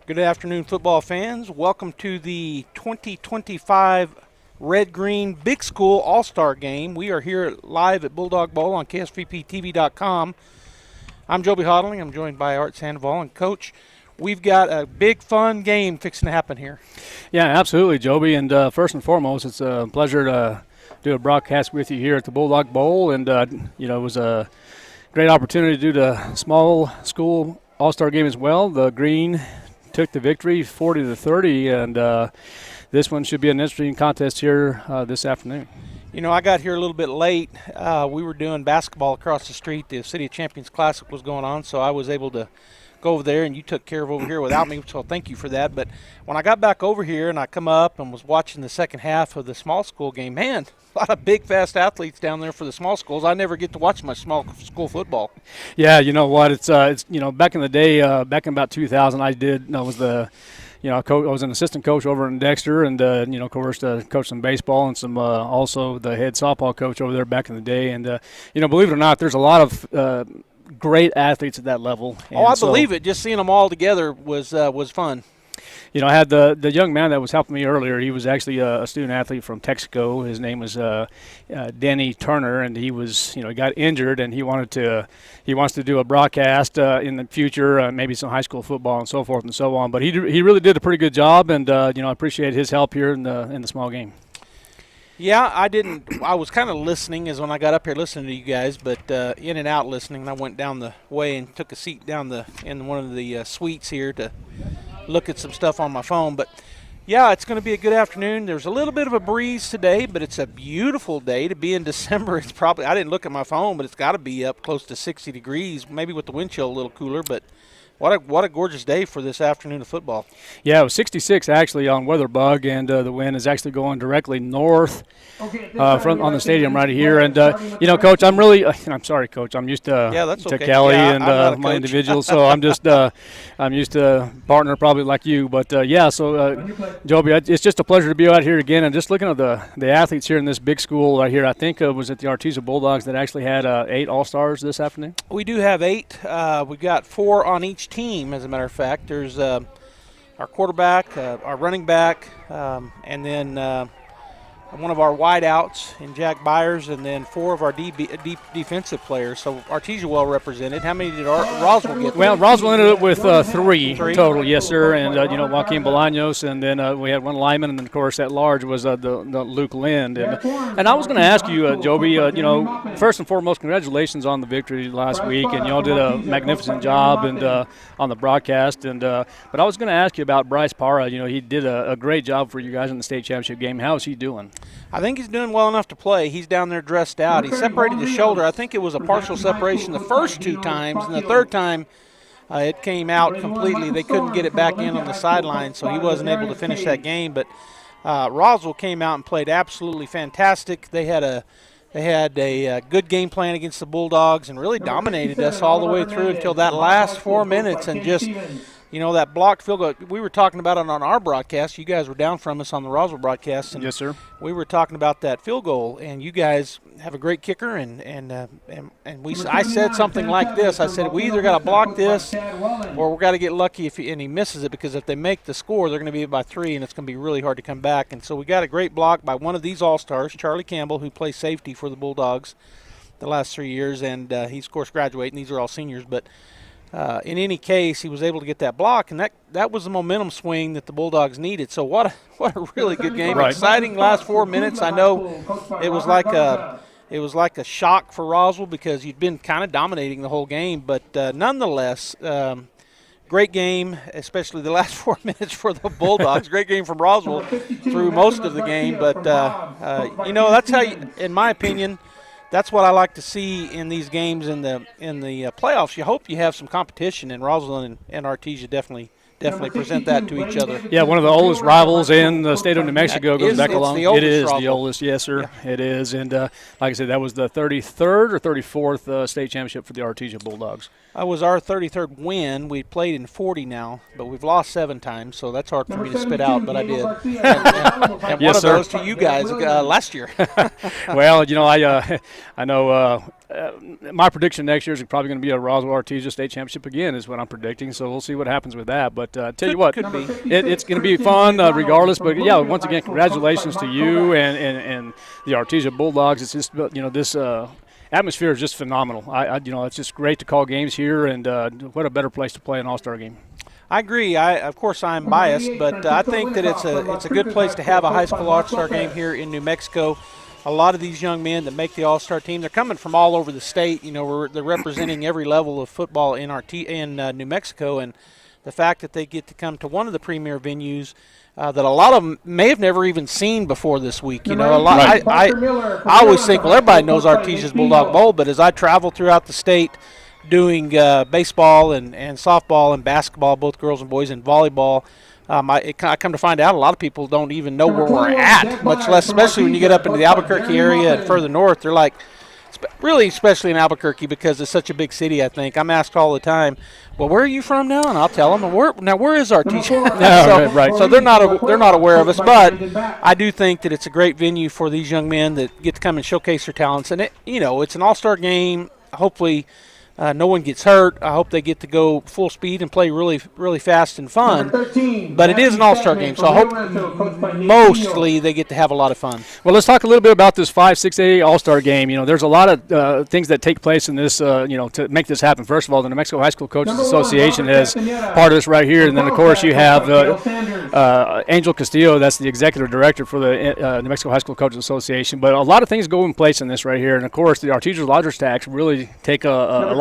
Good afternoon, football fans. Welcome to the 2025 Red Green Big School All-Star Game. We are here live at Bulldog Bowl on KSVPTV.com. I'm Joby Hodling. I'm joined by Art Sandoval and Coach. We've got a big, fun game fixing to happen here. Yeah, absolutely, Joby. And first and foremost, it's a pleasure to do a broadcast with you here at the Bulldog Bowl. And, it was a great opportunity to do the small school All-Star Game as well. The Green took the victory 40-30, and this one should be an interesting contest here this afternoon. You know, I got here a little bit late. We were doing basketball across the street. The City of Champions Classic was going on, so I was able to go over there, and you took care of over here without me, so thank you for that. But when I got back over here and I come up and was watching the second half of the small school game, man, a lot of big, fast athletes down there for the small schools. I never get to watch much small school football. Yeah, you know what? It's back in the day, back in about 2000, I was an assistant coach over in Dexter, and of course, coached some baseball and some also the head softball coach over there back in the day. And believe it or not, there's a lot of great athletes at that level. And I believe it. Just seeing them all together was fun. You know, I had the young man that was helping me earlier. He was actually a student athlete from Texaco. His name was Denny Turner, and he was, he got injured, and he wants to do a broadcast in the future, maybe some high school football and so forth and so on. But he really did a pretty good job, and I appreciate his help here in the small game. Yeah, I was kind of listening as when I got up here listening to you guys, but in and out listening. And I went down the way and took a seat in one of the suites here to look at some stuff on my phone. But yeah, it's going to be a good afternoon. There's a little bit of a breeze today, but it's a beautiful day to be in December. It's probably, I didn't look at my phone, but it's got to be up close to 60 degrees, maybe with the wind chill a little cooler, but what a gorgeous day for this afternoon of football. Yeah, it was 66 actually on WeatherBug, and the wind is actually going directly north on the stadium right here. And Coach, I'm sorry, Coach. I'm used to Kelly and my individual, so I'm used to partner probably like you. But Joby, it's just a pleasure to be out here again, and just looking at the athletes here in this big school right here. I think it was at the Artesia Bulldogs that actually had 8 All-Stars this afternoon. We do have 8. We've got 4 on each team, as a matter of fact. There's our quarterback, our running back, and then one of our wideouts in Jack Byers, and then 4 of our defensive players. So Artesia well represented. How many did Roswell get? Well, Roswell ended up with 3 total, yes, sir. And Joaquin Bolaños, and then we had 1 lineman, and then of course at large was the Luke Lind. And I was going to ask you, Joby, first and foremost, congratulations on the victory last week, and y'all did a magnificent job and on the broadcast. But I was going to ask you about Bryce Parra. He did a great job for you guys in the state championship game. How is he doing? I think he's doing well enough to play. He's down there dressed out. He separated his shoulder. I think it was a partial separation the first 2 times, and the third time it came out completely. They couldn't get it back in on the sideline, so he wasn't able to finish that game. But Roswell came out and played absolutely fantastic. They had a good game plan against the Bulldogs and really dominated us all the way through until that last 4 minutes, and just that blocked field goal. We were talking about it on our broadcast. You guys were down from us on the Roswell broadcast. And yes, sir. We were talking about that field goal, and you guys have a great kicker. I said something like this. I said, we either got to block this or we're got to get lucky and he misses it, because if they make the score, they're going to be by 3, and it's going to be really hard to come back. And so we got a great block by one of these All-Stars, Charlie Campbell, who plays safety for the Bulldogs the last 3 years, and he's, of course, graduating. These are all seniors, but in any case, he was able to get that block, and that was the momentum swing that the Bulldogs needed. So what a really good game. Right. Exciting last 4 minutes. I know it was like a shock for Roswell because you'd been kind of dominating the whole game, but nonetheless, great game, especially the last 4 minutes for the Bulldogs. Great game from Roswell through most of the game, but that's how in my opinion, that's what I like to see in these games in the playoffs. You hope you have some competition, and Roswell and Artesia definitely present that to each other. Yeah, one of the oldest rivals in the state of New Mexico goes back along. It is the oldest, yes, sir. Yeah. It is, and like I said, that was the 33rd or 34th state championship for the Artesia Bulldogs. That was our 33rd win. We played in 40 now, but we've lost 7 times, so that's hard for me to spit out, but I did. And yes, one of sir. those to you guys last year. Well, I know my prediction next year is probably going to be a Roswell-Artesia state championship again is what I'm predicting. So we'll see what happens with that. But tell you what, it's going to be fun regardless. But, yeah, once again, congratulations to you and the Artesia Bulldogs. It's just, this atmosphere is just phenomenal. It's just great to call games here, and what a better place to play an all-star game. I agree. Of course, I'm biased, but I think that it's a good place to have a high school all-star game here in New Mexico. A lot of these young men that make the all-star team, they're coming from all over the state. They're representing every level of football in New Mexico, and the fact that they get to come to one of the premier venues that a lot of them may have never even seen before this week. A lot. I always think, well, everybody knows Artesia's Bulldog Bowl, but as I travel throughout the state doing baseball and softball and basketball, both girls and boys, and volleyball, I come to find out a lot of people don't even know where we're at, much less, especially when you get up into the Albuquerque area and further north. They're like, really, especially in Albuquerque, because it's such a big city, I think. I'm asked all the time, well, where are you from now? And I'll tell them, where is Artesia? Right. So they're not aware of us, but I do think that it's a great venue for these young men that get to come and showcase their talents. And it's an all-star game. Hopefully, no one gets hurt. I hope they get to go full speed and play really, really fast and fun. But it is an all-star game, so I hope mostly they get to have a lot of fun. Well, let's talk a little bit about this 5-6A all-star game. There's a lot of things that take place in this, to make this happen. First of all, the New Mexico High School Coaches Association is part of this right here. And then, of course, you have Angel Castillo. That's the executive director for the New Mexico High School Coaches Association. But a lot of things go in place in this right here. And, of course, the Artesia Lodgers Tax really take a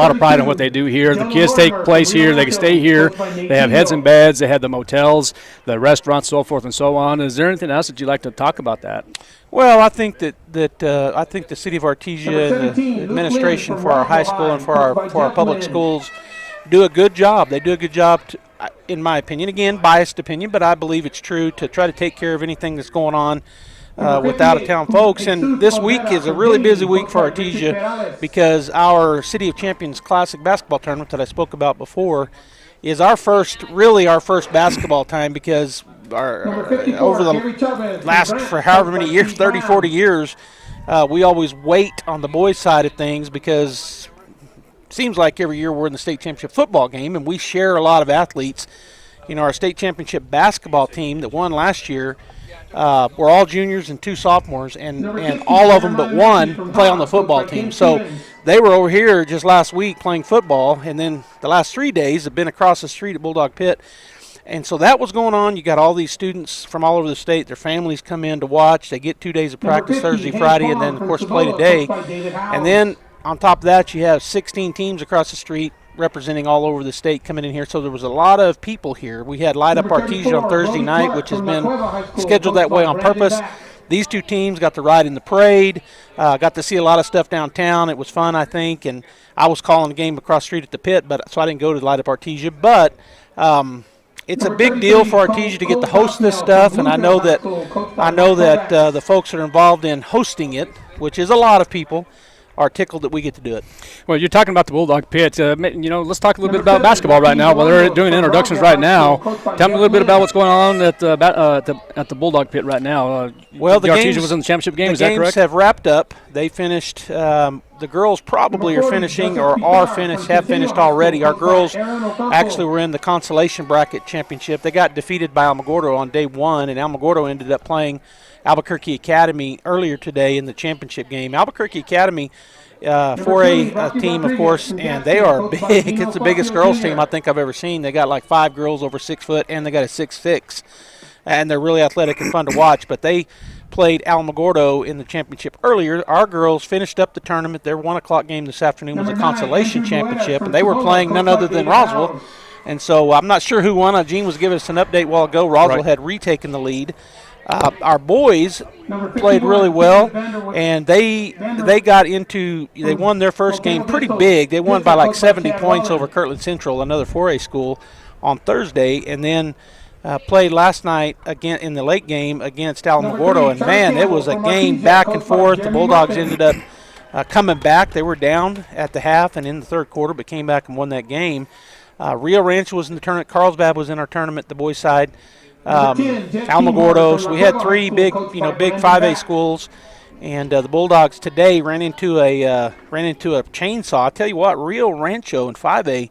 lot of pride in what they do here. The kids take place here. They can stay here. They have heads and beds. They have the motels, the restaurants, so forth and so on. Is there anything else that you'd like to talk about that? Well, I think that I think the city of Artesia and the administration for our high school and for our public schools do a good job. They do a good job, in my opinion. Again, biased opinion, but I believe it's true, to try to take care of anything that's going on with out-of-town folks. And this week is a really busy week for Artesia, because our City of Champions Classic basketball tournament that I spoke about before is our first basketball time, because over the last, for however many years, 30, 40 years, we always wait on the boys' side of things, because it seems like every year we're in the state championship football game, and we share a lot of athletes. Our state championship basketball team that won last year, we're all juniors and 2 sophomores, and all of them but one play on the football team. So they were over here just last week playing football, and then the last 3 days have been across the street at Bulldog Pit. And so that was going on. You got all these students from all over the state. Their families come in to watch. They get 2 days of practice, Thursday, Friday, and then, of course, play today. And then on top of that, you have 16 teams across the street representing all over the state coming in here. So there was a lot of people here. We had Light Up Artesia on Thursday night, which has been scheduled that way on purpose. These 2 teams got to ride in the parade, got to see a lot of stuff downtown. It was fun, I think, and I was calling the game across the street at the pit, so I didn't go to Light Up Artesia. But it's a big deal for Artesia to get to host this stuff, and I know that the folks that are involved in hosting it, which is a lot of people, are tickled that we get to do it. Well, you're talking about the Bulldog Pit. Let's talk a little bit about basketball right now. While they're doing introductions right now, tell me a little bit about what's going on at the Bulldog Pit right now. Well, the Artesia was in the championship game. Is that correct? The games have wrapped up. They finished. The girls probably are finishing or have finished already. Our girls actually were in the consolation bracket championship. They got defeated by Alamogordo on day 1, and Alamogordo ended up playing Albuquerque Academy earlier today in the championship game. Albuquerque Academy, 4A team, of course, and they are big. It's the biggest girls team I think I've ever seen. They got like 5 girls over 6 foot, and they got a 6'6", and they're really athletic and fun to watch. But they played Alamogordo in the championship earlier. Our girls finished up the tournament. Their 1 o'clock game this afternoon was a consolation championship, and they were playing none other than Roswell. And so I'm not sure who won. Gene was giving us an update a while ago. Roswell had retaken the lead. Our boys played really well, and they won their first game pretty big. They won by like 70 points over Kirtland Central, another 4A school, on Thursday, and then played last night again in the late game against Alamogordo. And man, it was a game back and forth. The Bulldogs ended up coming back. They were down at the half and in the third quarter, but came back and won that game. Rio Rancho was in the tournament. Carlsbad was in our tournament, the boys' side. Alamogordo. So we had 3 big 5A schools, And the Bulldogs today ran into a chainsaw. I tell you what, Rio Rancho in 5A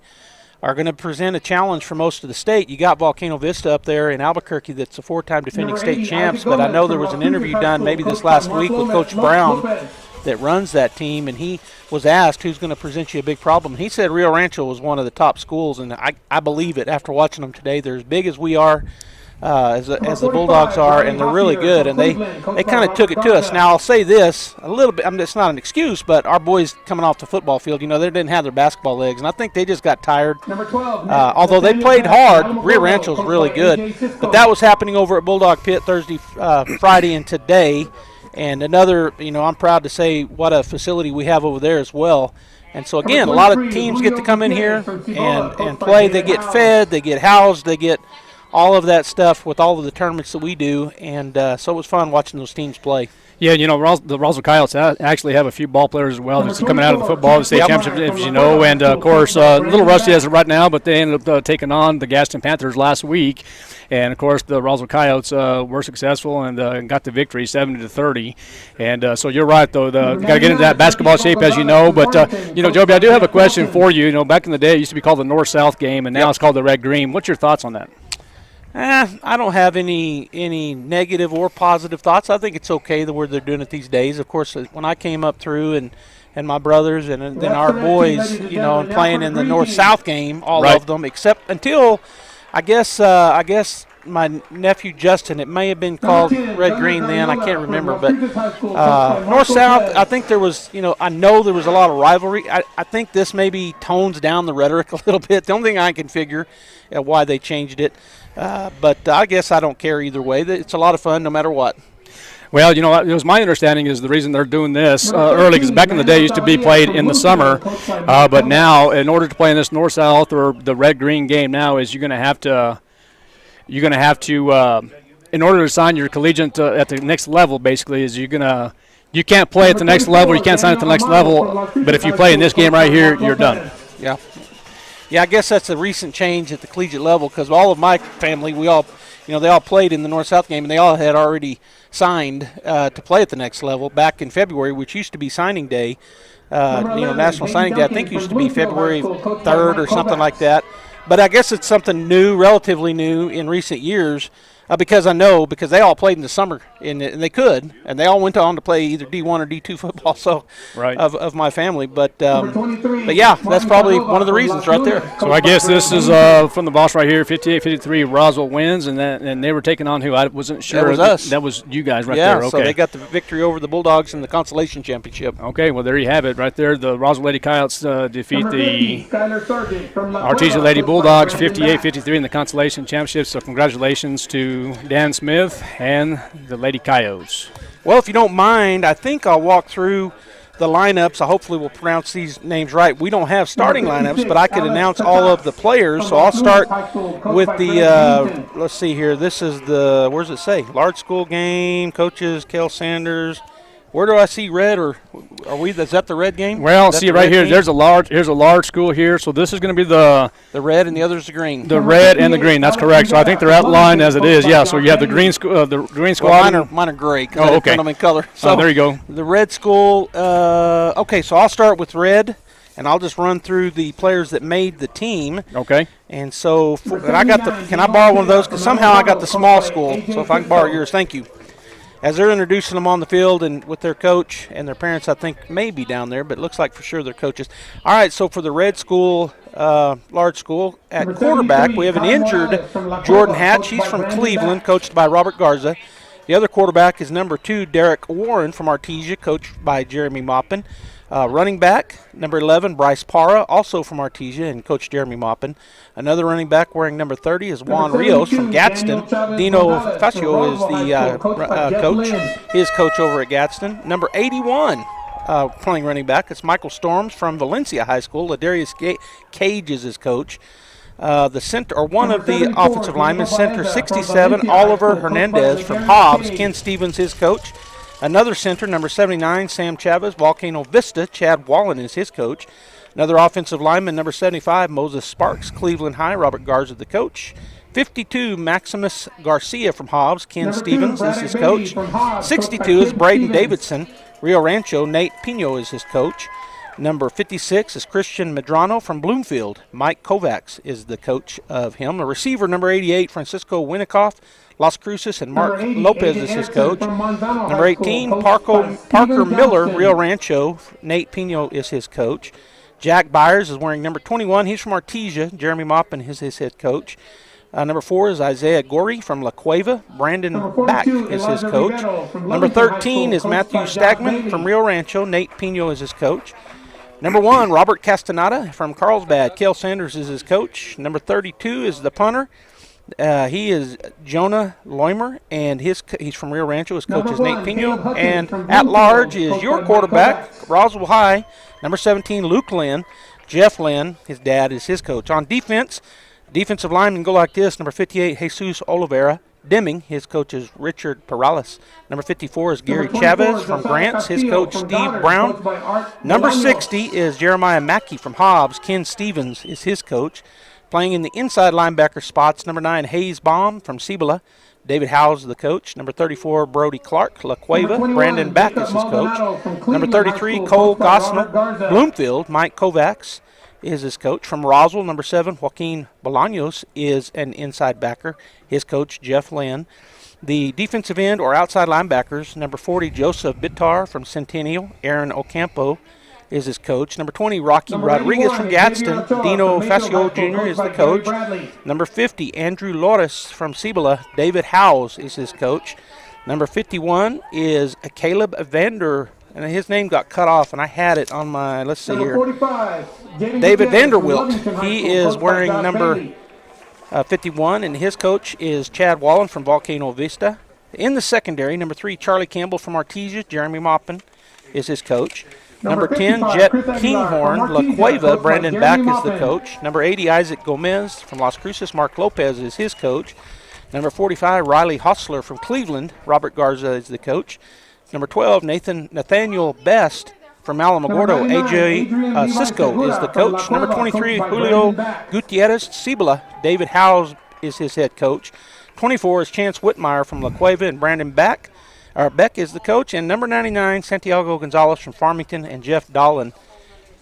are going to present a challenge for most of the state. You got Volcano Vista up there in Albuquerque that's a 4-time defending state champs, but I know there was an interview done maybe this last week with Coach Brown that runs that team, and he was asked who's going to present you a big problem. He said Rio Rancho was one of the top schools, and I believe it after watching them today. They're as big as we are, as the Bulldogs are, and they're really good, and they kind of took it to us. Now, I'll say this a little bit. I mean, it's not an excuse, but our boys coming off the football field, they didn't have their basketball legs, and I think they just got tired. Although they played hard, Rio Rancho's really good. But that was happening over at Bulldog Pit Thursday, Friday, and today. And another, I'm proud to say what a facility we have over there as well. And so, again, a lot of teams get to come in here and play. They get fed, they get housed, they get all of that stuff with all of the tournaments that we do, and so it was fun watching those teams play. Yeah, the Roswell Coyotes actually have a few ball players as well just coming out of the football state championship, as you know, and of course a little rusty as of right now, but they ended up taking on the Gaston Panthers last week, and of course the Roswell Coyotes were successful and got the victory 70-30, and so you're right though, got to get into that basketball shape as you know, but Joby, I do have a question for you. Back in the day it used to be called the North-South game, and now it's called the Red-Green. What's your thoughts on that? I don't have any negative or positive thoughts. I think it's okay the way they're doing it these days. Of course, when I came up through and my brothers and then our boys, playing in the North-South game, all of them, except until I guess my nephew Justin, it may have been called Red-Green then, I can't remember, but North-South, I think there was, I know there was a lot of rivalry. I think this maybe tones down the rhetoric a little bit. The only thing I can figure why they changed it. But I guess I don't care either way. It's a lot of fun no matter what. Well, it was my understanding is the reason they're doing this early, because back in the day it used to be played in the summer, but now in order to play in this North-South or the Red-Green game now is you're going to have to in order to sign your collegiate at the next level, basically, is you can't play at the next level, you can't sign at the next level, but if you play in this game right here, you're done. Yeah. Yeah, I guess that's a recent change at the collegiate level, because all of my family, we all, they all played in the North-South game, and they all had already signed to play at the next level back in February, which used to be signing day. National Signing Day, I think used to be February 3rd or something like that. But I guess it's something new, relatively new in recent years, because they all played in the summer, and they could, and they all went on to play either D1 or D2 football. So right. of my family, but yeah, that's probably one of the reasons right there. So I guess this is from the boss right here, 58-53. Roswell wins, and they were taking on who? I wasn't sure. That was us. That was you guys right there. Okay. So they got the victory over the Bulldogs in the consolation championship. Okay, well there you have it right there. The Roswell Lady Coyotes defeat the Artesia Lady Bulldogs 58-53 in the consolation championship. So congratulations to Dan Smith and the Lady Coyotes. Well, if you don't mind, I think I'll walk through the lineups. I hopefully will pronounce these names right. We don't have starting lineups, but I could announce all of the players. So I'll start with the, let's see here. This is the, where does it say? Large school game, coaches, Cale Sanders. Where do I see red, or is that the red game? Well, see right here, here's a large school here, so this is going to be the red and the other's the green. The red and the green, that's correct. So I think they're outlined as it is. Yeah, so you have the green school, Well, mine are gray. Oh, okay. I put them in color. So there you go. The red school. Okay, so I'll start with red, and I'll just run through the players that made the team. Okay. And so, can I borrow one of those? Because somehow I got the small school. So if I can borrow yours, thank you. As they're introducing them on the field and with their coach and their parents, I think may be down there, but it looks like for sure they're coaches. All right, so for the red school, large school, at quarterback, we have an injured Jordan Hatch. He's from Cleveland, coached by Robert Garza. The other quarterback is number 2, Derek Warren from Artesia, coached by Jeremy Maupin. Running back, number 11, Bryce Parra, also from Artesia, and Coach Jeremy Maupin. Another running back wearing number 30 is Juan Rios from Gadsden. Dino Facio is the coach. His coach over at Gadsden. Number 81, playing running back, it's Michael Storms from Valencia High School. Ladarius Cage is his coach. The center, or one of the offensive linemen, center 67, Oliver Hernandez from Hobbs. Ken Stevens, his coach. Another center, number 79, Sam Chavez, Volcano Vista. Chad Wallen is his coach. Another offensive lineman, number 75, Moses Sparks, Cleveland High. Robert Garza, the coach. 52, Maximus Garcia from Hobbs. Ken Stevens is his coach. 62 is Braden Davidson. Rio Rancho, Nate Pino is his coach. Number 56 is Christian Medrano from Bloomfield. Mike Kovacs is the coach of him. The receiver, number 88, Francisco Winnikoff, Las Cruces, and Mark Lopez is his coach. Number 18, Parker Miller, Rio Rancho. Nate Pino is his coach. Jack Byers is wearing number 21. He's from Artesia. Jeremy Maupin is his head coach. Number 4 is Isaiah Gorey from La Cueva. Brandon Back is his coach. Number 13 is Matthew Stagman from Rio Rancho. Nate Pino is his coach. Number 1, Robert Castaneda from Carlsbad. Cale Sanders is his coach. Number 32 is the punter. He is Jonah Loimer, and he's from Rio Rancho. His coach is Nate Pino. And at large is your quarterback, Roswell High. Number 17, Luke Lynn. Jeff Lynn, his dad, is his coach. On defense, defensive linemen go like this. Number 58, Jesus Oliveira. Deming, his coach is Richard Perales. Number 54 is Gary Chavez from Grants. His coach, Steve Brown. Number 60 is Jeremiah Mackey from Hobbs. Ken Stevens is his coach. Playing in the inside linebacker spots, number 9, Hayes Baum from Cibola. David Howes, the coach. Number 34, Brody Clark, La Cueva. Brandon Back is his coach. Number 33, Cole Gosnell, Bloomfield. Mike Kovacs is his coach. From Roswell, number 7, Joaquin Bolaños is an inside backer. His coach, Jeff Lynn. The defensive end or outside linebackers, number 40, Joseph Bitar from Centennial. Aaron Ocampo is his coach. Number 20, Rocky Rodriguez from Gadsden. Dino Facio Jr. is the coach. Number 50, Andrew Loris from Cibola. David Howes is his coach. Number 51 is Caleb Vander, and his name got cut off, and I had it on my, let's see here. David Vanderwilt. He is wearing number 51, and his coach is Chad Wallen from Volcano Vista. In the secondary, number 3, Charlie Campbell from Artesia. Jeremy Maupin is his coach. Number 10, Jet Kinghorn, La Cueva. Brandon Back is the coach. Number 80, Isaac Gomez from Las Cruces. Mark Lopez is his coach. Number 45, Riley Hostler from Cleveland. Robert Garza is the coach. Number 12, Nathaniel Best from Alamogordo. AJ Cisco is the coach. Number 23, Julio Gutierrez, Cibola. David Howes is his head coach. 24 is Chance Whitmire from La Cueva, and Brandon Beck is the coach. And number 99, Santiago Gonzalez from Farmington, and Jeff Dalton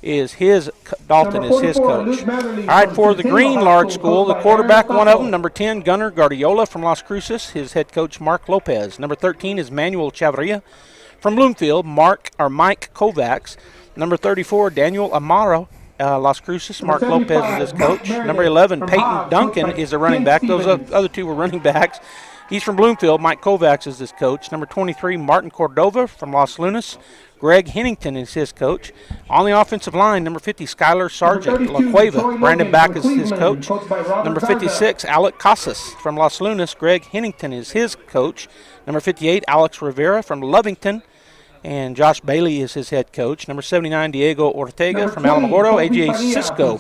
is his coach. All right, for the Green Large School, the quarterback, one of them, number 10, Gunnar Guardiola from Las Cruces. His head coach, Mark Lopez. Number 13 is Manuel Chavarria from Bloomfield. Mike Kovacs. Number 34, Daniel Amaro, Las Cruces. Mark Lopez is his coach. Number 11, Peyton Duncan is the running back. Those other two were running backs. He's from Bloomfield. Mike Kovacs is his coach. Number 23, Martin Cordova from Los Lunas. Greg Hennington is his coach. On the offensive line, number 50, Skylar Sargent, La Cueva. Brandon Back is his coach. Number 56, Alec Casas from Los Lunas. Greg Hennington is his coach. Number 58, Alex Rivera from Lovington, and Josh Bailey is his head coach. Number 79, Diego Ortega from Alamogordo. AJ Cisco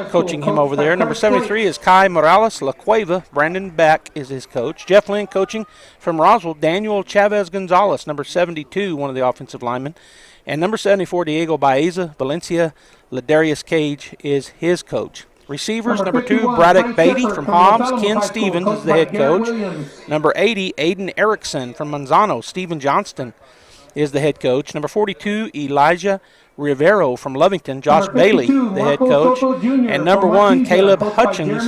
coaching him over there. Number 73 is Kai Morales, La Cueva. Brandon Back is his coach. Jeff Lynn coaching from Roswell. Daniel Chavez Gonzalez, number 72, one of the offensive linemen. And number 74, Diego Baeza Valencia. Ladarius Cage is his coach. Receivers, number 2, Braddock Beatty from Hobbs. Ken Stevens is the head coach. Number 80, Aiden Erickson from Manzano. Stephen Johnston is the head coach. Number 42, Elijah Rivero from Lovington. Josh Bailey, the head coach. And number 1, Caleb Hutchins,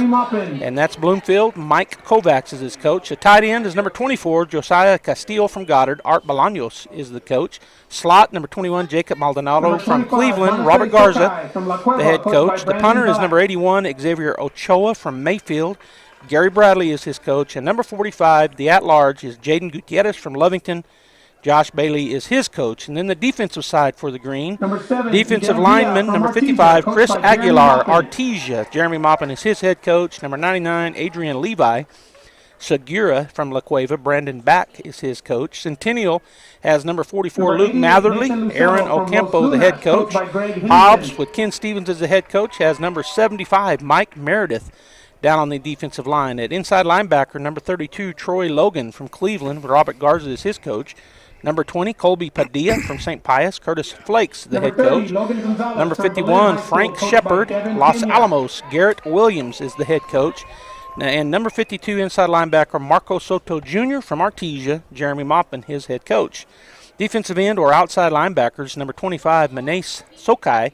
and that's Bloomfield. Mike Kovacs is his coach. The tight end is number 24, Josiah Castillo from Goddard. Art Bolaños is the coach. Slot, number 21, Jacob Maldonado from Cleveland. Robert Garza, the head coach. The punter is number 81, Xavier Ochoa from Mayfield. Gary Bradley is his coach. And number 45, the at-large, is Jaden Gutierrez from Lovington. Josh Bailey is his coach. And then the defensive side for the Green. Defensive lineman, number 55, Chris Aguilar, Artesia. Jeremy Maupin is his head coach. Number 99, Adrian Levi. Segura from La Cueva. Brandon Back is his coach. Centennial has number 44, Luke Matherly. Aaron Ocampo, the head coach. Hobbs, with Ken Stevens as the head coach, has number 75, Mike Meredith, down on the defensive line. At inside linebacker, number 32, Troy Logan from Cleveland. Robert Garza is his coach. Number 20, Colby Padilla from St. Pius. Curtis Flakes, the head coach. Number 51, Frank Shepard, Los Alamos. Garrett Williams is the head coach. And number 52 inside linebacker Marco Soto Jr. from Artesia, Jeremy Maupin, his head coach. Defensive end or outside linebackers, number 25 Manes Sokai.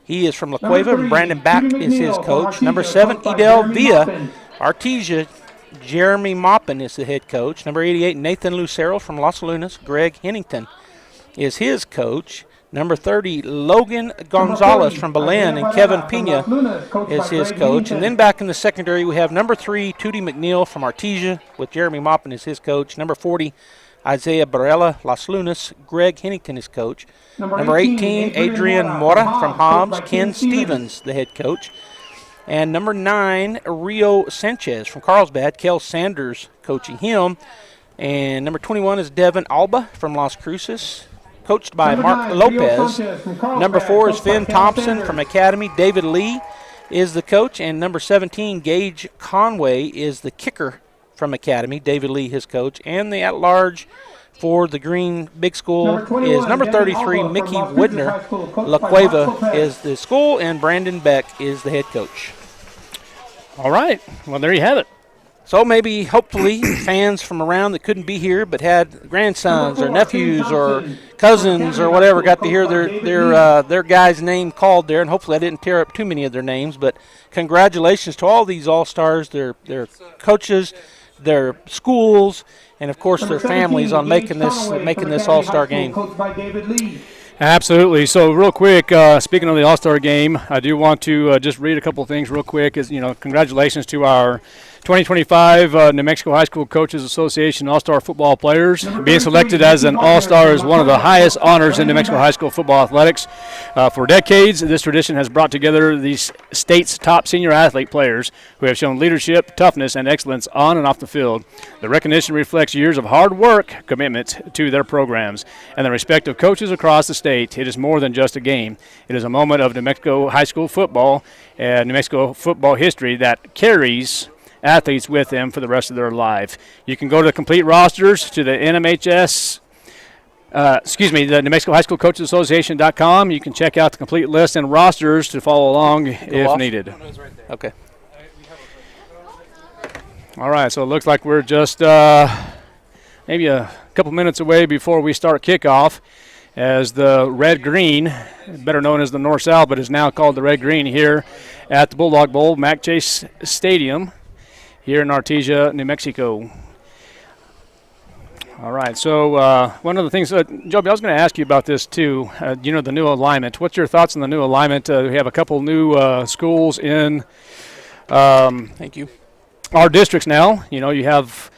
He is from La Cueva, and Brandon Back is his coach. Number 7 Edel Villa, Artesia, Jeremy Maupin is the head coach. Number 88 Nathan Lucero from Los Lunas, Greg Hennington is his coach. Number 30, Logan Gonzalez from Belen, and Kevin Pena is his coach. And then back in the secondary, we have number 3, Tootie McNeil from Artesia, with Jeremy Maupin as his coach. Number 40, Isaiah Barella, Las Lunas, Greg Hennington is coach. Number 18, Adrian Mora from Hobbs, Ken Stevens, the head coach. And number 9, Rio Sanchez from Carlsbad, Kel Sanders coaching him. And number 21 is Devin Alba from Las Cruces, coached by Mark Lopez. Number 4 is Finn Thompson from Academy. David Lee is the coach. And number 17, Gage Conway, is the kicker from Academy. David Lee, his coach. And the at-large for the Green Big School is number 33, Mickey Widner. La Cueva is the school, and Brandon Beck is the head coach. All right. Well, there you have it. So maybe, hopefully, fans from around that couldn't be here but had grandsons or nephews or cousins or whatever got to hear their guy's name called there, and hopefully I didn't tear up too many of their names. But congratulations to all these All-Stars, their coaches, their schools, and of course their families on making this All-Star game. Absolutely. So real quick, speaking of the All-Star game, I do want to just read a couple of things real quick. Congratulations to our 2025 New Mexico High School Coaches Association All-Star football players. Being selected as an All-Star is one of the highest honors in New Mexico High School football athletics. For decades, this tradition has brought together the state's top senior athlete players who have shown leadership, toughness, and excellence on and off the field. The recognition reflects years of hard work, commitment to their programs, and the respect of coaches across the state. It is more than just a game. It is a moment of New Mexico High School football and New Mexico football history that carries athletes with them for the rest of their life. You can go to the complete rosters to the the New Mexico High School Coaches Association.com. You can check out the complete list and rosters to follow along if needed. Okay. All right, so it looks like we're just maybe a couple minutes away before we start kickoff, as the Red-Green, better known as the North-South, but is now called the Red-Green, here at the Bulldog Bowl, Mac Chase Stadium, here in Artesia, New Mexico. All right, so one of the things, Joby, I was going to ask you about this too, the new alignment. What's your thoughts on the new alignment? We have a couple new schools in Thank you. Our districts now. You have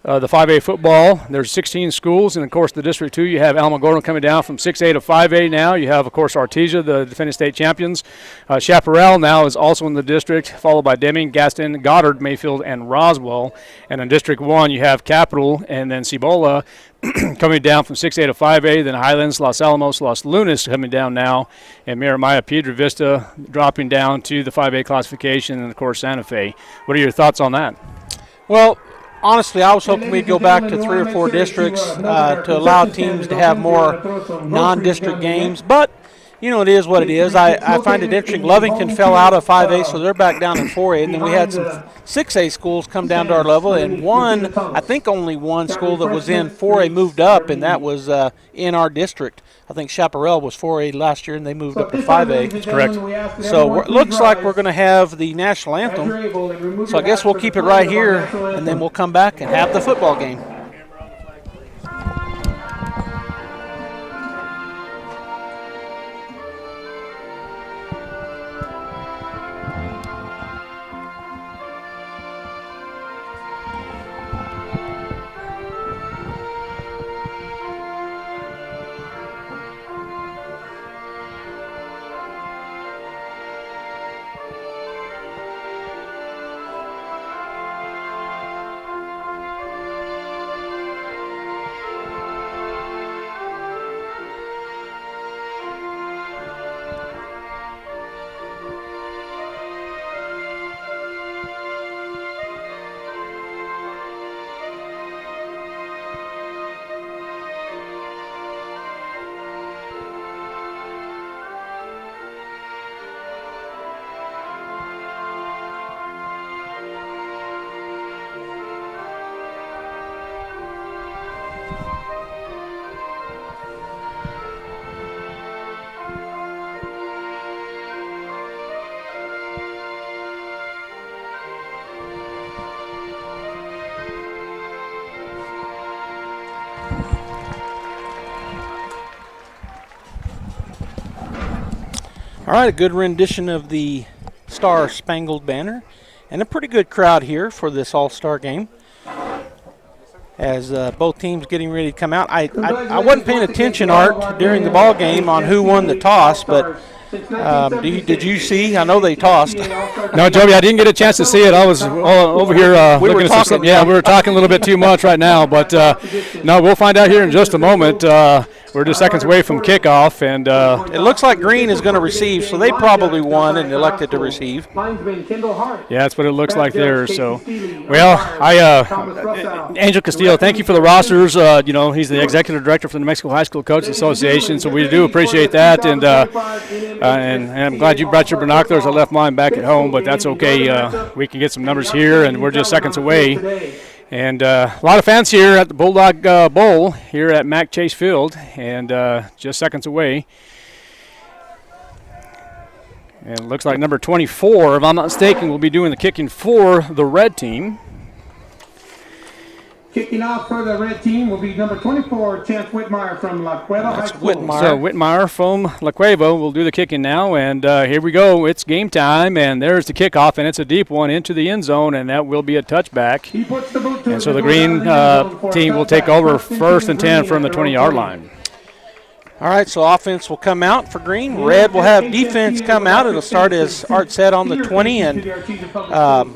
the 5A football. There's 16 schools, and of course the District 2, you have Alamogordo coming down from 6A to 5A now. You have, of course, Artesia, the defending state champions. Chaparral now is also in the district, followed by Deming, Gaston, Goddard, Mayfield, and Roswell. And in District 1, you have Capital and then Cibola coming down from 6A to 5A, then Highlands, Los Alamos, Los Lunas coming down now, and Miramaya, Piedra Vista dropping down to the 5A classification, and, of course, Santa Fe. What are your thoughts on that? Well, honestly, I was hoping we'd go back to 3 or 4 districts to allow teams to have more non-district games. But, it is what it is. I find it interesting. Lovington fell out of 5A, so they're back down in 4A. And then we had some 6A schools come down to our level. And only one school that was in 4A moved up, and that was in our district. I think Chaparral was 4A last year, and they moved up to 5A. That's correct. So it looks like we're going to have the national anthem. So I guess we'll keep it right here, and then we'll come back and have the football game. All right, a good rendition of the Star Spangled Banner, and a pretty good crowd here for this All-Star game. As both teams getting ready to come out. I wasn't paying attention, Art, during the ball game on who won the toss, but did you see? I know they tossed. No, Joby, I didn't get a chance to see it. I was over here we were talking. Yeah, we were talking a little bit too much right now, but no, we'll find out here in just a moment. We're just seconds away from kickoff, and it looks like Green is going to receive, so they probably won and elected to receive. Yeah, that's what it looks like there. So, well, Angel Castillo, thank you for the rosters. He's the executive director for the New Mexico High School Coaches Association, so we do appreciate that, and I'm glad you brought your binoculars. I left mine back at home, but that's okay. We can get some numbers here, and we're just seconds away. And a lot of fans here at the Bulldog Bowl here at Mack Chase Field, and just seconds away. And it looks like number 24, if I'm not mistaken, will be doing the kicking for the red team. Kicking off for the red team will be number 24, Chance Whitmire from La Cueva High School. So Whitmire from La Cueva will do the kicking now, and here we go. It's game time, and there's the kickoff, and it's a deep one into the end zone, and that will be a touchback. And so the green team will take over first and 10 from the 20-yard line. All right, so offense will come out for Green. Red will have defense come out. It'll start, as Art said, on the 20, and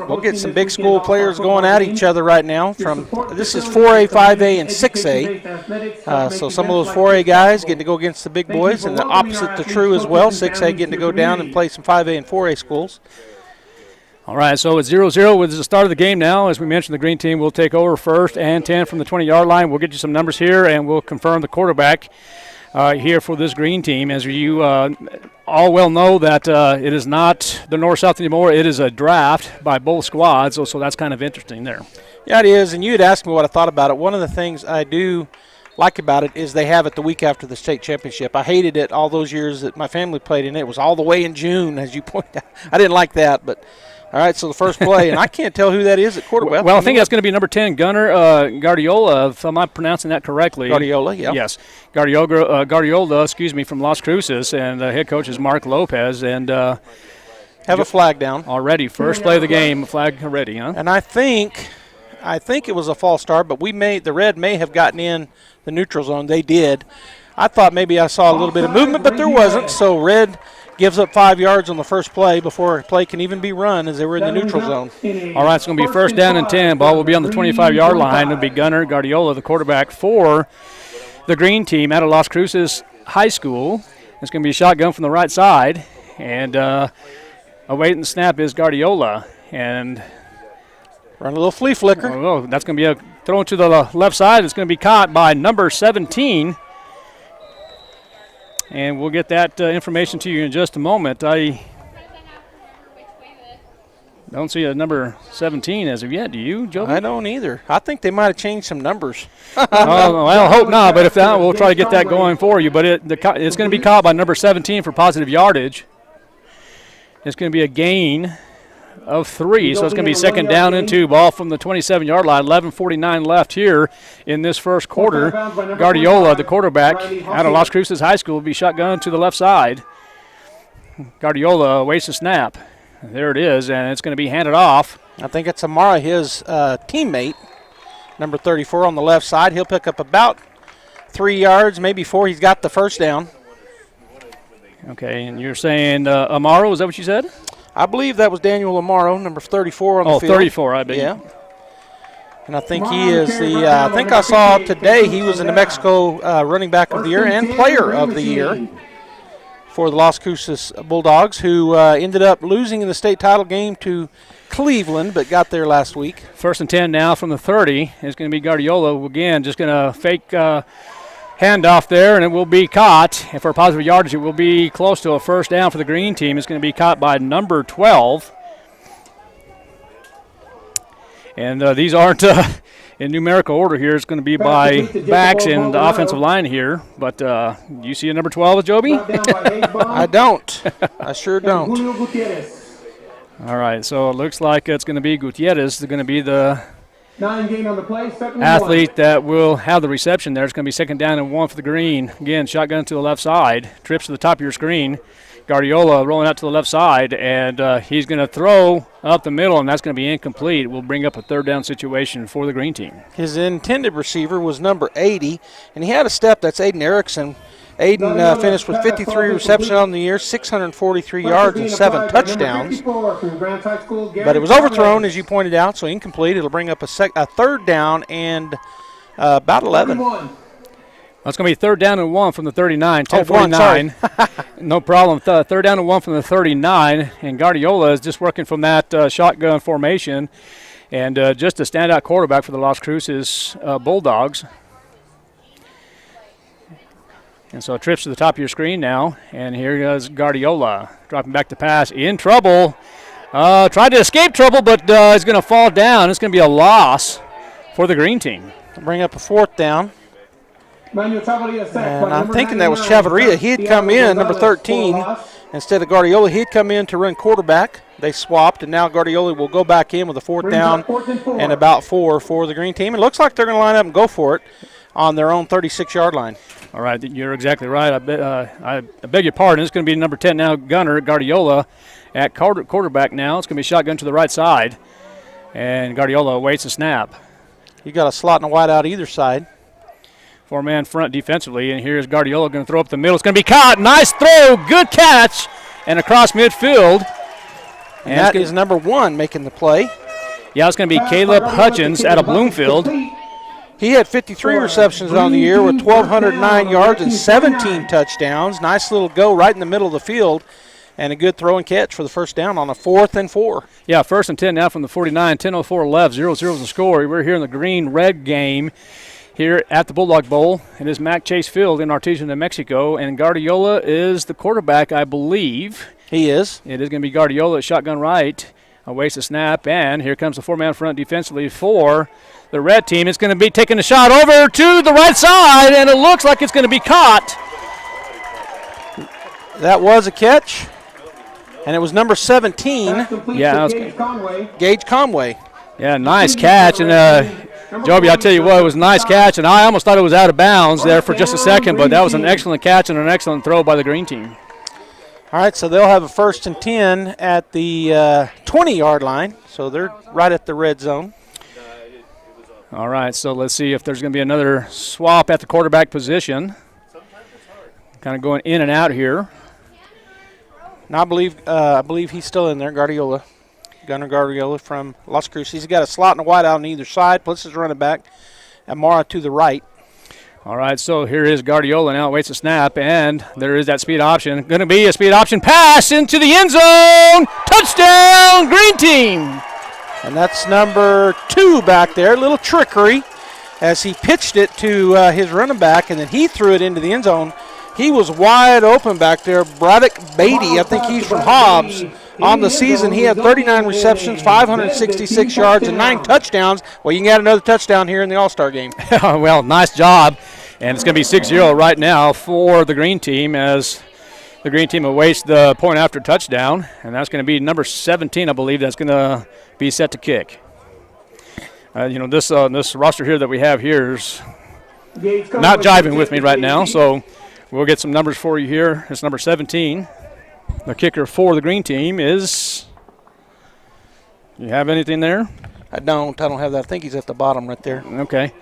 we'll get some big school players going at each other right now. This is 4A, 5A, and 6A. So some of those 4A guys getting to go against the big boys, and the opposite to true as well. 6A getting to go down and play some 5A and 4A schools. All right, so it's 0-0 with the start of the game now. As we mentioned, the green team will take over first and 10 from the 20-yard line. We'll get you some numbers here, and we'll confirm the quarterback here for this green team. As you all well know that it is not the North-South anymore. It is a draft by both squads, so that's kind of interesting there. Yeah, it is, and you had asked me what I thought about it. One of the things I do like about it is they have it the week after the state championship. I hated it all those years that my family played in it. It was all the way in June, as you pointed out. I didn't like that, but all right, so the first play, and I can't tell who that is at quarterback. Well, I think that's going to be number 10, Gunnar Guardiola, if I'm not pronouncing that correctly. Guardiola, yeah. Yes, Guardiola, from Las Cruces, and the head coach is Mark Lopez. And have a flag down. Already, first play of the game, flag already, huh? And I think it was a false start, but the red may have gotten in the neutral zone. They did. I thought maybe I saw a little bit of movement, but there wasn't, so red gives up 5 yards on the first play before a play can even be run as they were in the neutral zone. All right, it's going to be first down and 10. Ball will be on the 25-yard line. It'll be Gunnar Guardiola, the quarterback for the green team out of Las Cruces High School. It's going to be a shotgun from the right side, and awaiting the snap is Guardiola. And run a little flea flicker. Oh, that's going to be a throw to the left side. It's going to be caught by number 17. And we'll get that information to you in just a moment. I don't see a number 17 as of yet. Do you, Joe? I don't either. I think they might have changed some numbers. Well, I hope not, but if not, we'll try to get that going for you. But it's going to be caught by number 17 for positive yardage. It's going to be a gain of 3, so it's going to be second down and 2. Ball from the 27-yard line. 11:49 left here in this first quarter. Guardiola, the quarterback out of Las Cruces High School, will be shotgun to the left side. Guardiola waits the snap. There it is, and it's going to be handed off. I think it's Amara, his teammate, number 34 on the left side. He'll pick up about 3 yards, maybe 4. He's got the first down. Okay, and you're saying Amaro, is that what you said? I believe that was Daniel Amaro, number 34 on the field. 34, I bet. Yeah. And I think he is I think I saw today he was in the New Mexico running back of the year and player of the year for the Las Cruces Bulldogs, who ended up losing in the state title game to Cleveland, but got there last week. First and 10 now from the 30. It's going to be Guardiola again, just going to fake handoff there, and it will be caught. And for positive yardage, it will be close to a first down for the green team. It's going to be caught by number 12. And these aren't in numerical order here. It's going to be by backs in the offensive line here. But do you see a number 12, Joby? I don't. I sure don't. All right, so it looks like it's going to be Gutierrez. They're going to be the athlete that will have the reception there. It's going to be second down and 1 for the green. Again, shotgun to the left side. Trips to the top of your screen. Guardiola rolling out to the left side, and he's going to throw up the middle, and that's going to be incomplete. We'll bring up a third down situation for the green team. His intended receiver was number 80, and he had a step. That's Aiden Erickson. Aiden finished with 53 receptions on the year, 643 yards, and 7 touchdowns. But it was overthrown, as you pointed out, so incomplete. It'll bring up a third down and about 11. That's going to be third down and 1 from the 39, 10-49. No problem. Third down and 1 from the 39, and Guardiola is just working from that shotgun formation. And just a standout quarterback for the Las Cruces Bulldogs. And so trips to the top of your screen now, and here goes Guardiola dropping back to pass. In trouble. Tried to escape trouble, but is going to fall down. It's going to be a loss for the green team. Bring up a fourth down. And I'm thinking that was Chavarria. He had come in, number 13, instead of Guardiola. He had come in to run quarterback. They swapped, and now Guardiola will go back in with a fourth down and about 4 for the green team. It looks like they're going to line up and go for it on their own 36-yard line. All right, you're exactly right. I beg your pardon. It's going to be number 10 now, Gunner Guardiola at quarterback now. It's going to be shotgun to the right side, and Guardiola awaits the snap. You got a slot and a wide out either side. 4-man front defensively, and here's Guardiola going to throw up the middle. It's going to be caught. Nice throw, good catch, and across midfield. And that is number 1 making the play. Yeah, it's going to be Caleb Hutchins out of Bloomfield. He had 53 receptions on the year with 1,209 yards and 17 touchdowns. Nice little go right in the middle of the field, and a good throw and catch for the first down on a 4th and 4. Yeah, 1st and 10 now from the 49, 10:04 left, 0-0 is the score. We're here in the green-red game here at the Bulldog Bowl. It is Mac Chase Field in Artesia, New Mexico, and Guardiola is the quarterback, I believe. He is. It is going to be Guardiola at shotgun right. Awaits the snap, and here comes the 4-man front defensively for the red team. It's going to be taking a shot over to the right side, and it looks like it's going to be caught. That was a catch, and it was number 17. Yeah, Gage Conway. Yeah, nice catch, and Joby, I'll tell you what, it was a nice catch, and I almost thought it was out of bounds there for just a second, but that was an excellent catch and an excellent throw by the green team. All right, so they'll have a 1st and 10 at the 20-yard line, so they're right at the red zone. All right, so let's see if there's going to be another swap at the quarterback position. Kind of going in and out here. And I believe he's still in there, Guardiola. Gunnar Guardiola from Las Cruces. He's got a slot and a wide out on either side, plus his running back, Amara to the right. All right, so here is Guardiola now, waits a snap, and there is that speed option. Going to be a speed option pass into the end zone. Touchdown, green team. And that's number 2 back there. A little trickery as he pitched it to his running back, and then he threw it into the end zone. He was wide open back there. Braddock Beatty, I think he's from Hobbs. On the season, he had 39 receptions, 566 yards, and 9 touchdowns. Well, you can add another touchdown here in the All-Star game. Well, nice job. And it's going to be 6-0 right now for the green team as the green team awaits the point after touchdown. And that's going to be number 17, I believe, that's going to be set to kick. This roster here that we have here is not jiving with me right now, so we'll get some numbers for you here. It's number 17. The kicker for the green team is – you have anything there? I don't have that. I think he's at the bottom right there. Okay.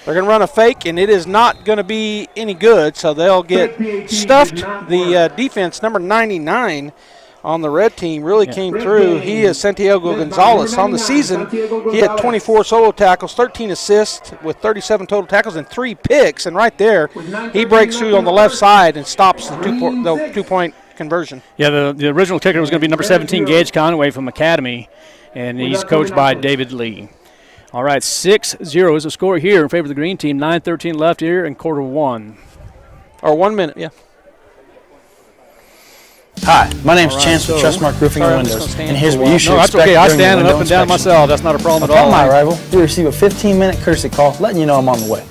They're going to run a fake, and it is not going to be any good, so they'll get stuffed. The defense, number 99 on the red team, really came through. He is Santiago Gonzalez. On the season, he had 24 solo tackles, 13 assists with 37 total tackles and 3 picks. And right there, he breaks through on the left side and stops the two-point conversion. Yeah, the original kicker was going to be number 17, Gage Conway from Academy, and he's coached by David Lee. All right, 6-0 is the score here in favor of the green team. 9:13 left here in quarter 1. Or 1 minute, yeah. Hi, my name's Chance with Trustmark Roofing and Windows, and here's what you should expect. That's okay. I stand up and down myself. That's not a problem at all. Upon my arrival, you'll receive a 15-minute courtesy call letting you know I'm on the way.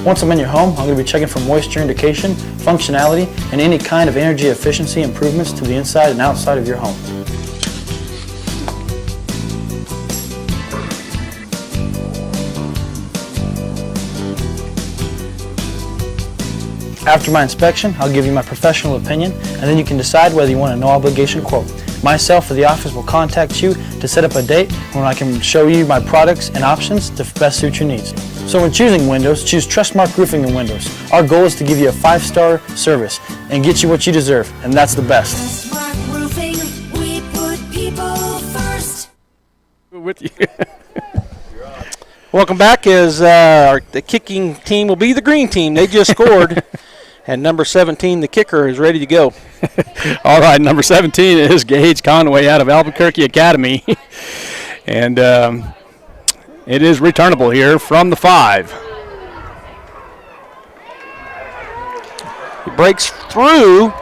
Once I'm in your home, I'm going to be checking for moisture indication, functionality, and any kind of energy efficiency improvements to the inside and outside of your home. After my inspection, I'll give you my professional opinion, and then you can decide whether you want a no-obligation quote. Myself or the office will contact you to set up a date when I can show you my products and options to best suit your needs. So when choosing windows, choose Trustmark Roofing and Windows. Our goal is to give you a 5-star service and get you what you deserve, and that's the best. Trustmark Roofing, we put people first. With you. Welcome back. As the kicking team will be the green team. They just scored. And number 17, the kicker, is ready to go. All right, number 17 is Gage Conway out of Albuquerque Academy. And it is returnable here from the 5. He breaks through,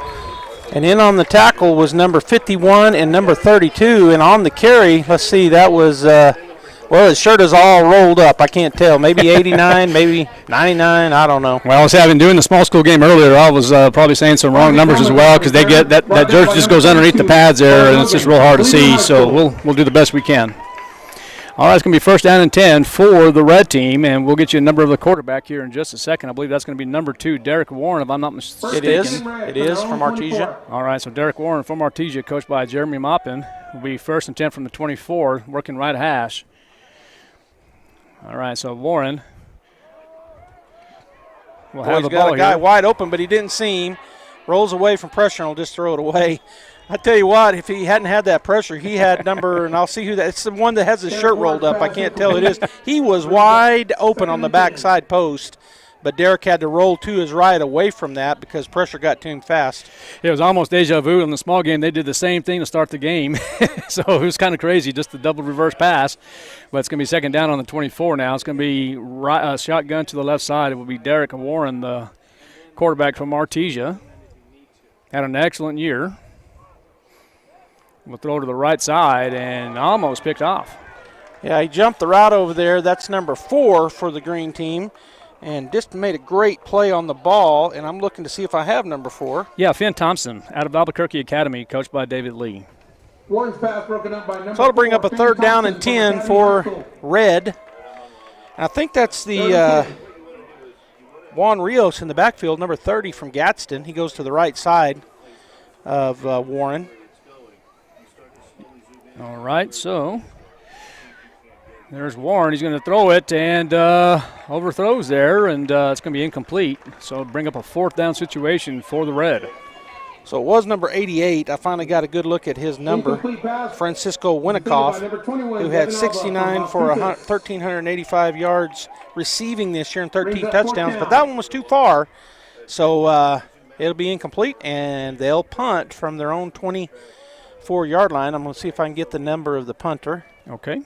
and in on the tackle was number 51 and number 32. And on the carry, let's see, that was, well, his shirt is all rolled up. I can't tell. Maybe 89, maybe 99, I don't know. Well, I was doing the small school game earlier. I was probably saying some wrong numbers as well because they get that jersey just goes underneath the pads there, and it's just real hard to see. So we'll do the best we can. All right, it's going to be first down and 10 for the red team, and we'll get you a number of the quarterback here in just a second. I believe that's going to be number 2, Derek Warren, if I'm not mistaken. It is from Artesia. All right, so Derek Warren from Artesia, coached by Jeremy Maupin, will be first and 10 from the 24, working right hash. All right, so Warren will have the ball here. He's got a guy wide open, but he didn't see him. Rolls away from pressure and will just throw it away. I tell you what, if he hadn't had that pressure, he had number, and I'll see who that. It's the one that has his shirt rolled up. I can't tell who it is. He was wide open on the backside post, but Derek had to roll to his right away from that because pressure got to him fast. It was almost deja vu in the small game. They did the same thing to start the game. So it was kind of crazy, just the double reverse pass. But it's going to be second down on the 24 now. It's going to be shotgun to the left side. It will be Derek Warren, the quarterback from Artesia. Had an excellent year. We'll throw to the right side and almost picked off. Yeah, he jumped the route over there. That's number 4 for the green team. And just made a great play on the ball, and I'm looking to see if I have number 4. Yeah, Finn Thompson out of Albuquerque Academy, coached by David Lee. Warren's pass broken up by number So it'll bring up a 4, third Finn down and Thompson 10 from for Academy red. And I think that's the Juan Rios in the backfield, number 30 from Gadsden. He goes to the right side of Warren. All right, so there's Warren. He's going to throw it and overthrows there, and it's going to be incomplete. So bring up a fourth down situation for the red. So it was number 88. I finally got a good look at his number. Francisco Winnikoff, who had 69 for 1,385 yards receiving this year and 13 touchdowns. But that one was too far. So it'll be incomplete, and they'll punt from their own 24-yard line. I'm going to see if I can get the number of the punter. Okay.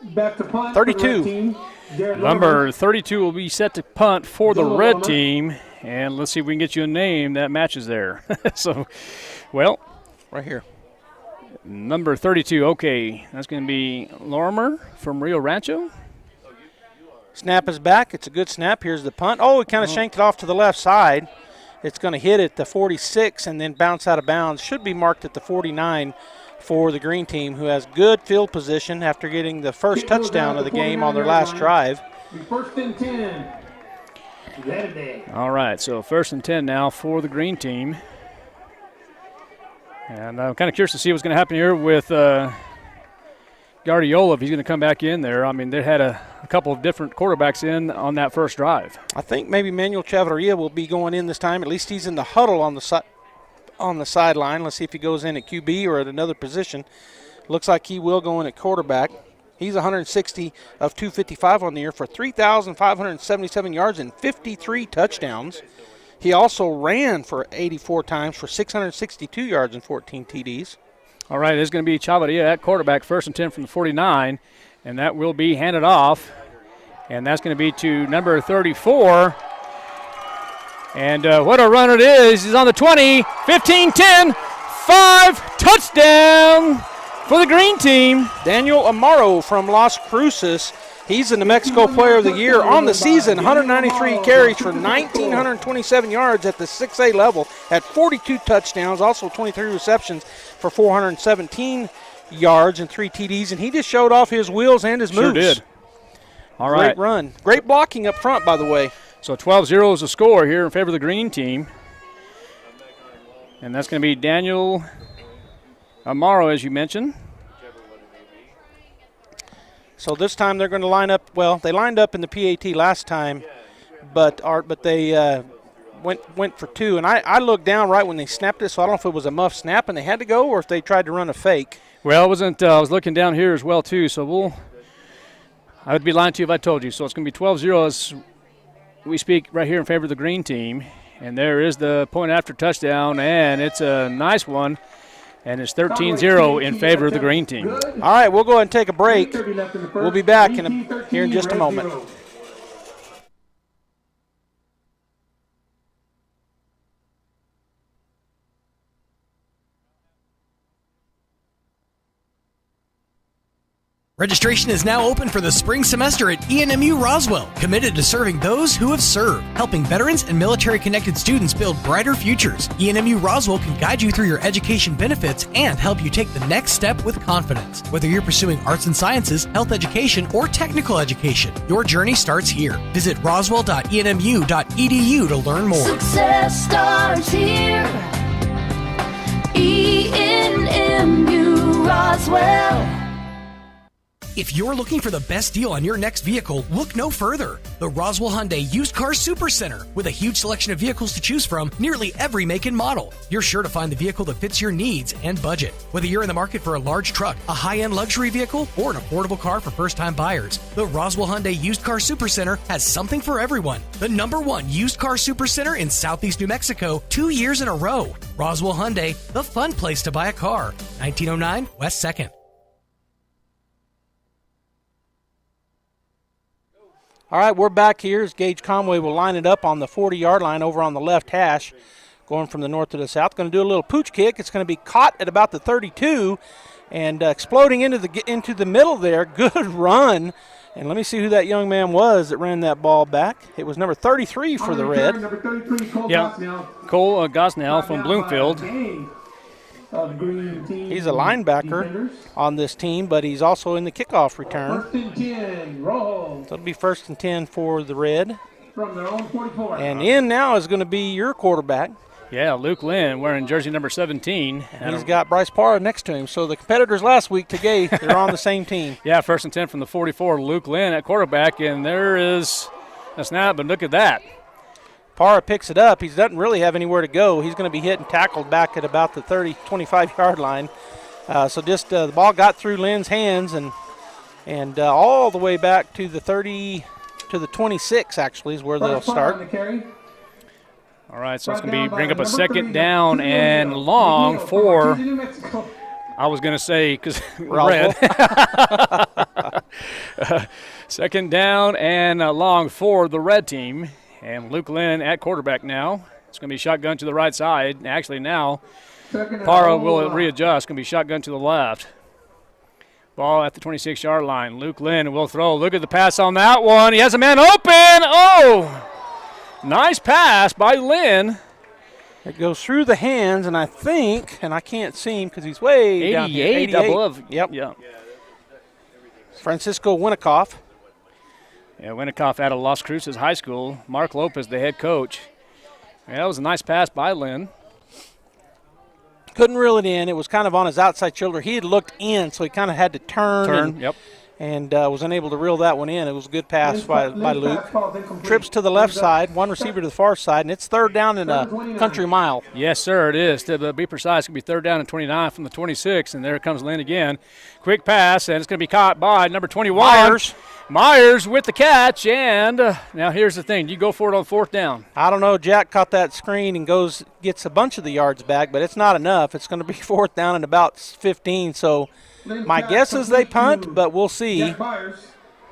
Back to punt. 32. Number 32 will be set to punt for the red team. And let's see if we can get you a name that matches there. So, well. Right here. Number 32, okay. That's going to be Lorimer from Rio Rancho. Snap is back. It's a good snap. Here's the punt. Oh, he kind of shanked it off to the left side. It's going to hit at the 46 and then bounce out of bounds. Should be marked at the 49 for the green team, who has good field position after getting the first touchdown of the game on their last drive. First and 10. All right, so first and 10 now for the green team. And I'm kind of curious to see what's going to happen here with Guardiola if he's going to come back in there. I mean, they had a couple of different quarterbacks in on that first drive. I think maybe Manuel Chavarria will be going in this time. At least he's in the huddle on the sideline. Let's see if he goes in at QB or at another position. Looks like he will go in at quarterback. He's 160 of 255 on the year for 3,577 yards and 53 touchdowns. He also ran for 84 times for 662 yards and 14 TDs. All right, it's going to be Chavarria at quarterback, first and 10 from the 49, and that will be handed off. And that's going to be to number 34. And what a run it is. He's on the 20, 15, 10, 5, touchdown for the green team. Daniel Amaro from Las Cruces. He's the New Mexico Player of the Year on the season. 193 carries for 1,927 yards at the 6A level, had 42 touchdowns, also 23 receptions for 417 yards and 3 TDs. And he just showed off his wheels and his moves. Sure did. All right. Great run. Great blocking up front, by the way. So 12-0 is the score here in favor of the green team. And that's going to be Daniel Amaro, as you mentioned. So this time they're going to line up. Well, they lined up in the PAT last time, but they went for two. And I looked down right when they snapped it, so I don't know if it was a muff snap and they had to go or if they tried to run a fake. Well, it wasn't. I was looking down here as well, too, so I would be lying to you if I told you. So it's going to be 12-0 as we speak right here in favor of the green team. And there is the point after touchdown, and it's a nice one. And it's 13-0 in favor of the green team. All right, we'll go ahead and take a break. We'll be back here in just a moment. Registration is now open for the spring semester at ENMU Roswell, committed to serving those who have served, helping veterans and military-connected students build brighter futures. ENMU Roswell can guide you through your education benefits and help you take the next step with confidence. Whether you're pursuing arts and sciences, health education, or technical education, your journey starts here. Visit roswell.enmu.edu to learn more. Success starts here. ENMU Roswell. If you're looking for the best deal on your next vehicle, look no further. The Roswell Hyundai Used Car Super Center. With a huge selection of vehicles to choose from, nearly every make and model, you're sure to find the vehicle that fits your needs and budget. Whether you're in the market for a large truck, a high-end luxury vehicle, or an affordable car for first-time buyers, the Roswell Hyundai Used Car Super Center has something for everyone. The #1 used car super center in Southeast New Mexico, 2 years in a row. Roswell Hyundai, the fun place to buy a car. 1909 West 2nd. All right, we're back here as Gage Conway will line it up on the 40-yard line over on the left hash, going from the north to the south. Going to do a little pooch kick. It's going to be caught at about the 32 and exploding into the middle there. Good run. And let me see who that young man was that ran that ball back. It was number 33 for the Red. Cole Gosnell from Bloomfield. He's a linebacker on this team, but he's also in the kickoff return. First and 10, roll. So it'll be 1st and 10 for the Red. From their own 44. And in now is going to be your quarterback. Yeah, Luke Lynn wearing jersey number 17. And he's got Bryce Parra next to him. So the competitors last week today, they're on the same team. Yeah, 1st and 10 from the 44, Luke Lynn at quarterback. And there is a snap, but look at that. Parra picks it up. He doesn't really have anywhere to go. He's going to be hit and tackled back at about the 25-yard line. So just the ball got through Lynn's hands and all the way back to the 30 to the 26 actually is where they'll start. All right, so it's going to bring up a 2nd down and long for, I was going to say, because Red. 2nd down and long for the Red team. And Luke Lynn at quarterback now. It's going to be shotgun to the right side. Actually now, Parra will readjust. Going to be shotgun to the left. Ball at the 26-yard line. Luke Lynn will throw. Look at the pass on that one. He has a man open. Oh! Nice pass by Lynn. It goes through the hands, and I think, and I can't see him because he's way down here. 88 above. Yep. Yeah. Francisco Winnikoff. Yeah, Winnikoff out of Las Cruces High School. Mark Lopez, the head coach. Yeah, that was a nice pass by Lynn. Couldn't reel it in. It was kind of on his outside shoulder. He had looked in, so he kind of had to turn. Yep. And was unable to reel that one in. It was a good pass by Luke. Trips to the left side, one receiver to the far side, and it's 3rd down and a country mile. Yes, sir, it is. To be precise, it's going to be 3rd down and 29 from the 26, and there comes Lynn again. Quick pass, and it's going to be caught by number 21. Myers with the catch, and now here's the thing. You go for it on 4th down. I don't know. Jack caught that screen and gets a bunch of the yards back, but it's not enough. It's going to be 4th down and about 15, so my guess is they punt, but we'll see. Well,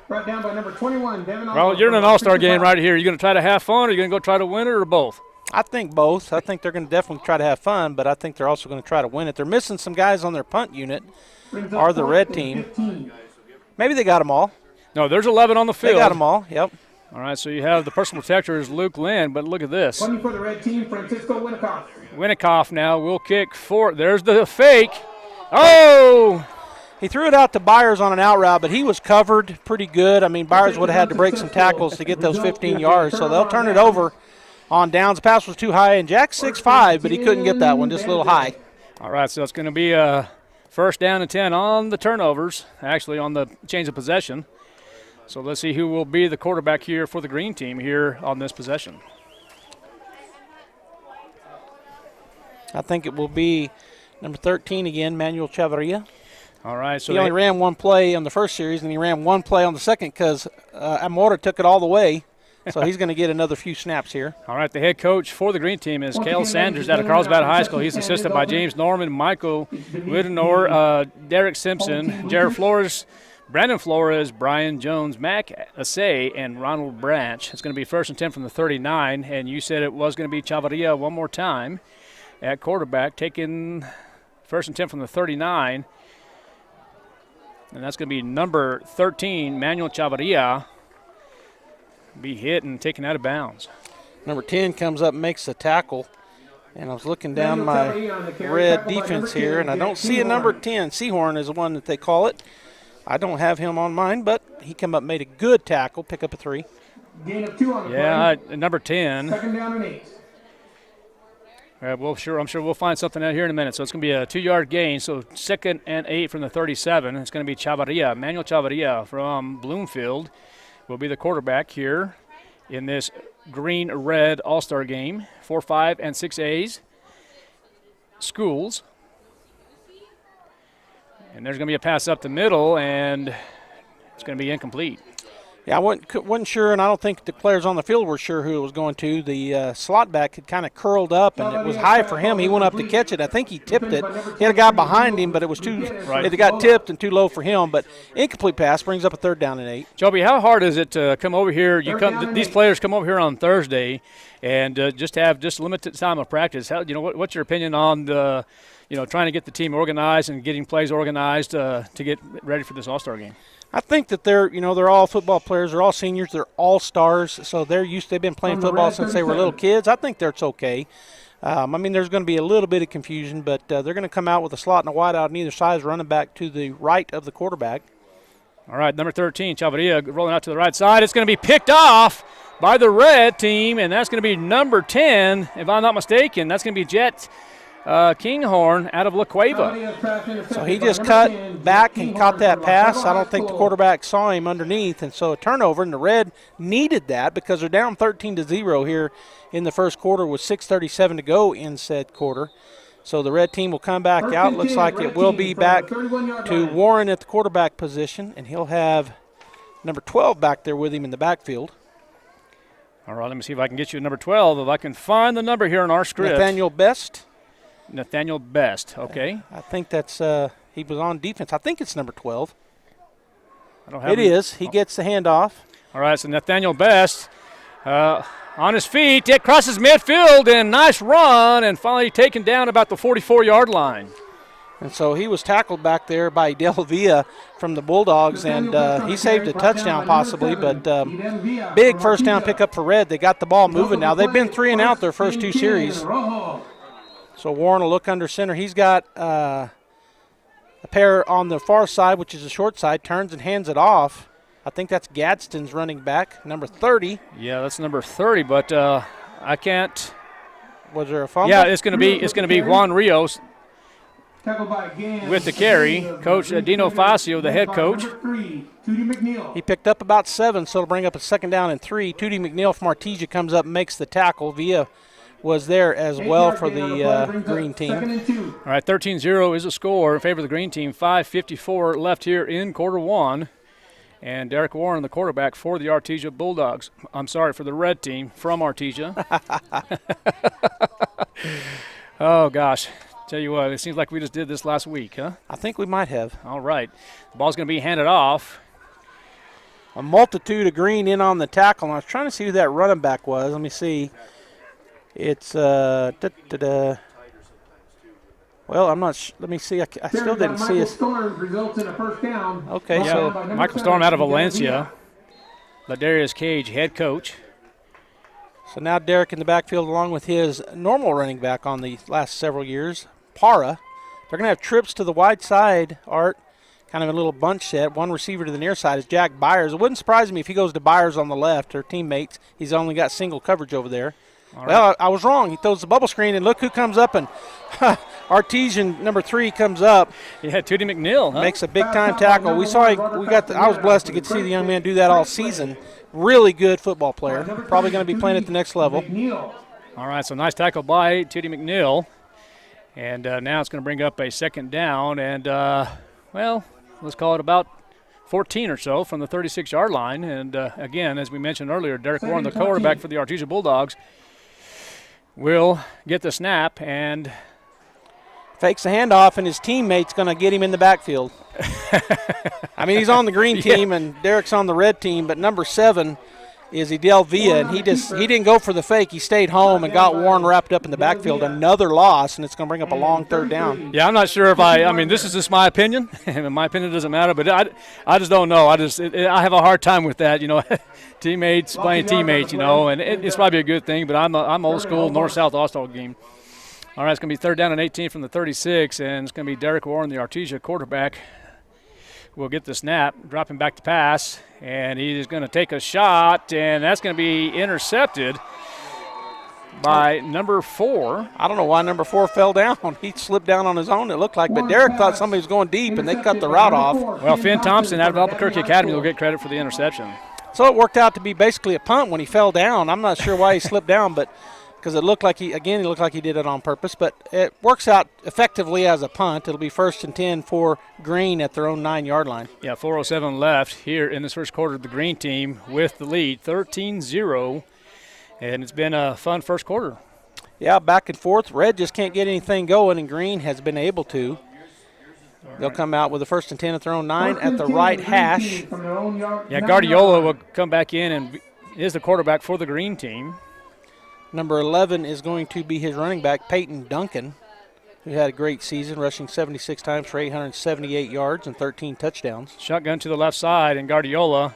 you're in an all-star game right here. Are you going to try to have fun, or are you going to go try to win it, or both? I think both. I think they're going to definitely try to have fun, but I think they're also going to try to win it. They're missing some guys on their punt unit, or the Red team. Maybe they got them all. No, there's 11 on the field. They got them all, yep. All right, so you have the personal protector is Luke Lynn, but look at this. Running for the Red team, Francisco Winnikoff. Winnikoff now will kick for. There's the fake. Oh! He threw it out to Byers on an out route, but he was covered pretty good. I mean, Byers would have had to break some tackles to get those 15 yards, so they'll turn it over on downs. The pass was too high, and Jack's 6'5", but he couldn't get that one, just a little high. All right, so it's going to be a first down and 10 on the turnovers, actually on the change of possession. So let's see who will be the quarterback here for the green team here on this possession. I think it will be number 13 again, Manuel Chavarria. All right. So he only ran one play on the first series, and he ran one play on the second because Amora took it all the way. So he's going to get another few snaps here. All right, the head coach for the green team is Cale Sanders out of Carlsbad High School. He's assisted by James Norman, Michael Widenor, Derek Simpson, Jared Flores, Brandon Flores, Brian Jones, Mac Assay, and Ronald Branch. It's going to be first and 10 from the 39, and you said it was going to be Chavarria one more time at quarterback, taking first and 10 from the 39. And that's going to be number 13, Manuel Chavarria, be hit and taken out of bounds. Number 10 comes up and makes the tackle. And I was looking down my red defense here, and I don't see a number 10. Seahorn is the one that they call it. I don't have him on mine, but he came up and made a good tackle, pick up a 3. Gain of 2 on the play. Number 10. Second down and 8. I'm sure we'll find something out here in a minute. So it's going to be a 2-yard gain. So second and 8 from the 37. It's going to be Chavarria, Manuel Chavarria from Bloomfield will be the quarterback here in this green-red all-star game. 4, 5, and 6A's schools. And there's going to be a pass up the middle, and it's going to be incomplete. Yeah, I wasn't sure, and I don't think the players on the field were sure who it was going to. The slot back had kind of curled up, and it was high for him. He went up to catch it. I think he tipped it. He had a guy behind him, but it was too – it got tipped and too low for him. But incomplete pass brings up a 3rd down and 8. Joby, how hard is it to come over here? These players come over here on Thursday and just have just limited time of practice. What's your opinion on the trying to get the team organized and getting plays organized to get ready for this all-star game? I think that they're all football players. They're all seniors. They're all stars. So they've been playing football since they were little kids. I think that's okay. There's going to be a little bit of confusion, but they're going to come out with a slot and a wide out on either side, running back to the right of the quarterback. All right, number 13, Chavarria rolling out to the right side. It's going to be picked off by the red team, and that's going to be number 10, if I'm not mistaken. That's going to be Jet Kinghorn out of La Cueva. So he just cut back and caught that pass. I don't think the quarterback saw him underneath, and so a turnover, and the red needed that because they're down 13-0 here in the first quarter with 6:37 to go in said quarter. So the red team will come back out. Looks like it will be back to Warren at the quarterback position, and he'll have number 12 back there with him in the backfield. All right, let me see if I can get you number 12, if I can find the number here in our script. Nathaniel Best, okay. I think that's he was on defense. I think it's number 12. I don't have it is. He gets the handoff. All right, so Nathaniel Best on his feet. It crosses midfield, and nice run, and finally taken down about the 44-yard line. And so he was tackled back there by Del Villa from the Bulldogs, and he saved a touchdown possibly, but big first down pickup for Red. They got the ball moving now. They've been 3 and out their first 2 series. So Warren will look under center. He's got a pair on the far side, which is the short side, turns and hands it off. I think that's Gadsden's running back, number 30. Yeah, that's number 30, but I can't. Was there a fumble? Yeah, it's going to be Juan Rios with the carry. Coach Dino Facio, the head coach. He picked up about 7, so it'll bring up a 2nd down and 3. Tootie McNeil from Artesia comes up and makes the tackle. Villa was there as well for the green team. All right, 13-0 is a score in favor of the green team. 5:54 left here in quarter 1. And Derek Warren, the quarterback for the Artesia Bulldogs. I'm sorry, for the red team from Artesia. Oh, gosh. Tell you what, it seems like we just did this last week, huh? I think we might have. All right. The ball's going to be handed off. A multitude of green in on the tackle. And I was trying to see who that running back was. Let me see. It's well, I'm not. Let me see. I still didn't see it. Okay, yeah, so Michael Storm out of Valencia. Ladarius Cage, head coach. So now Derek in the backfield, along with his normal running back on the last several years, Para. They're going to have trips to the wide side, Art, kind of a little bunch set. One receiver to the near side is Jack Byers. It wouldn't surprise me if he goes to Byers on the left, or teammates. He's only got single coverage over there. Well, I was wrong. He throws the bubble screen, and look who comes up, and Artesian number 3 comes up. Yeah, Tootie McNeil, huh? Makes a big-time tackle. I was blessed to get to see the young man do that all season. Really good football player. Probably going to be playing at the next level. All right, so nice tackle by Tootie McNeil. And now it's going to bring up a second down, and, well, let's call it about 14 or so from the 36-yard line. And, again, as we mentioned earlier, Derek Warren, the quarterback for the Artesia Bulldogs, will get the snap and fakes the handoff, and his teammate's going to get him in the backfield. I mean, he's on the green team, and Derek's on the red team, but number 7 is Edel Villa, and he didn't go for the fake. He stayed home and got Warren wrapped up in the backfield. Another loss, and it's going to bring up a long third down. Yeah, I'm not sure if I mean, this is just my opinion, and my opinion doesn't matter, but I just don't know. I have a hard time with that, teammates playing teammates, and it's probably a good thing, but I'm old school north-south Ostall game. All right, it's going to be third down and 18 from the 36, and it's going to be Derek Warren, the Artesia quarterback, will get the snap, dropping back to pass, and he is going to take a shot, and that's going to be intercepted by number 4. I don't know why number 4 fell down. He slipped down on his own, it looked like, but Derek thought somebody was going deep, and they cut the route off. Well, Finn Thompson out of Albuquerque Academy will get credit for the interception. So it worked out to be basically a punt when he fell down. I'm not sure why he slipped down, but because it looked like he did it on purpose, but it works out effectively as a punt. It'll be first and 10 for Green at their own 9-yard line. Yeah, 4:07 left here in this first quarter. The Green team with the lead, 13-0, and it's been a fun first quarter. Yeah, back and forth. Red just can't get anything going, and Green has been able to. They'll come out with a first and 10 at their own 9 at the right hash. Yeah, Guardiola will come back in and is the quarterback for the Green team. Number 11 is going to be his running back, Peyton Duncan, who had a great season, rushing 76 times for 878 yards and 13 touchdowns. Shotgun to the left side, and Guardiola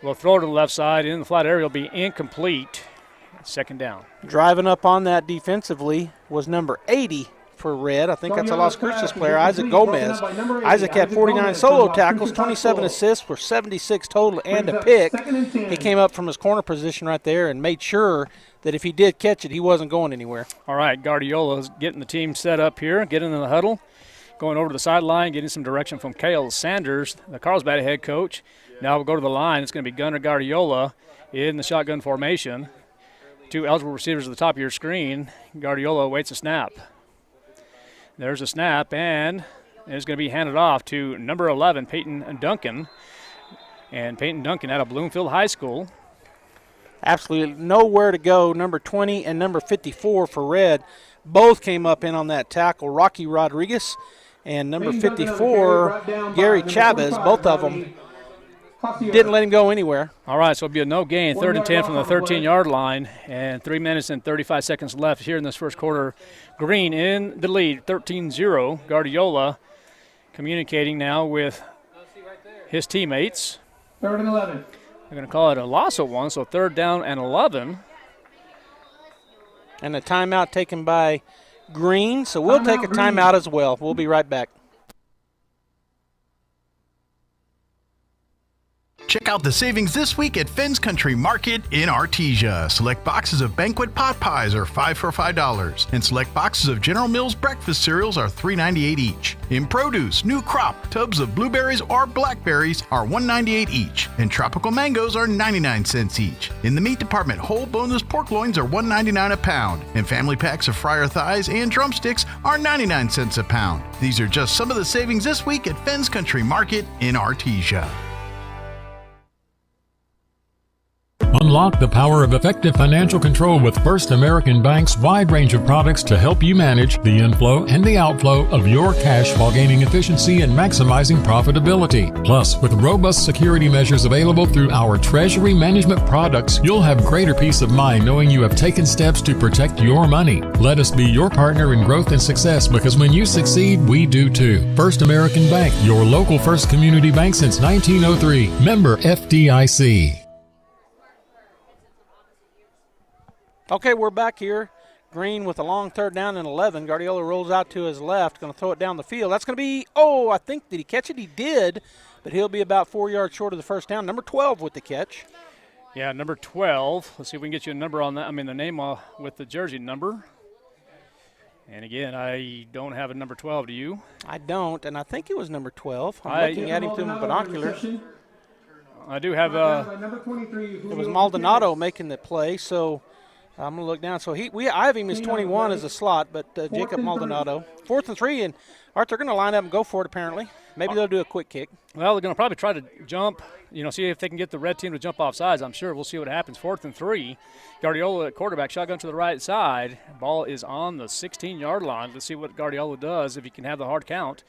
will throw to the left side. In the flat area will be incomplete. Second down. Driving up on that defensively was number 80 for Red. I think that's a Las Cruces player, Isaac Gomez. Isaac had 49 solo tackles, 27 assists for 76 total and a pick. He came up from his corner position right there and made sure that if he did catch it, he wasn't going anywhere. All right, Guardiola's getting the team set up here, getting in the huddle, going over to the sideline, getting some direction from Cale Sanders, the Carlsbad head coach. Now we'll go to the line. It's going to be Gunnar Guardiola in the shotgun formation. 2 eligible receivers at the top of your screen. Guardiola awaits a snap. There's a snap, and it's going to be handed off to number 11, Peyton Duncan. And Peyton Duncan out of Bloomfield High School. Absolutely nowhere to go. Number 20 and number 54 for Red both came up in on that tackle. Rocky Rodriguez and number 54, Gary Chavez, both of them didn't let him go anywhere. All right, so it'll be a no gain, third and 10 from the 13-yard line, and 3 minutes and 35 seconds left here in this first quarter. Green in the lead, 13-0. Guardiola communicating now with his teammates. Third and 11. They're going to call it a loss of 1, so third down and 11. And a timeout taken by Green, so we'll take a timeout as well. We'll be right back. Check out the savings this week at Finn's Country Market in Artesia. Select boxes of banquet pot pies are $5 for $5, and select boxes of General Mills breakfast cereals are $3.98 each. In produce, new crop tubs of blueberries or blackberries are $1.98 each, and tropical mangoes are 99 cents each. In the meat department, whole boneless pork loins are $1.99 a pound, and family packs of fryer thighs and drumsticks are 99 cents a pound. These are just some of the savings this week at Finn's Country Market in Artesia. Unlock the power of effective financial control with First American Bank's wide range of products to help you manage the inflow and the outflow of your cash while gaining efficiency and maximizing profitability. Plus, with robust security measures available through our treasury management products, you'll have greater peace of mind knowing you have taken steps to protect your money. Let us be your partner in growth and success, because when you succeed, we do too. First American Bank, your local first community bank since 1903. Member FDIC. Okay, we're back here. Green with a long third down and 11. Guardiola rolls out to his left, going to throw it down the field. That's going to be, I think, did he catch it? He did, but he'll be about 4 yards short of the first down. Number 12 with the catch. Yeah, number 12. Let's see if we can get you a number on that. I mean, the name with the jersey number. And again, I don't have a number 12. Do you? I don't, and I think it was number 12. I'm looking at him through my binoculars. I do have it was Maldonado making the play, so I'm going to look down. So I have him as 21 as a slot, but Jacob Maldonado. 4th and 3, and Art, they're going to line up and go for it apparently. Maybe they'll do a quick kick. Well, they're going to probably try to jump, see if they can get the red team to jump off sides. I'm sure we'll see what happens. 4th and 3. Guardiola at quarterback, shotgun to the right side. Ball is on the 16-yard line. Let's see what Guardiola does, if he can have the hard count.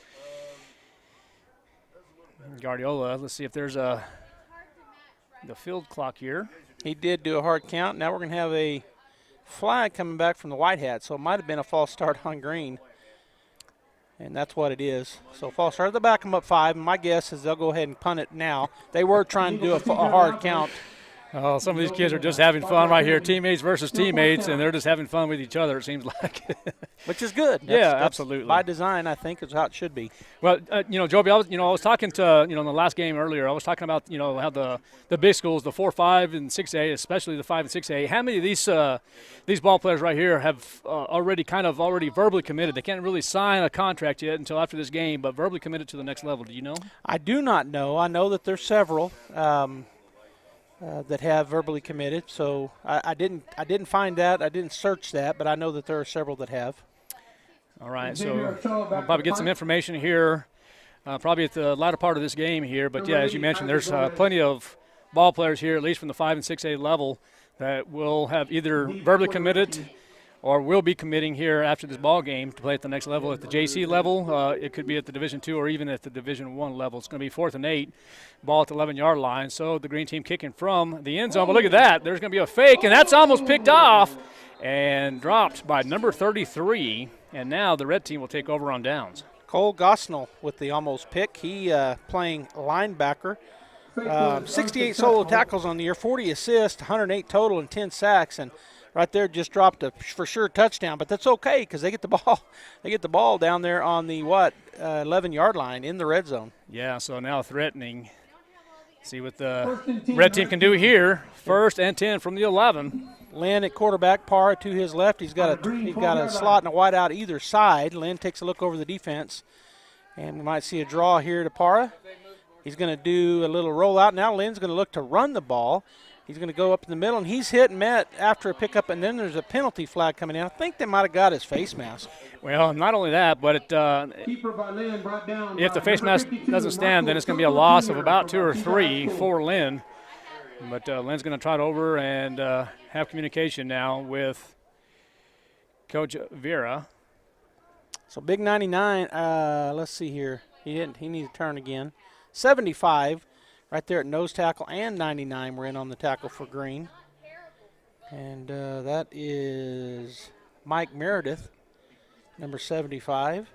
Guardiola, let's see if there's the field clock here. He did do a hard count. Now we're going to have a flag coming back from the White Hat, so it might have been a false start on Green. And that's what it is. So false start. They'll back them up 5, and my guess is they'll go ahead and punt it now. They were trying to do a hard count. Oh, some of these kids are just having fun right here, teammates versus teammates, and they're just having fun with each other, it seems like. Which is good. That's absolutely. By design, I think, is how it should be. Well, Joby, I was talking to, in the last game earlier, I was talking about, how the big schools, the 4, 5, and 6A, especially the 5 and 6A, how many of these ball players right here have already verbally committed? They can't really sign a contract yet until after this game, but verbally committed to the next level. Do you know? I do not know. I know that there's several. That have verbally committed. So I didn't find that. I didn't search that, but I know that there are several that have. All right, so we'll probably get some information here probably at the latter part of this game here. But, yeah, as you mentioned, there's plenty of ball players here, at least from the 5 and 6A level, that will have either verbally committed or will be committing here after this ball game to play at the next level. At the JC level, it could be at the Division II or even at the Division I level. It's going to be 4th and 8, ball at the 11-yard line. So the green team kicking from the end zone. But look at that. There's going to be a fake, and that's almost picked off and dropped by number 33. And now the red team will take over on downs. Cole Gosnell with the almost pick. He playing linebacker. 68 solo tackles on the year, 40 assists, 108 total, and 10 sacks. And right there, just dropped a for sure touchdown, but that's okay because they get the ball. They get the ball down there on the 11-yard line in the red zone. Yeah. So now threatening. See what the red team can do here. 1st and 10 from the 11. Lynn at quarterback, Parra to his left. He's got a slot and a wide out either side. Lynn takes a look over the defense, and we might see a draw here to Parra. He's going to do a little rollout. Now Lynn's going to look to run the ball. He's going to go up in the middle, and he's hit and met after a pickup, and then there's a penalty flag coming in. I think they might have got his face mask. Well, not only that, but if the face mask doesn't stand, then it's going to be a loss of about 2 or 3 for Lynn. But Lynn's going to trot over and have communication now with Coach Vera. So big 99, let's see here. He needs to turn again. 75. Right there at nose tackle, and 99 we're in on the tackle for Green. And that is Mike Meredith, number 75.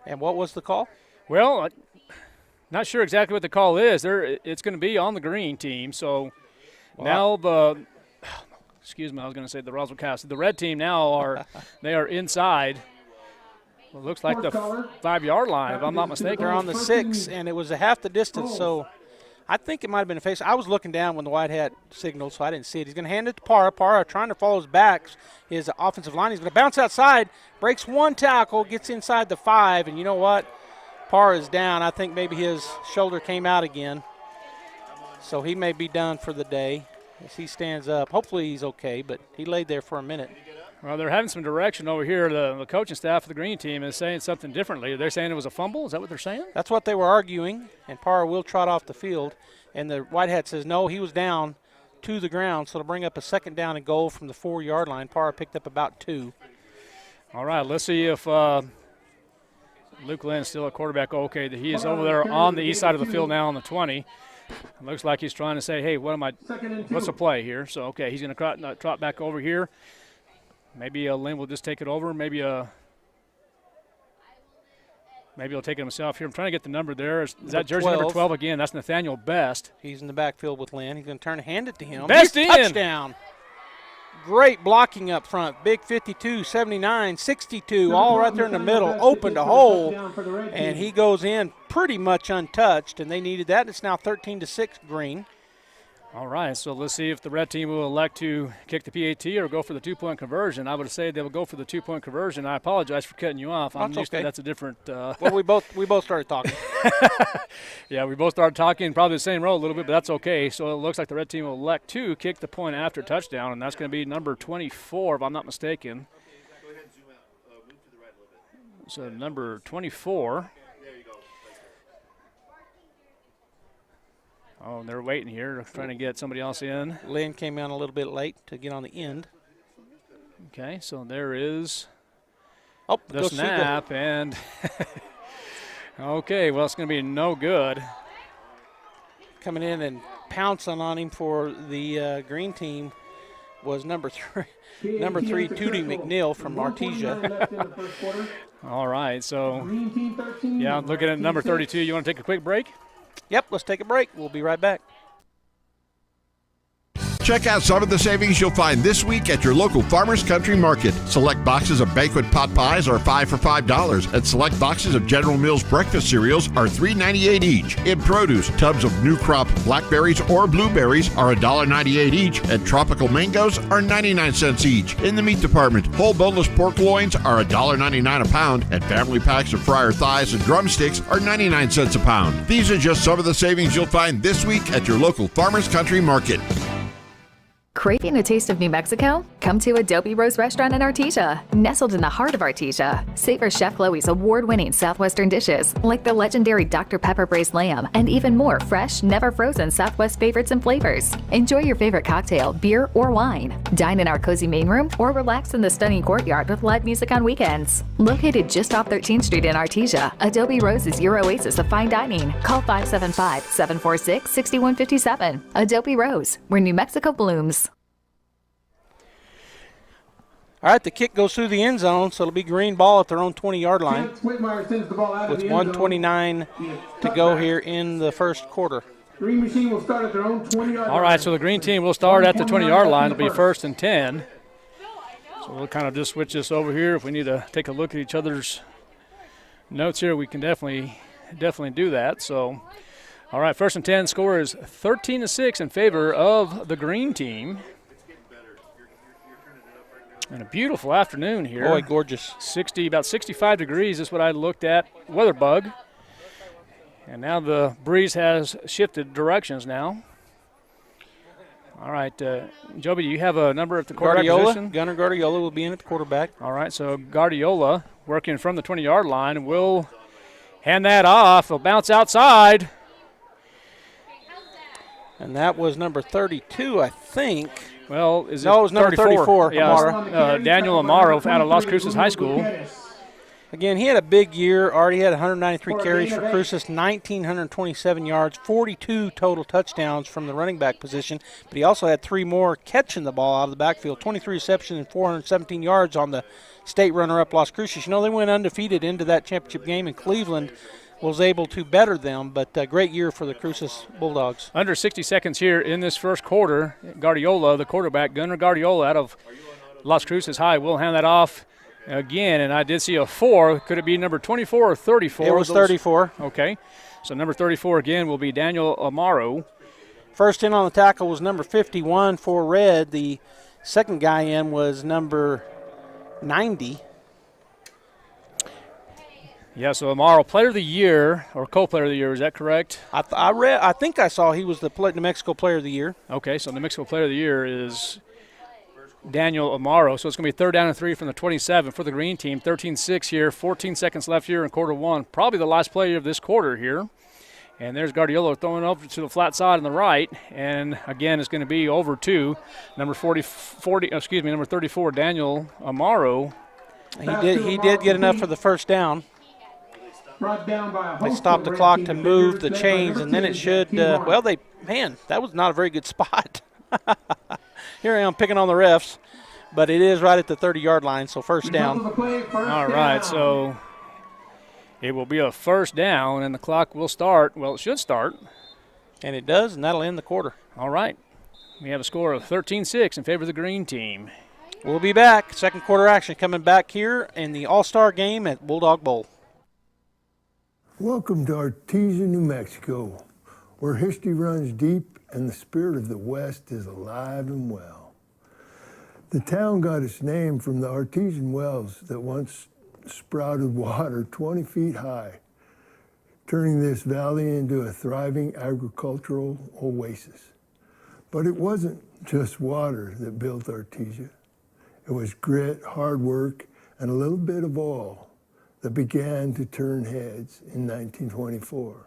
And what was the call? Well, not sure exactly what the call is. It's going to be on the Green team. So now excuse me, I was going to say the Roswell Cast. The red team now they are inside. Well, it looks like the 5-yard line, if I'm not mistaken. They're on the 6, and it was a half the distance, so I think it might have been a face. I was looking down when the White Hat signaled, so I didn't see it. He's going to hand it to Parra. Parra trying to follow his back, his offensive line. He's going to bounce outside, breaks one tackle, gets inside the 5, and you know what? Parra is down. I think maybe his shoulder came out again, so he may be done for the day as he stands up. Hopefully he's okay, but he laid there for a minute. Well, they're having some direction over here. The coaching staff of the Green team is saying something differently. They're saying it was a fumble. Is that what they're saying? That's what they were arguing, and Parra will trot off the field. And the White Hat says, no, he was down to the ground, so it'll bring up a 2nd down and goal from the 4-yard line. Parra picked up about 2. All right, let's see if Luke Lynn's still a quarterback. Okay, he is over there on the east side of the field now on the 20. It looks like he's trying to say, hey, what's the play here? So, okay, he's going to trot back over here. Maybe Lynn will just take it over. Maybe he'll take it himself here. I'm trying to get the number there. Is that jersey 12. Number 12 again? That's Nathaniel Best. He's in the backfield with Lynn. He's going to hand it to him. Best in. Touchdown. great blocking up front. Big 52, 79, 62, all right there in the middle, opened a hole, and he goes in pretty much untouched, and they needed that. It's now 13-6 Green. All right, so let's see if the red team will elect to kick the PAT or go for the 2-point conversion. I would say they will go for the 2-point conversion. I apologize for cutting you off. That's okay. That's a different. Well, we both started talking. Yeah, we both started talking, probably the same row a little bit, but that's okay. So it looks like the red team will elect to kick the point after touchdown, and that's going to be number 24, if I'm not mistaken. Go ahead and zoom out. Move to the right a little bit. So number 24. Oh, they're waiting here. They're trying to get somebody else in. Lynn came in a little bit late to get on the end. Okay, so there is the snap, and okay, well, it's going to be no good. Coming in and pouncing on him for the green team was number 3, Tootie McNeil from Artesia. All right, so, yeah, I'm looking at number 32. You want to take a quick break? Yep, let's take a break. We'll be right back. Check out some of the savings you'll find this week at your local Farmers Country Market. Select boxes of banquet pot pies are 5 for $5, and select boxes of General Mills breakfast cereals are $3.98 each. In produce, tubs of new crop blackberries or blueberries are $1.98 each, and tropical mangoes are 99 cents each. In the meat department, whole boneless pork loins are $1.99 a pound, and family packs of fryer thighs and drumsticks are 99 cents a pound. These are just some of the savings you'll find this week at your local Farmers Country Market. Craving a taste of New Mexico? Come to Adobe Rose Restaurant in Artesia. Nestled in the heart of Artesia, savor Chef Chloe's award-winning Southwestern dishes like the legendary Dr. Pepper braised lamb and even more fresh, never frozen Southwest favorites and flavors. Enjoy your favorite cocktail, beer, or wine. Dine in our cozy main room or relax in the stunning courtyard with live music on weekends. Located just off 13th Street in Artesia, Adobe Rose is your oasis of fine dining. Call 575-746-6157. Adobe Rose, where New Mexico blooms. All right, the kick goes through the end zone, so it'll be green ball at their own 20-yard line with 1:29 to go here in the first quarter. Green machine will start at their own 20-yard line. All right, so the green team will start at the 20-yard line. It'll be 1st and 10. So we'll kind of just switch this over here. If we need to take a look at each other's notes here, we can definitely do that. So, all right, 1st and 10. Score is 13-6 in favor of the green team. And a beautiful afternoon here. Boy, gorgeous. About 65 degrees is what I looked at. Weather bug. And now the breeze has shifted directions now. All right, Joby, do you have a number at the quarterback position? Gunnar Guardiola will be in at the quarterback. All right, so Guardiola working from the 20-yard line and will hand that off. It'll bounce outside. And that was number 32, I think. Well, it was number 34. Yeah, Daniel Amaro out of Las Cruces High School. Again, he had a big year. Already had 193 carries for Cruces, 1,927 yards, 42 total touchdowns from the running back position. But he also had 3 more catching the ball out of the backfield, 23 receptions and 417 yards on the state runner-up Las Cruces. You know, they went undefeated into that championship game, and Cleveland was able to better them, but a great year for the Cruces Bulldogs. Under 60 seconds here in this first quarter, Guardiola, the quarterback, Gunnar Guardiola out of Las Cruces High, will hand that off again, and I did see a 4. Could it be number 24 or 34? It was 34. Okay, so number 34 again will be Daniel Amaro. First in on the tackle was number 51 for Red. The second guy in was number 90. Yeah, so Amaro, Player of the Year, or Co-Player of the Year, is that correct? I think I saw he was the New Mexico Player of the Year. Okay, so New Mexico Player of the Year is Daniel Amaro. So it's going to be 3rd down and 3 from the 27 for the green team. 13-6 here, 14 seconds left here in quarter one. Probably the last play of this quarter here. And there's Guardiola throwing over to the flat side on the right. And again, it's going to be over to number 34, Daniel Amaro. He did get enough for the first down. They stopped the clock to move the chains, and then it should, that was not a very good spot. Here I am picking on the refs, but it is right at the 30-yard line, so first down. All right, so it will be a first down, and the clock will start. Well, it should start. And it does, and that'll end the quarter. All right. We have a score of 13-6 in favor of the green team. We'll be back. Second quarter action coming back here in the All-Star game at Bulldog Bowl. Welcome to Artesia, New Mexico, where history runs deep and the spirit of the West is alive and well. The town got its name from the artesian wells that once sprouted water 20 feet high, turning this valley into a thriving agricultural oasis. But it wasn't just water that built Artesia. It was grit, hard work, and a little bit of oil that began to turn heads in 1924.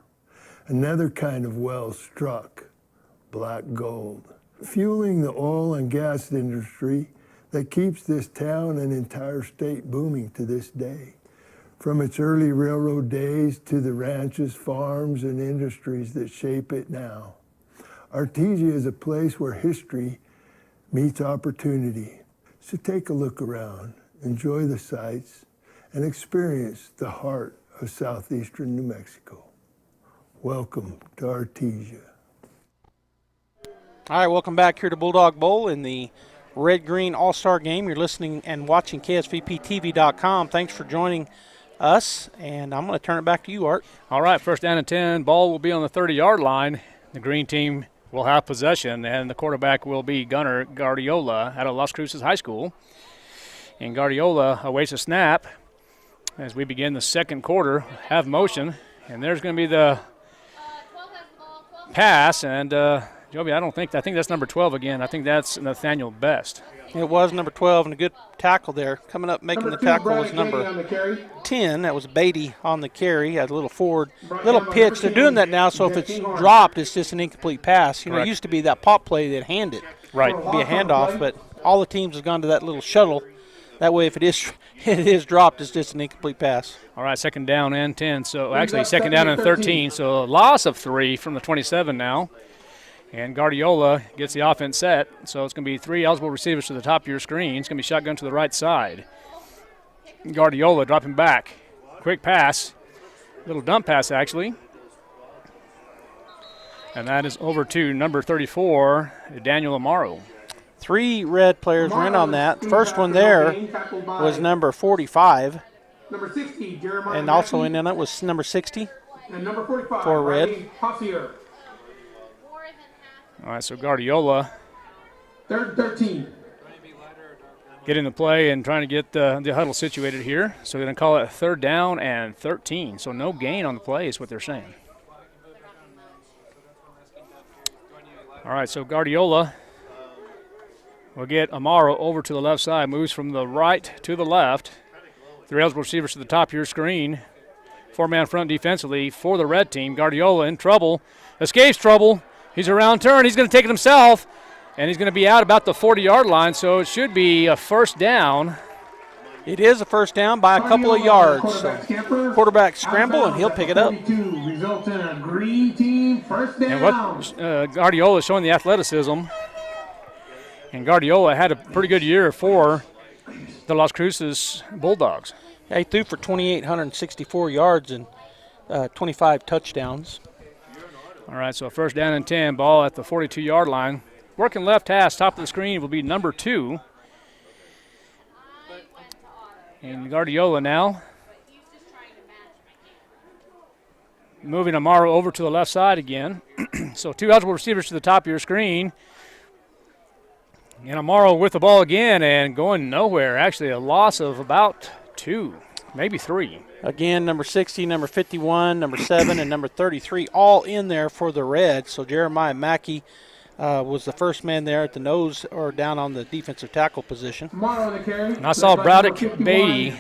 Another kind of well struck, black gold, fueling the oil and gas industry that keeps this town and entire state booming to this day. From its early railroad days to the ranches, farms, and industries that shape it now. Artesia is a place where history meets opportunity. So take a look around, enjoy the sights, and experience the heart of southeastern New Mexico. Welcome to Artesia. All right, welcome back here to Bulldog Bowl in the Red-Green All-Star Game. You're listening and watching KSVPTV.com. Thanks for joining us, and I'm going to turn it back to you, Art. All right, first down and 10. Ball will be on the 30-yard line. The green team will have possession, and the quarterback will be Gunnar Guardiola out of Las Cruces High School. And Guardiola awaits a snap as we begin the second quarter. Have motion, and there's going to be the pass, and Joby, I think that's number 12 again. I think that's Nathaniel Best. It was number 12, and a good tackle there. Coming up making the tackle was number 10. That was Beatty on the carry. Had a little forward, little pitch. They're doing that now, so if it's dropped, it's just an incomplete pass. You know, it used to be that pop play that hand it. Right. It'd be a handoff, but all the teams have gone to that little shuttle. That way, if it is dropped, it's just an incomplete pass. All right, second down and 10. So actually, second down and 13. So a loss of 3 from the 27 now. And Guardiola gets the offense set. So it's going to be 3 eligible receivers to the top of your screen. It's going to be shotgun to the right side. Guardiola dropping back. Quick pass. Little dump pass, actually. And that is over to number 34, Daniel Amaro. 3 red players were in on that. First one there was number 45. Number 60, Jeremiah. And also in on it was number 60. And number 45, for red. All right, so Guardiola. Third 13. Getting the play and trying to get the huddle situated here. So we're going to call it third down and 13. So no gain on the play is what they're saying. All right, so Guardiola will get Amaro over to the left side. Moves from the right to the left. 3 eligible receivers to the top of your screen. 4-man front defensively for the red team. Guardiola in trouble. Escapes trouble. He's around turn. He's going to take it himself. And he's going to be out about the 40-yard line, so it should be a first down. It is a first down by a couple of yards. So quarterback scramble, and he'll pick it up. Results in a green team first down. And what Guardiola is showing the athleticism. And Guardiola had a pretty good year for the Las Cruces Bulldogs. Yeah, he threw for 2,864 yards and 25 touchdowns. All right, so first down and 10, ball at the 42-yard line. Working left hash, top of the screen will be number 2. And Guardiola now moving Amaro over to the left side again. So 2 eligible receivers to the top of your screen. And Amaro with the ball again and going nowhere. Actually, a loss of about 2, maybe 3. Again, number 60, number 51, number 7, and number 33 all in there for the Reds. So Jeremiah Mackey was the first man there at the nose or down on the defensive tackle position. And I saw Broderick Beatty,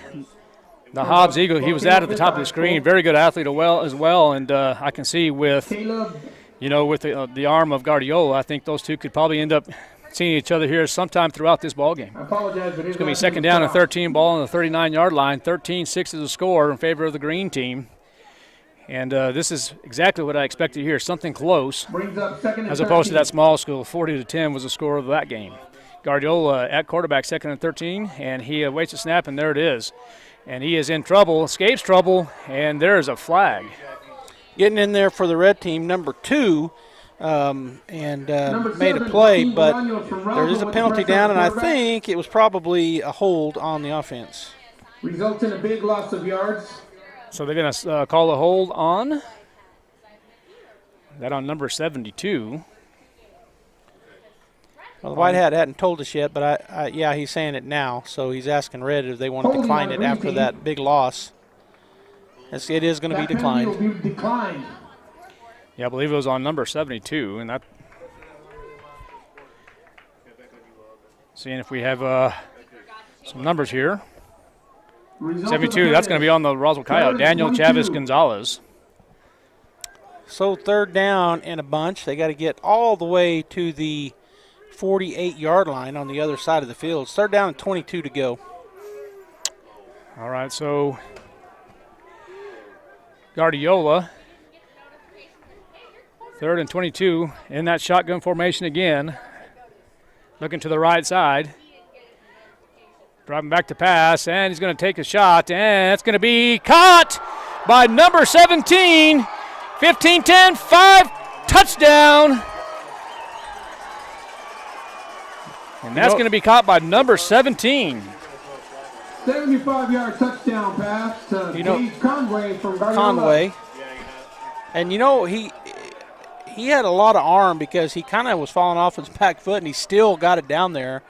the Hobbs Eagle. He was at the top of the screen. Very good athlete as well. And I can see with, with the arm of Guardiola, I think those two could probably end up seeing each other here sometime throughout this ball game. It's going to be second down and 13, ball on the 39-yard line. 13-6 is the score in favor of the green team. And this is exactly what I expected here, something close, as opposed to that small school. 40-10 was the score of that game. Guardiola at quarterback, second and 13, and he awaits a snap, and there it is. And he is in trouble, escapes trouble, and there is a flag. Getting in there for the red team, number 2, and made a play, but there is a penalty down, and I think it was probably a hold on the offense. Results in a big loss of yards. So they're going to call a hold on that on number 72. Well, the white hat hadn't told us yet, but yeah, he's saying it now. So he's asking Red if they want to decline it after that big loss. It is going to be declined. Yeah, I believe it was on number 72, and that. Seeing if we have some numbers here. 72, that's going to be on the Roswell Coyote, Daniel Chavez Gonzalez. So 3rd down and a bunch. They got to get all the way to the 48-yard line on the other side of the field. It's 3rd down and 22 to go. All right, so Guardiola, 3rd and 22 in that shotgun formation again. Looking to the right side. Driving back to pass, and he's going to take a shot, and it's going to be caught by number 17. 15-10, 5, touchdown. And that's going to be caught by number 17. 75-yard touchdown pass to Dave Conway from Guardiola. Conway. And, he had a lot of arm because he kind of was falling off his back foot, and he still got it down there.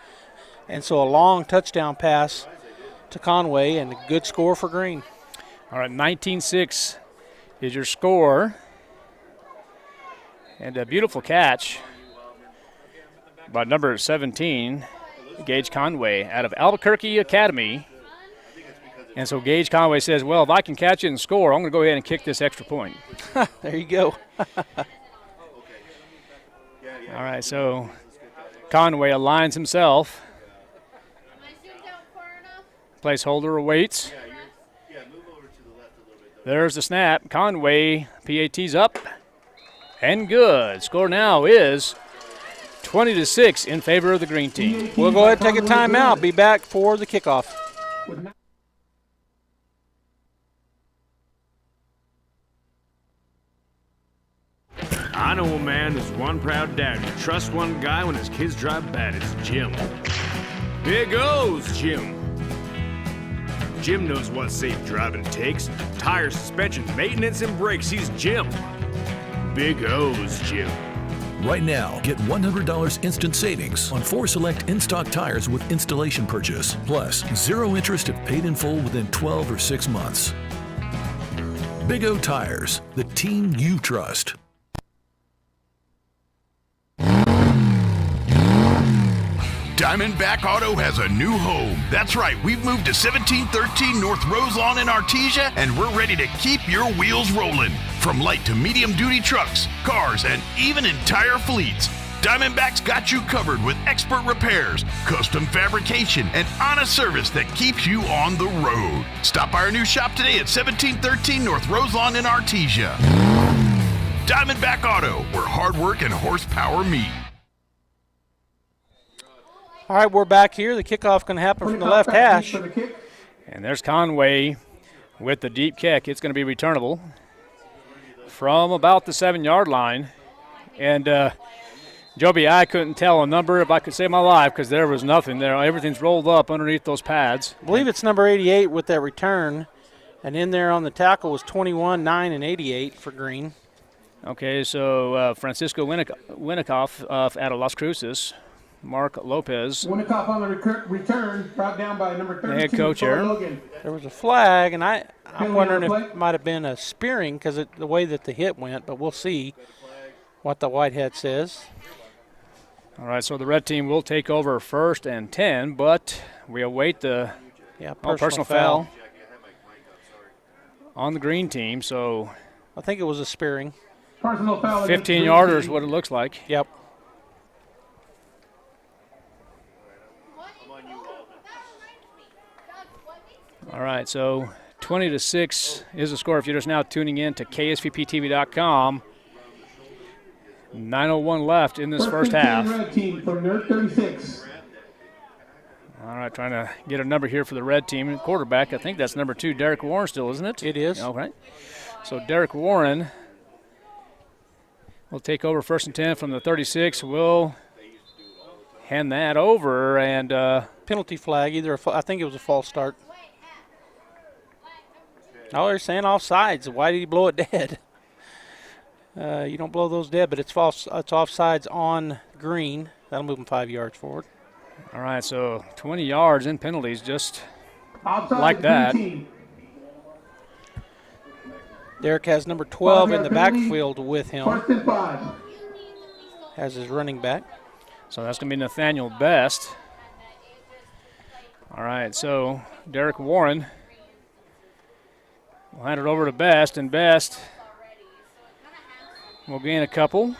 And so a long touchdown pass to Conway and a good score for Green. All right, 19-6 is your score. And a beautiful catch by number 17, Gage Conway, out of Albuquerque Academy. And so Gage Conway says, well, if I can catch it and score, I'm going to go ahead and kick this extra point. There you go. All right, so Conway aligns himself. Placeholder awaits. There's the snap. Conway, PAT's up and good. Score now is 20-6 in favor of the green team. We'll go ahead and take a timeout. Be back for the kickoff. I know a man who's one proud dad who trusts one guy when his kids drive bad. It's Jim. Big O's Jim. Jim knows what safe driving takes. Tires, suspension, maintenance, and brakes. He's Jim. Big O's Jim. Right now, get $100 instant savings on 4 select in-stock tires with installation purchase. Plus, 0 interest if paid in full within 12 or 6 months. Big O Tires, the team you trust. Diamondback Auto has a new home. That's right, we've moved to 1713 North Roselawn in Artesia, and we're ready to keep your wheels rolling. From light to medium duty trucks, cars, and even entire fleets, Diamondback's got you covered with expert repairs, custom fabrication, and honest service that keeps you on the road. Stop by our new shop today at 1713 North Roselawn in Artesia. Diamondback Auto, where hard work and horsepower meet. All right, we're back here. The kickoff going to happen from the left hash. And there's Conway with the deep kick. It's going to be returnable from about the 7-yard line. And, Joby, I couldn't tell a number if I could save my life because there was nothing there. Everything's rolled up underneath those pads. I believe it's number 88 with that return. And in there on the tackle was 21, 9, and 88 for Green. Okay, so Francisco Winnikoff out of Las Cruces. Mark Lopez. Winnikoff on the return, brought down by number 32. Head coach here. There was a flag, and I'm wondering if it might have been a spearing because the way that the hit went, but we'll see what the Whitehead says. All right, so the red team will take over 1st and 10, but we await the personal foul on the green team. So I think it was a spearing. Personal foul. 15-yarder is what it looks like. Yep. All right, so 20-6 is the score if you're just now tuning in to KSVPTV.com. 9:01 left in this first half. Red team from Nerd 36. All right, trying to get a number here for the red team. Quarterback, I think that's number 2, Derek Warren still, isn't it? It is. All right. So Derek Warren will take over 1st and 10 from the 36. Will hand that over, and penalty flag, I think it was a false start. Oh, they're saying offsides. Why did he blow it dead? You don't blow those dead, but it's false. It's offsides on green. That'll move him 5 yards forward. All right, so 20 yards in penalties, just Outside like that. Derek has number 12 in the backfield with him. 1st and 5. As his running back. So that's going to be Nathaniel Best. All right, so Derek Warren will hand it over to Best, and Best will gain a couple.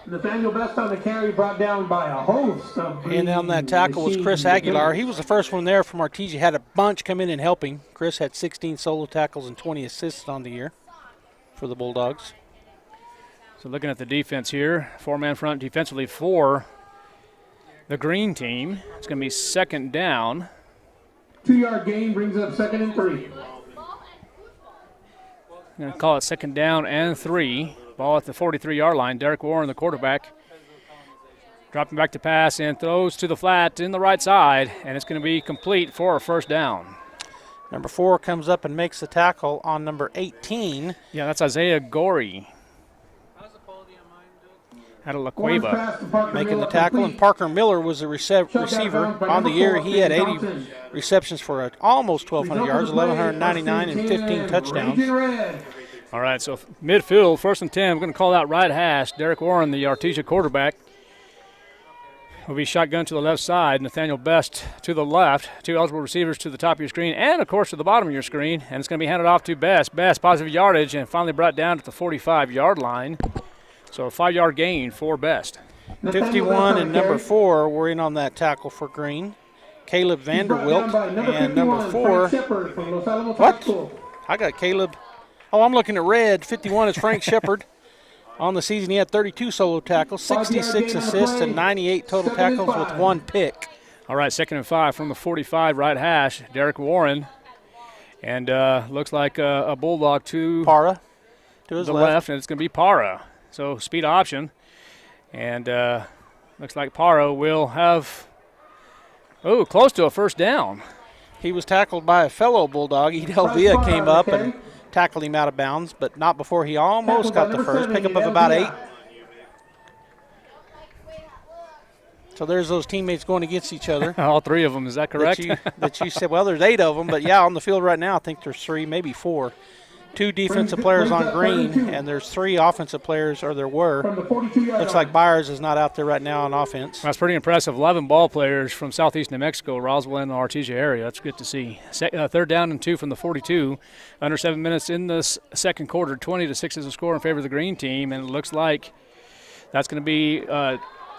Nathaniel Best on the carry, brought down by a host of and on that tackle was Chris Aguilar. He was the first one there from Artesia. Had a bunch come in and help him. Chris had 16 solo tackles and 20 assists on the year for the Bulldogs. So looking at the defense here, 4-man front defensively for the green team. It's going to be 2nd down. 2-yard gain brings up 2nd and 3. I'm going to call it 2nd down and 3. Ball at the 43-yard line. Derek Warren, the quarterback, dropping back to pass and throws to the flat in the right side, and it's going to be complete for a 1st down. Number 4 comes up and makes the tackle on number 18. Yeah, that's Isaiah Gorey. Out of La Cueva. Making the tackle, and Parker Miller was the receiver on the year. He had 80 receptions for almost 1,200 yards, 1,199 and 15 touchdowns. All right, so midfield, 1st and 10. We're going to call out right hash. Derek Warren, the Artesia quarterback, will be shotgun to the left side. Nathaniel Best to the left. 2 eligible receivers to the top of your screen and, of course, to the bottom of your screen. And it's going to be handed off to Best. Best, positive yardage, and finally brought down at the 45-yard line. So a 5-yard gain for Best. 51 and number 4 were in on that tackle for green. Caleb Vanderwilt and number 4. What? I got Caleb. Oh, I'm looking at red. 51 is Frank Shepard. On the season, he had 32 solo tackles, 66 assists, and 98 total tackles with 1 pick. All right, 2nd and 5 from the 45 right hash. Derek Warren. And looks like a Bulldog to Para to his left, and it's going to be Para. So speed option. And looks like Para will have, close to a 1st down. He was tackled by a fellow Bulldog. Edel Villa came up and tackled him out of bounds, but not before he almost got the 1st. Pickup of about 8. So there's those teammates going against each other. All 3 of them, is that correct? That you said, well, there's 8 of them, but yeah, on the field right now, I think there's 3, maybe 4. 2 defensive players on green, and there's 3 offensive players, or there were. Looks like Byers is not out there right now on offense. That's pretty impressive. 11 ball players from southeast New Mexico, Roswell, and the Artesia area. That's good to see. 3rd down and 2 from the 42. Under 7 minutes in the 2nd quarter. 20-6 is the score in favor of the green team, and it looks like that's going to be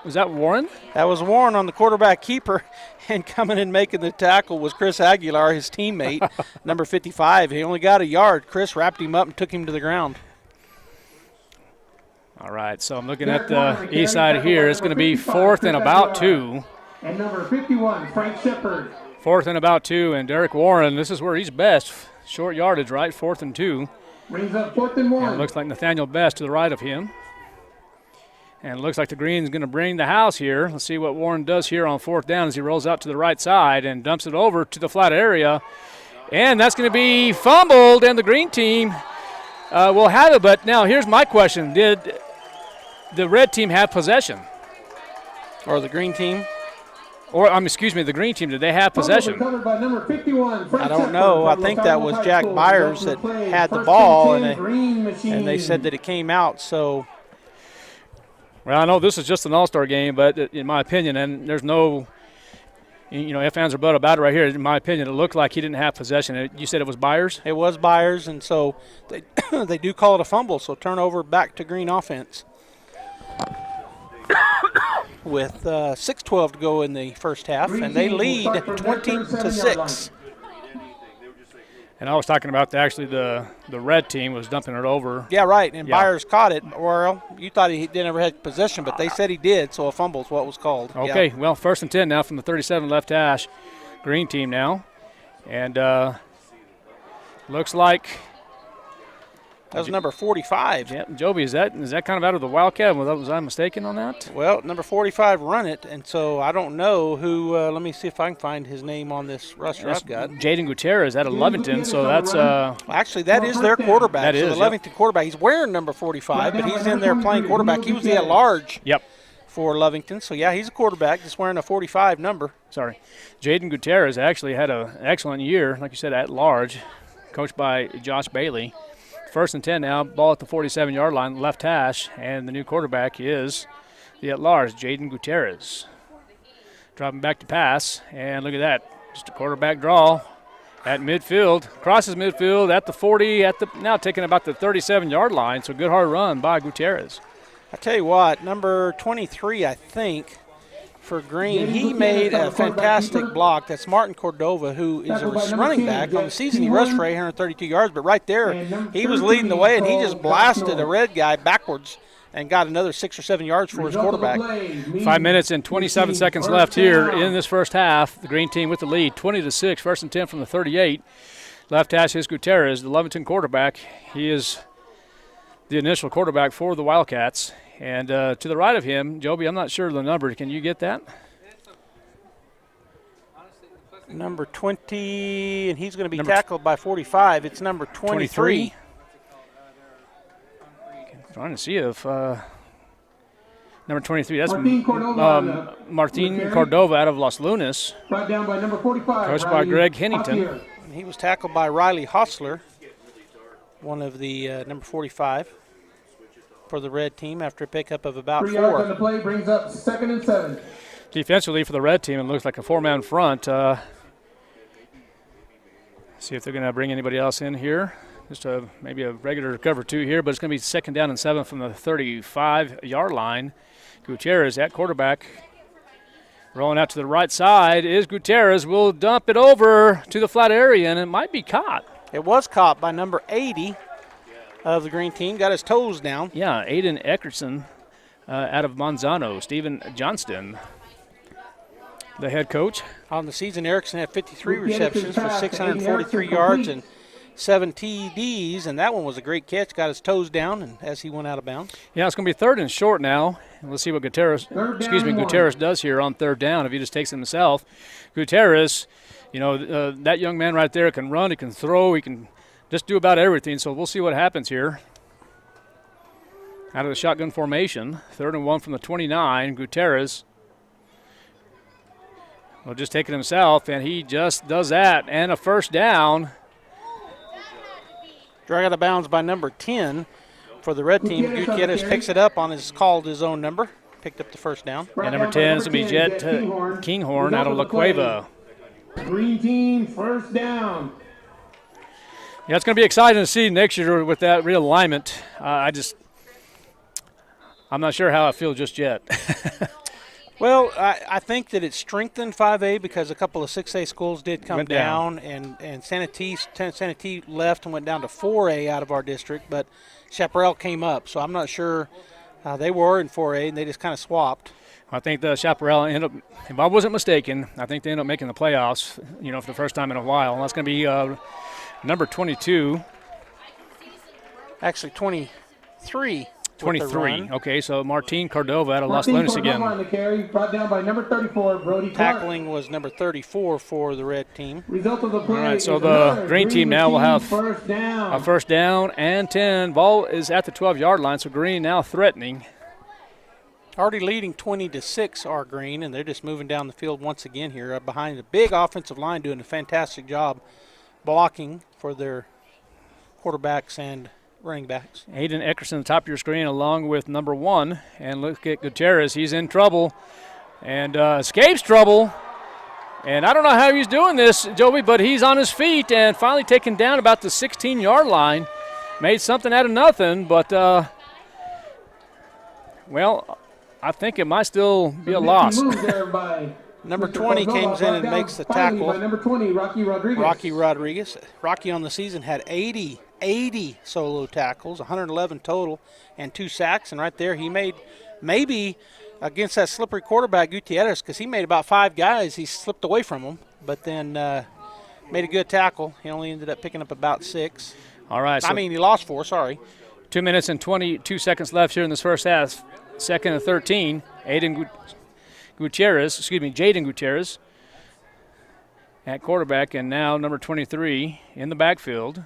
was that Warren? That was Warren on the quarterback keeper, and coming and making the tackle was Chris Aguilar, his teammate, number 55. He only got a yard. Chris wrapped him up and took him to the ground. All right, so I'm looking at the east side here. It's going to be 4th and about 2. And number 51, Frank Shepard. 4th and about 2, and Derek Warren, this is where he's best. Short yardage, right? 4th and 2. Brings up 4th and 1. And it looks like Nathaniel Best to the right of him. And it looks like the green's going to bring the house here. Let's see what Warren does here on 4th down as he rolls out to the right side and dumps it over to the flat area. And that's going to be fumbled, and the green team will have it. But now here's my question. Did the red team have possession? Or the green team? Or, the green team, did they have possession? By number 51, I don't know. I think that was Jack Byers that had the ball, and they said that it came out, so. Well, I know this is just an all-star game, but in my opinion, and there's no, ifs, ands, or buts about it right here, in my opinion, it looked like he didn't have possession. You said it was Byers? It was Byers, and so they do call it a fumble, so turnover back to green offense. With 6:12 to go in the first half, and they lead 20-6. And I was talking about the red team was dumping it over. Yeah, right, and Byers caught it. Well, you thought he never had possession, but they said he did, so a fumble is what was called. Okay, well, 1st and 10 now from the 37 left hash. Green team now. And looks like That was number 45. Yeah, Joby, is that kind of out of the Wildcat? Was I mistaken on that? Well, number 45 run it, and so I don't know who. Let me see if I can find his name on this roster I've got. Jaden Gutierrez out of Lovington, so that's actually, that is their quarterback. That is the Lovington quarterback. He's wearing number 45, but he's in there playing quarterback. He was the at-large. Yep. For Lovington, so yeah, he's a quarterback, just wearing a 45 number. Sorry, Jaden Gutierrez actually had an excellent year, like you said, at large, coached by Josh Bailey. 1st and 10 now, ball at the 47-yard line, left hash, and the new quarterback is the at-large, Jaden Gutierrez. Dropping back to pass, and look at that, just a quarterback draw at midfield, crosses midfield at the 40, now taking about the 37-yard line, so good hard run by Gutierrez. I tell you what, number 23, I think, for Green, he made a fantastic block. That's Martin Cordova, who is a running back. On the season, he rushed for 832 yards, but right there, he was leading the way, and he just blasted a red guy backwards and got another 6 or 7 yards for his quarterback. 5 minutes and 27 seconds left here in this first half. The Green team with the lead, 20-6, 1st and 10 from the 38. Left hash is Gutierrez, the Lovington quarterback. He is the initial quarterback for the Wildcats. And to the right of him, Joby, I'm not sure of the number. Can you get that? Number 20, and he's going to be tackled by 45. It's number 23. Trying to see if number 23, that's Martin Cordova out of Los Lunas. Brought down by number 45. Coached by Greg Hennington. He was tackled by Riley Hostler, one of the number 45. For the red team after a pickup of about 4. 3 yards on the play brings up 2nd and 7. Defensively for the red team, it looks like a 4-man front. See if they're going to bring anybody else in here. Just maybe a regular cover 2 here, but it's going to be 2nd down and 7 from the 35-yard line. Gutierrez at quarterback. Rolling out to the right side is Gutierrez. Will dump it over to the flat area, and it might be caught. It was caught by number 80. Of the Green team, got his toes down. Yeah, Aiden Eckerson out of Monzano. Stephen Johnston, the head coach. On the season, Erickson had 53 receptions for 643 yards and 7 TDs, and that one was a great catch. Got his toes down and as he went out of bounds. Yeah, it's going to be 3rd and short now. And let's see what Gutierrez does here on 3rd down if he just takes it himself. Gutierrez, that young man right there can run, he can throw, he can just do about everything, so we'll see what happens here. Out of the shotgun formation, 3rd and 1 from the 29. Gutierrez will just take it himself, and he just does that. And a 1st down. Drag out of bounds by number 10 for the red team. Gutierrez picks it up on called his own number. Picked up the 1st down. And number 10 is going to be Jet Kinghorn out of La Cueva. Green team 1st down. Yeah, it's going to be exciting to see next year with that realignment. I'm not sure how I feel just yet. Well, I think that it strengthened 5A because a couple of 6A schools did come down, and Santa T left and went down to 4A out of our district, but Chaparral came up. So I'm not sure they were in 4A, and they just kind of swapped. I think the Chaparral ended up, if I wasn't mistaken, I think they ended up making the playoffs, for the first time in a while. And that's going to be number 22. Actually, 23. 23. Okay, so Martin Cordova out of Los Lunas again. On the carry, brought down by number 34, Brody Clark. Tackling was number 34 for the red team. Result of the play. All right, so the Green team now will have a 1st down and 10. Ball is at the 12-yard line, so Green now threatening. Already leading 20-6 are Green, and they're just moving down the field once again here behind the big offensive line, doing a fantastic job blocking for their quarterbacks and running backs. Aiden Eckerson, the top of your screen, along with number 1. And look at Gutierrez. He's in trouble and escapes trouble. And I don't know how he's doing this, Joey, but he's on his feet and finally taken down about the 16-yard line. Made something out of nothing, but, I think it might still be a loss. Number 20 comes in and makes the tackle. By number 20, Rocky Rodriguez. Rocky on the season had 80 solo tackles, 111 total, and 2 sacks. And right there he made maybe against that slippery quarterback, Gutierrez, because he made about 5 guys. He slipped away from them, but then made a good tackle. He only ended up picking up about 6. All right. So he lost 4, sorry. 2 minutes and 22 seconds left here in this first half. Second and 13, Jaden Gutierrez at quarterback, and now number 23 in the backfield.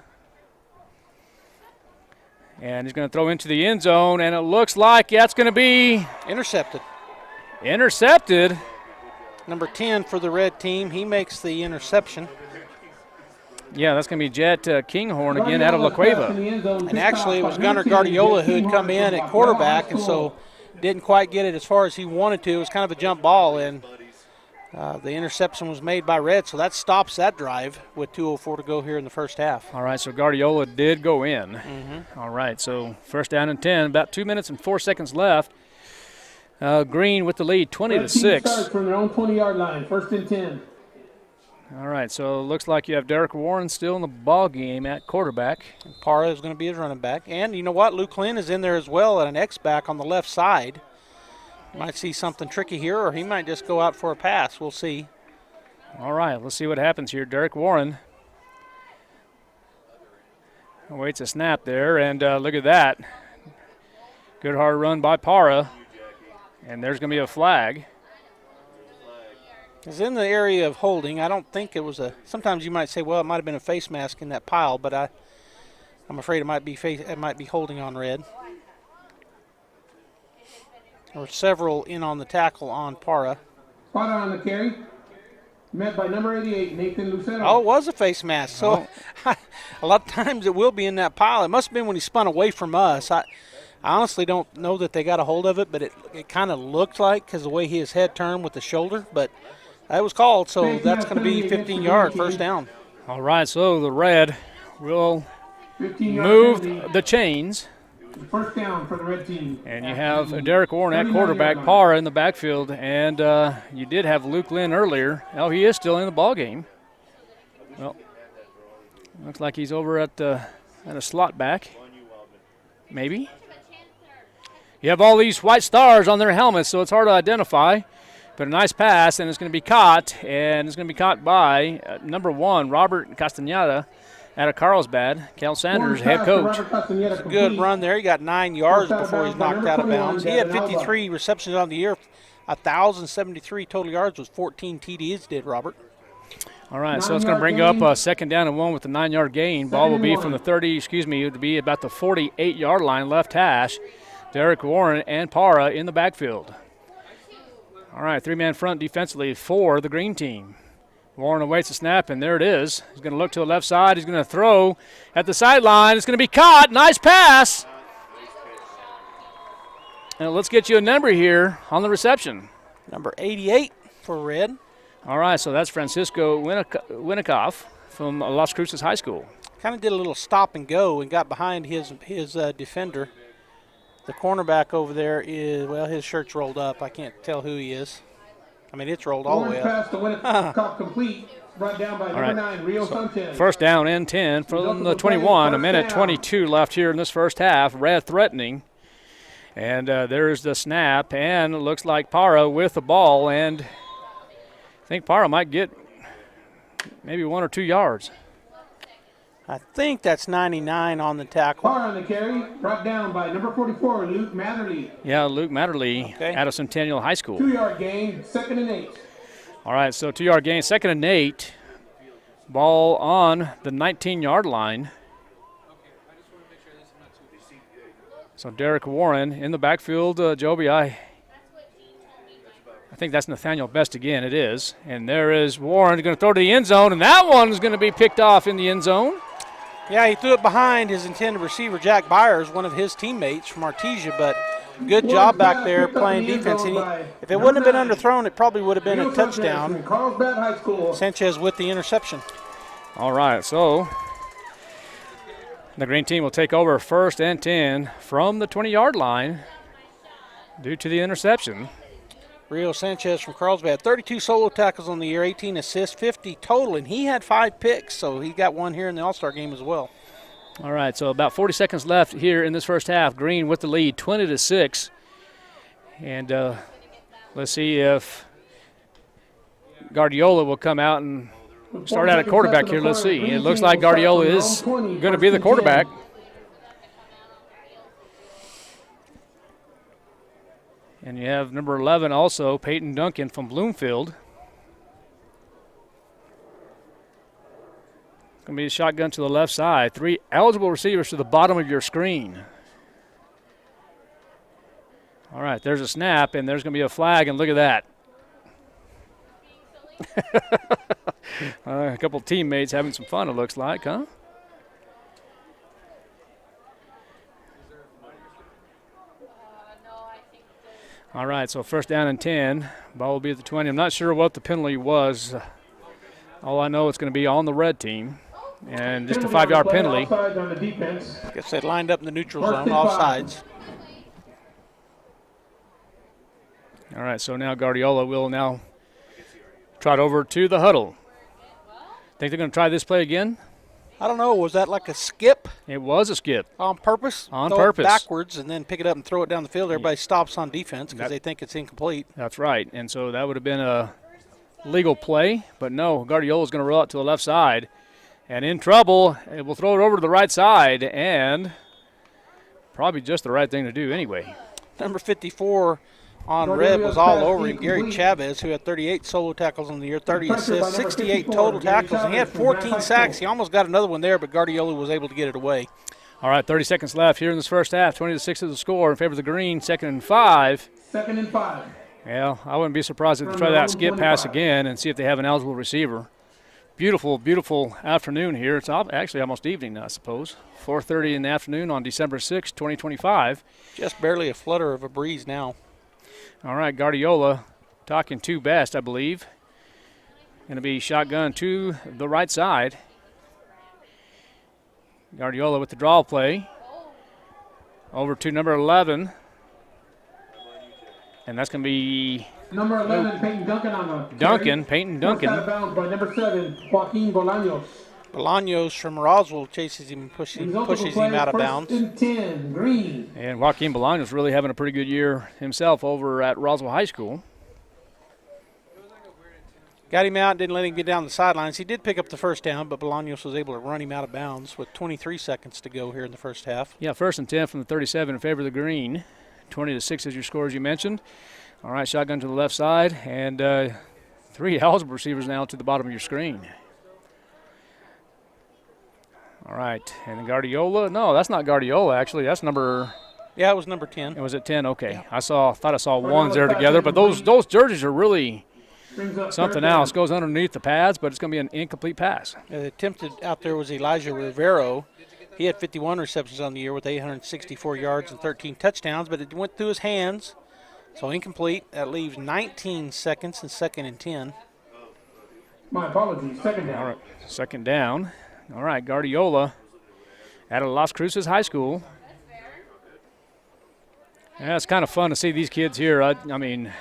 And he's going to throw into the end zone, and it looks like that's going to be intercepted. Number 10 for the red team, he makes the interception. Yeah, that's going to be Jet Kinghorn again out of La Cueva. And actually, it was Gunnar Guardiola who had come in at quarterback, and so didn't quite get it as far as he wanted to. It was kind of a jump ball, and the interception was made by Red, so that stops that drive with 2:04 to go here in the first half. All right, so Guardiola did go in. Mm-hmm. All right, so first down and 10, about 2 minutes and 4 seconds left. Green with the lead, 20-6. Starts from their own 20-yard line, first and 10. All right, so it looks like you have Derek Warren still in the ball game at quarterback. And Parra is going to be his running back. And you know what? Luke Lynn is in there as well at an X-back on the left side. Might see something tricky here, or he might just go out for a pass. We'll see. All right, let's see what happens here. Derek Warren awaits a snap there, and look at that. Good hard run by Parra, and there's going to be a flag. It's in the area of holding. I don't think it was a. Sometimes you might say, well, it might have been a face mask in that pile, but I'm afraid it might be holding on Red. There were several in on the tackle on Parra. Parra on the carry, met by number 88, Nathan Lucero. Oh, it was a face mask. So a lot of times it will be in that pile. It must have been when he spun away from us. I honestly don't know that they got a hold of it, but it kind of looked like because the way his head turned with the shoulder, but that was called, so that's going to be 15 yards, first down. All right, so the Red will move the chains. First down for the red team. And you have Derek Warren at quarterback, Parra in the backfield, and you did have Luke Lynn earlier. Oh, he is still in the ball game. Well, looks like he's over at a slot back. Maybe. You have all these white stars on their helmets, so it's hard to identify. But a nice pass, and it's going to be caught, and it's going to be caught by number 1, Robert Castañeda, out of Carlsbad. Cal Sanders, head coach. It's a good run there. He got 9 yards before he's knocked out of bounds. He had 53 receptions on the year, 1,073 total yards with 14 TDs did, Robert. All right, so it's going to bring up a second down and 1 with a 9-yard gain. Ball will be from the it would be about the 48-yard line, left hash. Derek Warren and Parra in the backfield. All right, 3-man front defensively for the green team. Warren awaits a snap, and there it is. He's going to look to the left side. He's going to throw at the sideline. It's going to be caught. Nice pass. And let's get you a number here on the reception. Number 88 for Red. All right, so that's Francisco Winnikoff from Las Cruces High School. Kind of did a little stop and go and got behind his defender. The cornerback over there is, well, his shirt's rolled up. I can't tell who he is. I mean, it's rolled all the way up. Pass complete, brought down by number 9, Rio Sanchez. First down and 10 from the 21. A minute 22 left here in this first half. Red threatening. And there's the snap, and it looks like Parra with the ball, and I think Parra might get maybe 1 or 2 yards. I think that's 99 on the tackle. Parra on the carry, brought down by number 44, Luke Matherly. Yeah, Luke Matherly out of Centennial High School. 2-yard gain, 2nd and 8. All right, so 2-yard gain, 2nd and 8. Ball on the 19-yard line. So Derek Warren in the backfield. Joby, I think that's Nathaniel Best again. It is. And there is Warren going to throw to the end zone, and that one is going to be picked off in the end zone. Yeah, he threw it behind his intended receiver, Jack Byers, one of his teammates from Artesia, but good job back there playing defense. If it wouldn't have been underthrown, it probably would have been a touchdown. Sanchez with the interception. All right, so the green team will take over 1st and 10 from the 20-yard line due to the interception. Rio Sanchez from Carlsbad, 32 solo tackles on the year, 18 assists, 50 total, and he had 5 picks, so he got one here in the All-Star game as well. All right, so about 40 seconds left here in this first half. Green with the lead, 20-6. And let's see if Guardiola will come out and start out at quarterback here. Let's see. It looks like Guardiola is going to be the quarterback. And you have number 11 also, Peyton Duncan from Bloomfield. Going to be a shotgun to the left side. 3 eligible receivers to the bottom of your screen. All right, there's a snap, and there's going to be a flag, and look at that. A couple teammates having some fun, it looks like, huh? All right, so first down and 10. Ball will be at the 20. I'm not sure what the penalty was. All I know it's going to be on the red team. And just a 5-yard penalty. I guess they lined up in the neutral zone, all sides. All right, so now Guardiola will now trot over to the huddle. Think they're going to try this play again? I don't know. Was that like a skip? It was a skip. On purpose? On throw purpose. It backwards and then pick it up and throw it down the field. Everybody stops on defense because they think it's incomplete. That's right. And so that would have been a legal play. But no, Guardiola's going to roll out to the left side. And in trouble, it will throw it over to the right side. And probably just the right thing to do anyway. Number 54 on red was all over him. Gary Chavez, who had 38 solo tackles in the year, 30 assists, 68 total tackles, and he had 14 sacks. He almost got another one there, but Guardiola was able to get it away. All right, 30 seconds left here in this first half. 20-6 is the score in favor of the green. 2nd and 5. 2nd and 5. Yeah, I wouldn't be surprised if they try that skip pass again and see if they have an eligible receiver. Beautiful, beautiful afternoon here. It's actually almost evening, I suppose. 4:30 in the afternoon on December 6, 2025. Just barely a flutter of a breeze now. All right, Guardiola talking to best, I believe. Going to be shotgun to the right side. Guardiola with the draw play. Over to number 11. And that's going to be number 11, Peyton Duncan on the Duncan, Peyton Duncan. Out of bounds by number 7, Joaquin Bolaños. Bolaños from Roswell chases him and pushes him out of bounds. 1st and 10, green. And Joaquin Bolaños really having a pretty good year himself over at Roswell High School. Got him out, didn't let him get down the sidelines. He did pick up the first down, but Bolaños was able to run him out of bounds with 23 seconds to go here in the first half. Yeah, 1st and 10 from the 37 in favor of the green. 20-6 is your score, as you mentioned. All right, shotgun to the left side, and 3 eligible receivers now to the bottom of your screen. All right, and Guardiola. No, that's not Guardiola, actually. That's number. Yeah, it was number 10. It was at 10. Okay, yeah. Thought I saw ones there together, but those jerseys are really something else. Goes underneath the pads, but it's going to be an incomplete pass. The attempted out there was Elijah Rivero. He had 51 receptions on the year with 864 yards and 13 touchdowns, but it went through his hands, so incomplete. That leaves 19 seconds and 2nd and 10. My apologies. 2nd down. All right, 2nd down. All right, Guardiola out of Las Cruces High School. Yeah, it's kind of fun to see these kids here. I mean,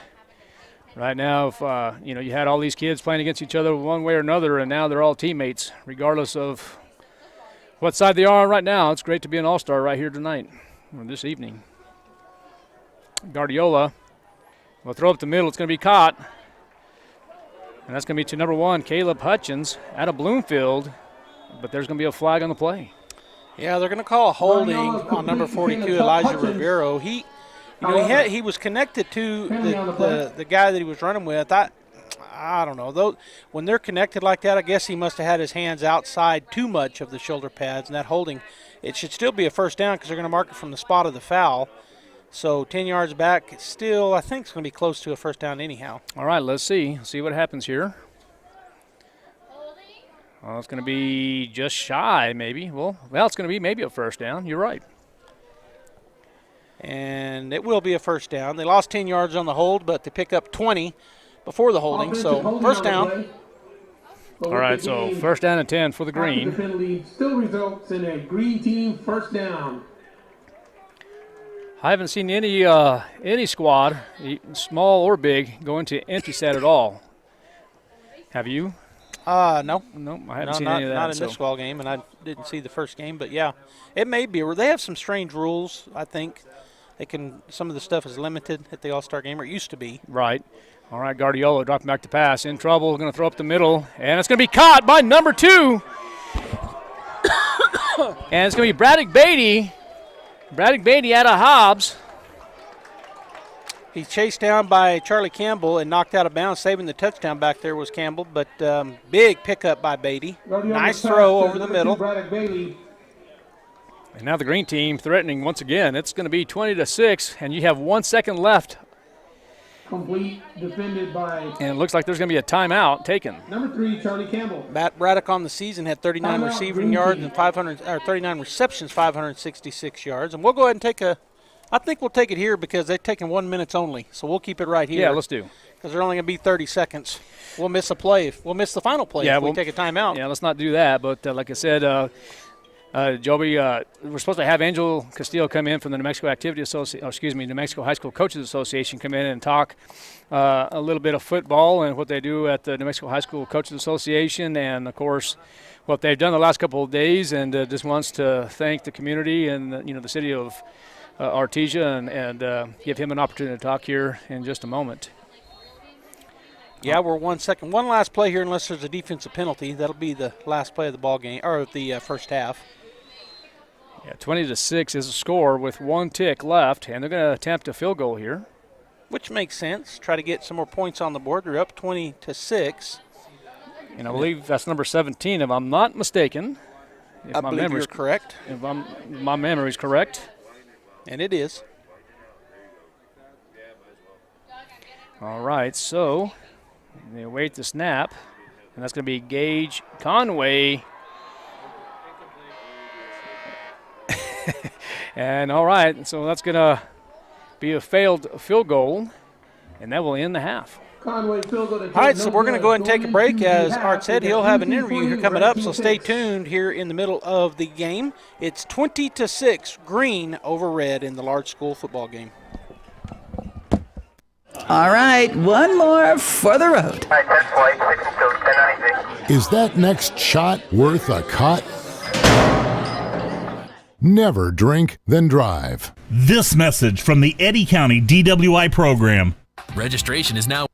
right now, if you had all these kids playing against each other one way or another, and now they're all teammates, regardless of what side they are on right now. It's great to be an all-star right here tonight, or this evening. Guardiola will throw up the middle. It's going to be caught. And that's going to be to number 1, Caleb Hutchins out of Bloomfield. But there's going to be a flag on the play. Yeah, they're going to call a holding on number 42, Elijah Rivero. He was connected to the guy that he was running with. I don't know. When they're connected like that, I guess he must have had his hands outside too much of the shoulder pads, and that holding, it should still be a first down because they're going to mark it from the spot of the foul. So 10 yards back, still, I think it's going to be close to a first down anyhow. All right, let's see what happens here. Well, it's going to be just shy, maybe. Well, it's going to be maybe a first down. You're right. And it will be a first down. They lost 10 yards on the hold, but they pick up 20 before the holding. So first down. All right, so first down and 10 for the green. The penalty still results in a green team first down. I haven't seen any squad, small or big, go into empty set at all. Have you? No. No, I haven't seen any of that. Not in this ball game, and I didn't see the first game. But, yeah, it may be. They have some strange rules, I think. some of the stuff is limited at the All-Star game, or it used to be. Right. All right, Guardiola dropping back to pass. In trouble, going to throw up the middle, and it's going to be caught by number 2. And it's going to be Braddock Beatty. Braddock Beatty out of Hobbs. He's chased down by Charlie Campbell and knocked out of bounds. Saving the touchdown back there was Campbell, but big pickup by Beatty. Nice throw over the middle. And now the green team threatening once again. It's going to be 20-6, and you have 1 second left. Complete, defended by. And it looks like there's going to be a timeout taken. Number 3, Charlie Campbell. Matt Braddock on the season had 39 receiving yards and 39 receptions, 566 yards. And we'll go ahead and take I think we'll take it here because they're taking 1 minute only. So we'll keep it right here. Yeah, let's do. Because they're only going to be 30 seconds. We'll miss a play. We'll miss the final play if we take a timeout. Yeah, let's not do that. But like I said, Joby, we're supposed to have Angel Castillo come in from the New Mexico New Mexico High School Coaches Association come in and talk a little bit of football and what they do at the New Mexico High School Coaches Association, and of course what they've done the last couple of days, and just wants to thank the community and the city of Artesia and give him an opportunity to talk here in just a moment. Yeah, we're 1 second. One last play here, unless there's a defensive penalty. That'll be the last play of the ball game, or the first half. Yeah, 20-6 is the score with 1 tick left, and they're going to attempt a field goal here. Which makes sense. Try to get some more points on the board. They're up 20-6. And I believe that's number 17, if I'm not mistaken. I believe you're correct. If my memory's correct. And it is. All right, so they await the snap, and that's going to be Gage Conway. And all right, so that's going to be a failed field goal, and that will end the half. All right, so we're going to go ahead and take a break. As Art said, he'll have an interview here coming up, so stay tuned here in the middle of the game. It's 20-6, green over red in the large school football game. All right, one more for the road. Is that next shot worth a cut? Never drink, then drive. This message from the Eddy County DWI program. Registration is now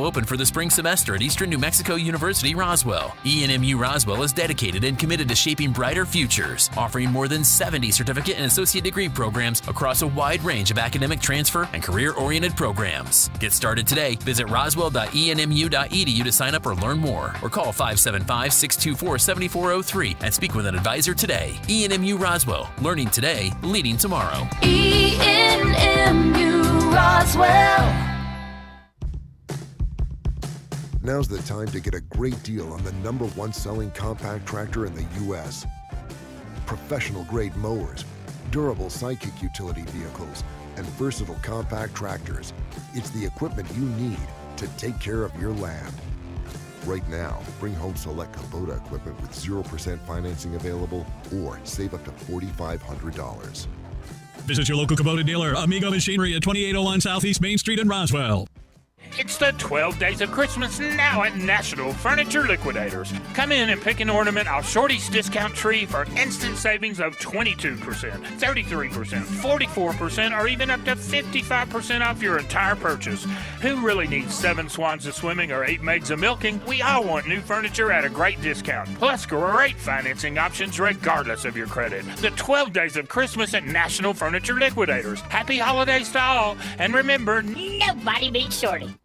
open for the spring semester at Eastern New Mexico University, Roswell. ENMU Roswell is dedicated and committed to shaping brighter futures, offering more than 70 certificate and associate degree programs across a wide range of academic transfer and career-oriented programs. Get started today. Visit roswell.enmu.edu to sign up or learn more, or call 575-624-7403 and speak with an advisor today. ENMU Roswell, learning today, leading tomorrow. ENMU Roswell. Now's the time to get a great deal on the #1 selling compact tractor in the U.S. Professional grade mowers, durable sidekick utility vehicles, and versatile compact tractors. It's the equipment you need to take care of your land. Right now, bring home select Kubota equipment with 0% financing available, or save up to $4,500. Visit your local Kubota dealer, Amigo Machinery at 2801 Southeast Main Street in Roswell. It's the 12 Days of Christmas now at National Furniture Liquidators. Come in and pick an ornament off Shorty's Discount Tree for instant savings of 22%, 33%, 44%, or even up to 55% off your entire purchase. Who really needs 7 swans of swimming or 8 maids of milking? We all want new furniture at a great discount, plus great financing options regardless of your credit. The 12 Days of Christmas at National Furniture Liquidators. Happy holidays to all, and remember, nobody beats Shorty.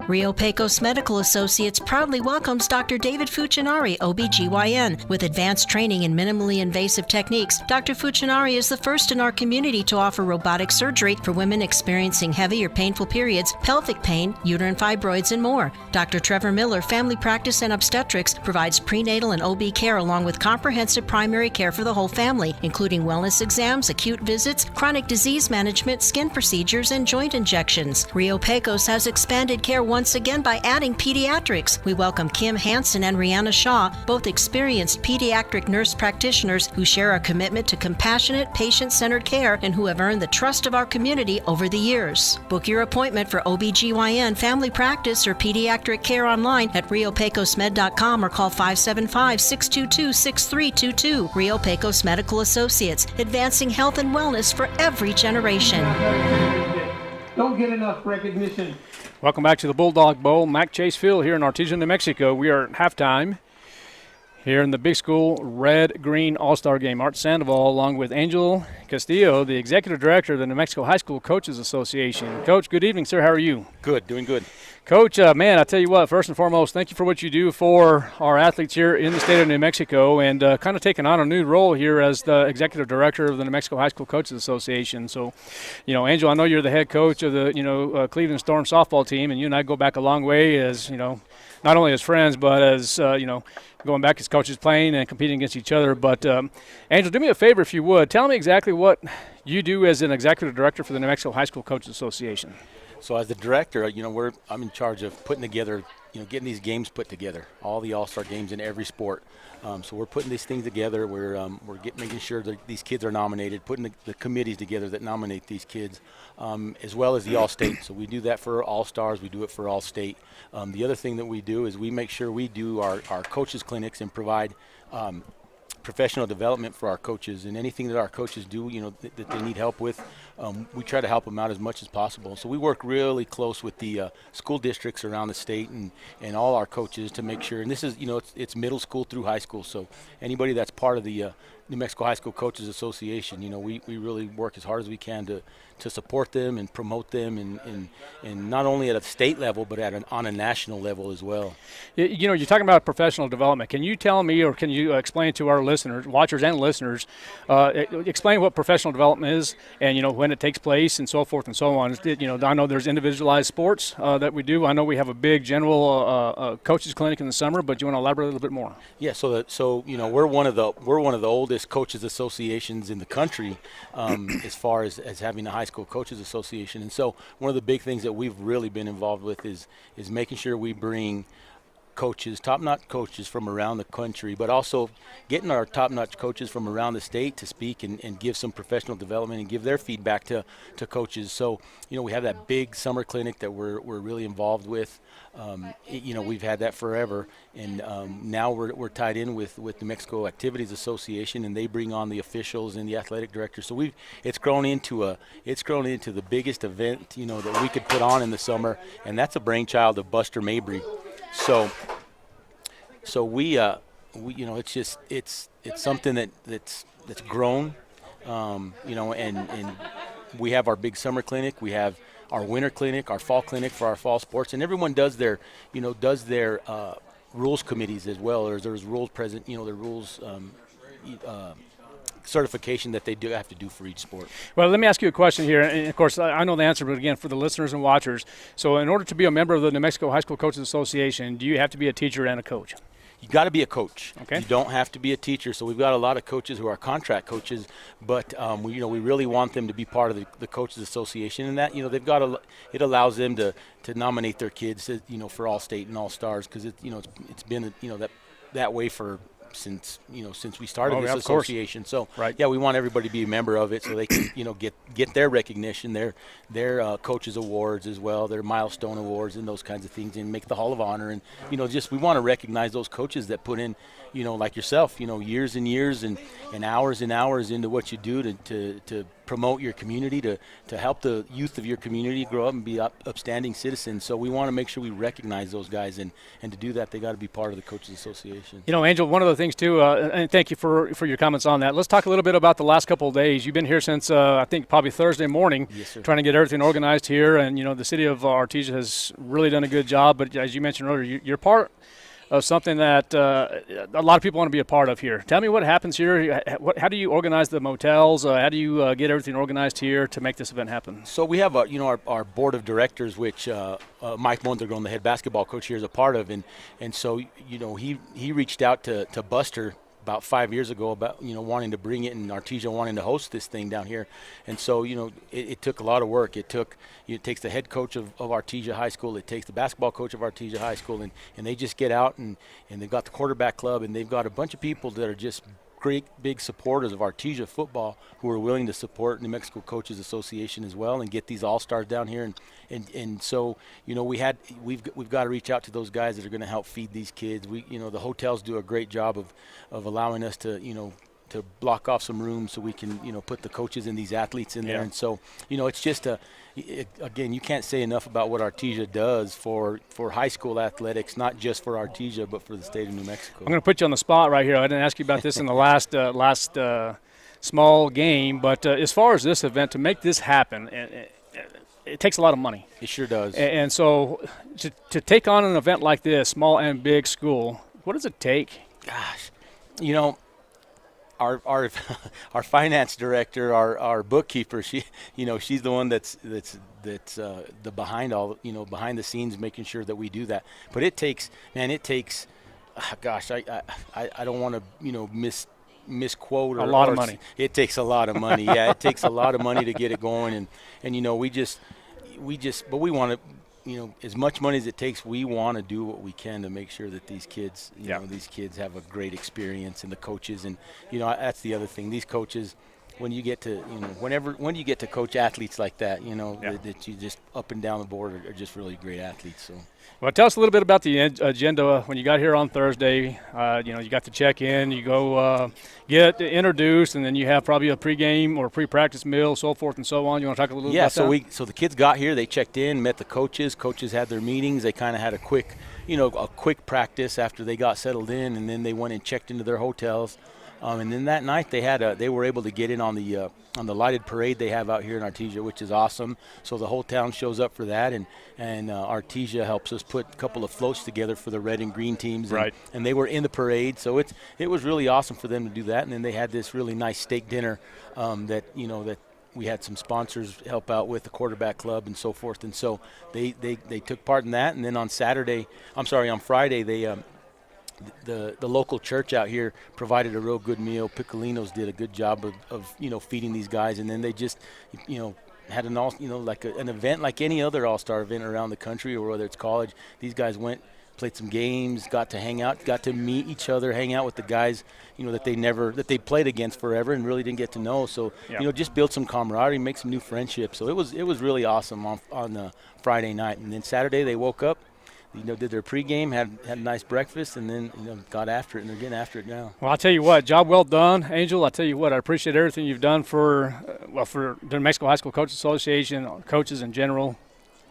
Rio Pecos Medical Associates proudly welcomes Dr. David Fuchinari, OBGYN. With advanced training in minimally invasive techniques, Dr. Fuchinari is the first in our community to offer robotic surgery for women experiencing heavy or painful periods, pelvic pain, uterine fibroids, and more. Dr. Trevor Miller, Family Practice and Obstetrics, provides prenatal and OB care along with comprehensive primary care for the whole family, including wellness exams, acute visits, chronic disease management, skin procedures, and joint injections. Rio Pecos has expanded care 1 once again by adding pediatrics. We welcome Kim Hansen and Rihanna Shaw, both experienced pediatric nurse practitioners who share our commitment to compassionate, patient-centered care and who have earned the trust of our community over the years. Book your appointment for OBGYN, family practice, or pediatric care online at riopecosmed.com or call 575-622-6322. Rio Pecos Medical Associates, advancing health and wellness for every generation. Don't get enough recognition. Welcome back to the Bulldog Bowl. Mac Chase Field here in Artesia, New Mexico. We are at halftime here in the Big School Red-Green All-Star Game. Art Sandoval along with Angel Castillo, the Executive Director of the New Mexico High School Coaches Association. Coach, good evening, sir. How are you? Good, doing good. Coach, man, I tell you what, first and foremost, thank you for what you do for our athletes here in the state of New Mexico and kind of taking on a new role here as the Executive Director of the New Mexico High School Coaches Association. So, Angel, I know you're the head coach of the, Cleveland Storm softball team, and you and I go back a long way as, not only as friends, but as, going back as coaches playing and competing against each other. But, Angel, do me a favor if you would. Tell me exactly what you do as an Executive Director for the New Mexico High School Coaches Association. So as the director, I'm in charge of putting together, getting these games put together, all the all-star games in every sport. So we're putting these things together. We're making sure that these kids are nominated, putting the committees together that nominate these kids, as well as the all-state. So we do that for all-stars. We do it for all-state. The other thing that we do is we make sure we do our coaches clinics and provide professional development for our coaches, and anything that our coaches do, that they need help with, we try to help them out as much as possible. So we work really close with the school districts around the state and all our coaches to make sure, and this is, it's middle school through high school, so anybody that's part of the New Mexico High School Coaches Association, we really work as hard as we can to support them and promote them, and not only at a state level, but on a national level as well. You're talking about professional development. Can you tell me, or can you explain to our listeners, watchers and listeners, explain what professional development is and, when it takes place and so forth and so on? I know there's individualized sports that we do. I know we have a big general coaches clinic in the summer, but do you want to elaborate a little bit more? Yeah, so we're one of the oldest coaches associations in the country as far as having a high school coaches association. And so one of the big things that we've really been involved with is making sure we bring coaches, top-notch coaches from around the country, but also getting our top-notch coaches from around the state to speak and give some professional development and give their feedback to coaches. So, we have that big summer clinic that we're really involved with. We've had that forever, and now we're tied in with New Mexico Activities Association, and they bring on the officials and the athletic directors. So it's grown into the biggest event that we could put on in the summer, and that's a brainchild of Buster Mabry. So we it's something that's grown, and we have our big summer clinic, we have our winter clinic, our fall clinic for our fall sports, and everyone does their rules committees as well. There's rules present, the rules certification that they do have to do for each sport. Well, let me ask you a question here, and of course I know the answer, but again, for the listeners and watchers, so in order to be a member of the New Mexico High School Coaches Association, do you have to be a teacher and a coach? You got to be a coach. Okay. You don't have to be a teacher. So we've got a lot of coaches who are contract coaches, but we really want them to be part of the Coaches Association, and that they've got it allows them to nominate their kids for all state and all stars, because it's been that way since we started this association. So right. Yeah, we want everybody to be a member of it so they can get their recognition, their coaches awards as well, their milestone awards and those kinds of things, and make the Hall of Honor, and we want to recognize those coaches that put in like yourself, years and years and hours and hours into what you do to promote your community, to help the youth of your community grow up and be upstanding citizens. So we want to make sure we recognize those guys, and to do that, they got to be part of the Coaches Association. Angel, one of the things too, and thank you for your comments on that. Let's talk a little bit about the last couple of days. You've been here since I think probably Thursday morning, yes, sir, trying to get everything organized here, and the city of Artesia has really done a good job. But as you mentioned earlier, you're part of something that a lot of people want to be a part of here. Tell me what happens here. How do you organize the motels? How do you get everything organized here to make this event happen? So we have our board of directors, which Mike Mondragon, the head basketball coach here, is a part of, and so he reached out to Buster about 5 years ago about, wanting to bring it, and Artesia wanting to host this thing down here. And so, it took a lot of work. It takes the head coach of Artesia High School. It takes the basketball coach of Artesia High School, and they just get out, and they've got the quarterback club, and they've got a bunch of people that are just great big supporters of Artesia football who are willing to support New Mexico Coaches Association as well and get these all-stars down here. And so, we've got to reach out to those guys that are going to help feed these kids. The hotels do a great job of allowing us to block off some rooms so we can, put the coaches and these athletes in there. And so, it's just again, you can't say enough about what Artesia does for high school athletics, not just for Artesia, but for the state of New Mexico. I'm going to put you on the spot right here. I didn't ask you about this in the last small game, but as far as this event, to make this happen, it takes a lot of money. It sure does. And so to take on an event like this, small and big school, what does it take? Gosh, our finance director, our bookkeeper, she's the one that's the behind the scenes, making sure that we do that. But it takes, gosh, I don't want to misquote a lot of money. It takes a lot of money. Yeah, it takes a lot of money to get it going, and we just but we want to. As much money as it takes, we want to do what we can to make sure that these kids, these kids have a great experience, and the coaches, and that's the other thing. These coaches, when you get to, when you get to coach athletes like that, that you just up and down the board are just really great athletes. So. Well, tell us a little bit about the agenda when you got here on Thursday. You got to check in, you go get introduced, and then you have probably a pregame or pre-practice meal, so forth and so on. You want to talk a little about that? So the kids got here, they checked in, met the coaches. Coaches had their meetings. They kind of had a quick practice after they got settled in, and then they went and checked into their hotels. And then that night they were able to get in on the lighted parade they have out here in Artesia, which is awesome. So the whole town shows up for that, and Artesia helps us put a couple of floats together for the red and green teams. Right. And they were in the parade, so it was really awesome for them to do that. And then they had this really nice steak dinner that we had some sponsors help out with, the quarterback club and so forth. And so they took part in that. And then on Friday they the local church out here provided a real good meal. Piccolinos did a good job of feeding these guys, and then they just had an event like any other all-star event around the country, or whether it's college. These guys went, played some games, got to hang out, got to meet each other, hang out with the guys that they played against forever and really didn't get to know. So just build some camaraderie, make some new friendships. So it was really awesome on Friday night, and then Saturday they woke up, did their pregame, had a nice breakfast, and then got after it, and they're getting after it now. Well, I'll tell you what, job well done, Angel. I'll tell you what, I appreciate everything you've done for the New Mexico High School Coaches Association, coaches in general,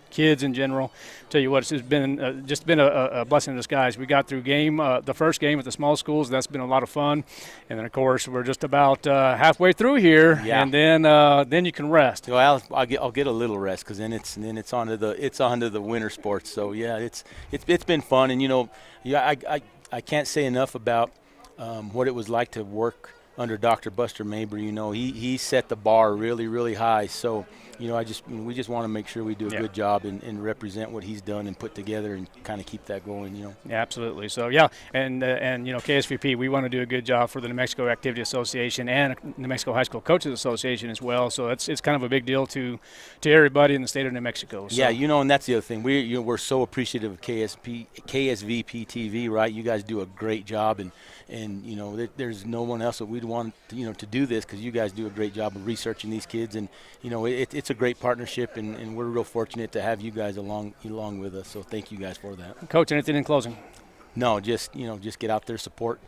kids in general. Tell you what, it's been a blessing in disguise. We got through the first game at the small schools. That's been a lot of fun, and then of course we're just about halfway through here, and then you can rest. Well, I'll get a little rest, because then it's onto the winter sports. So yeah, it's been fun, and I can't say enough about what it was like to work under Dr. Buster Mabry. He set the bar really, really high. So we just want to make sure we do a good job and represent what he's done and put together and kind of keep that going. Yeah, absolutely. So and KSVP, we want to do a good job for the New Mexico Activity Association and New Mexico High School Coaches Association as well. So it's kind of a big deal to everybody in the state of New Mexico. So. Yeah, and that's the other thing. We're so appreciative of KSVP TV, right? You guys do a great job, and there's no one else that we'd want to do this, because you guys do a great job of researching these kids, and it's a great partnership, and we're real fortunate to have you guys along with us. So thank you guys for that. Coach, anything in closing? No, just get out there, support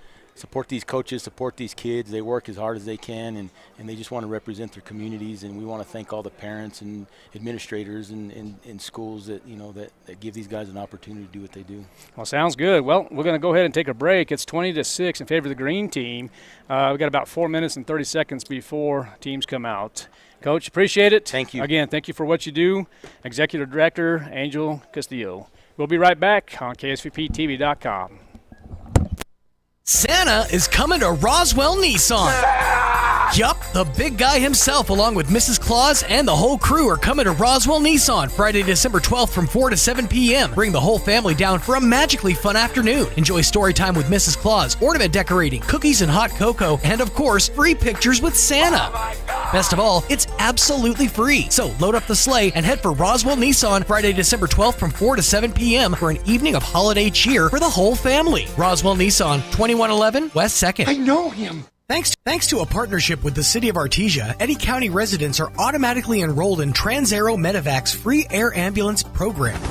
these coaches, support these kids. They work as hard as they can, and they just want to represent their communities. And we want to thank all the parents and administrators and schools that give these guys an opportunity to do what they do. Well, sounds good. Well, we're going to go ahead and take a break. It's 20-6 in favor of the green team. We've got about 4 minutes and 30 seconds before teams come out. Coach, appreciate it. Thank you. Again, thank you for what you do. Executive Director, Angel Castillo. We'll be right back on KSVPTV.com. Santa is coming to Roswell Nissan. Yup, the big guy himself, along with Mrs. Claus and the whole crew, are coming to Roswell Nissan Friday, December 12th from 4 to 7 p.m. Bring the whole family down for a magically fun afternoon. Enjoy story time with Mrs. Claus, ornament decorating, cookies and hot cocoa, and of course, free pictures with Santa. Best of all, it's absolutely free. So load up the sleigh and head for Roswell Nissan Friday, December 12th from 4 to 7 p.m. for an evening of holiday cheer for the whole family. Roswell Nissan, 2111 West 2nd. I know him. Thanks to a partnership with the City of Artesia, Eddy County residents are automatically enrolled in TransAero Medevac's free air ambulance program,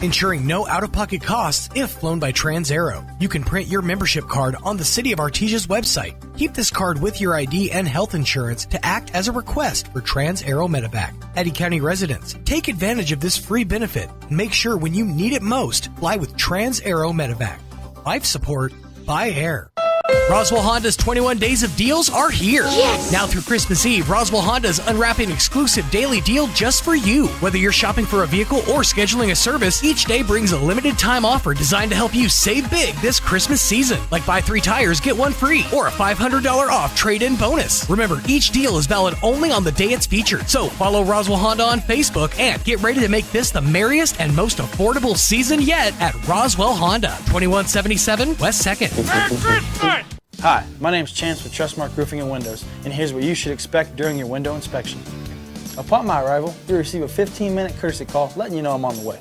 ensuring no out-of-pocket costs if flown by TransAero. You can print your membership card on the City of Artesia's website. Keep this card with your ID and health insurance to act as a request for TransAero Medevac. Eddy County residents, take advantage of this free benefit and make sure when you need it most, fly with TransAero Medevac. Life support by air. Roswell Honda's 21 days of deals are here. Yes! Now through Christmas Eve, Roswell Honda is unwrapping an exclusive daily deal just for you. Whether you're shopping for a vehicle or scheduling a service, each day brings a limited time offer designed to help you save big this Christmas season. Like buy 3 tires, get 1 free, or a $500 off trade-in bonus. Remember, each deal is valid only on the day it's featured. So follow Roswell Honda on Facebook and get ready to make this the merriest and most affordable season yet at Roswell Honda, 2177 West 2nd. Hi, my name's Chance with Trustmark Roofing and Windows, and here's what you should expect during your window inspection. Upon my arrival, you'll receive a 15-minute courtesy call letting you know I'm on the way.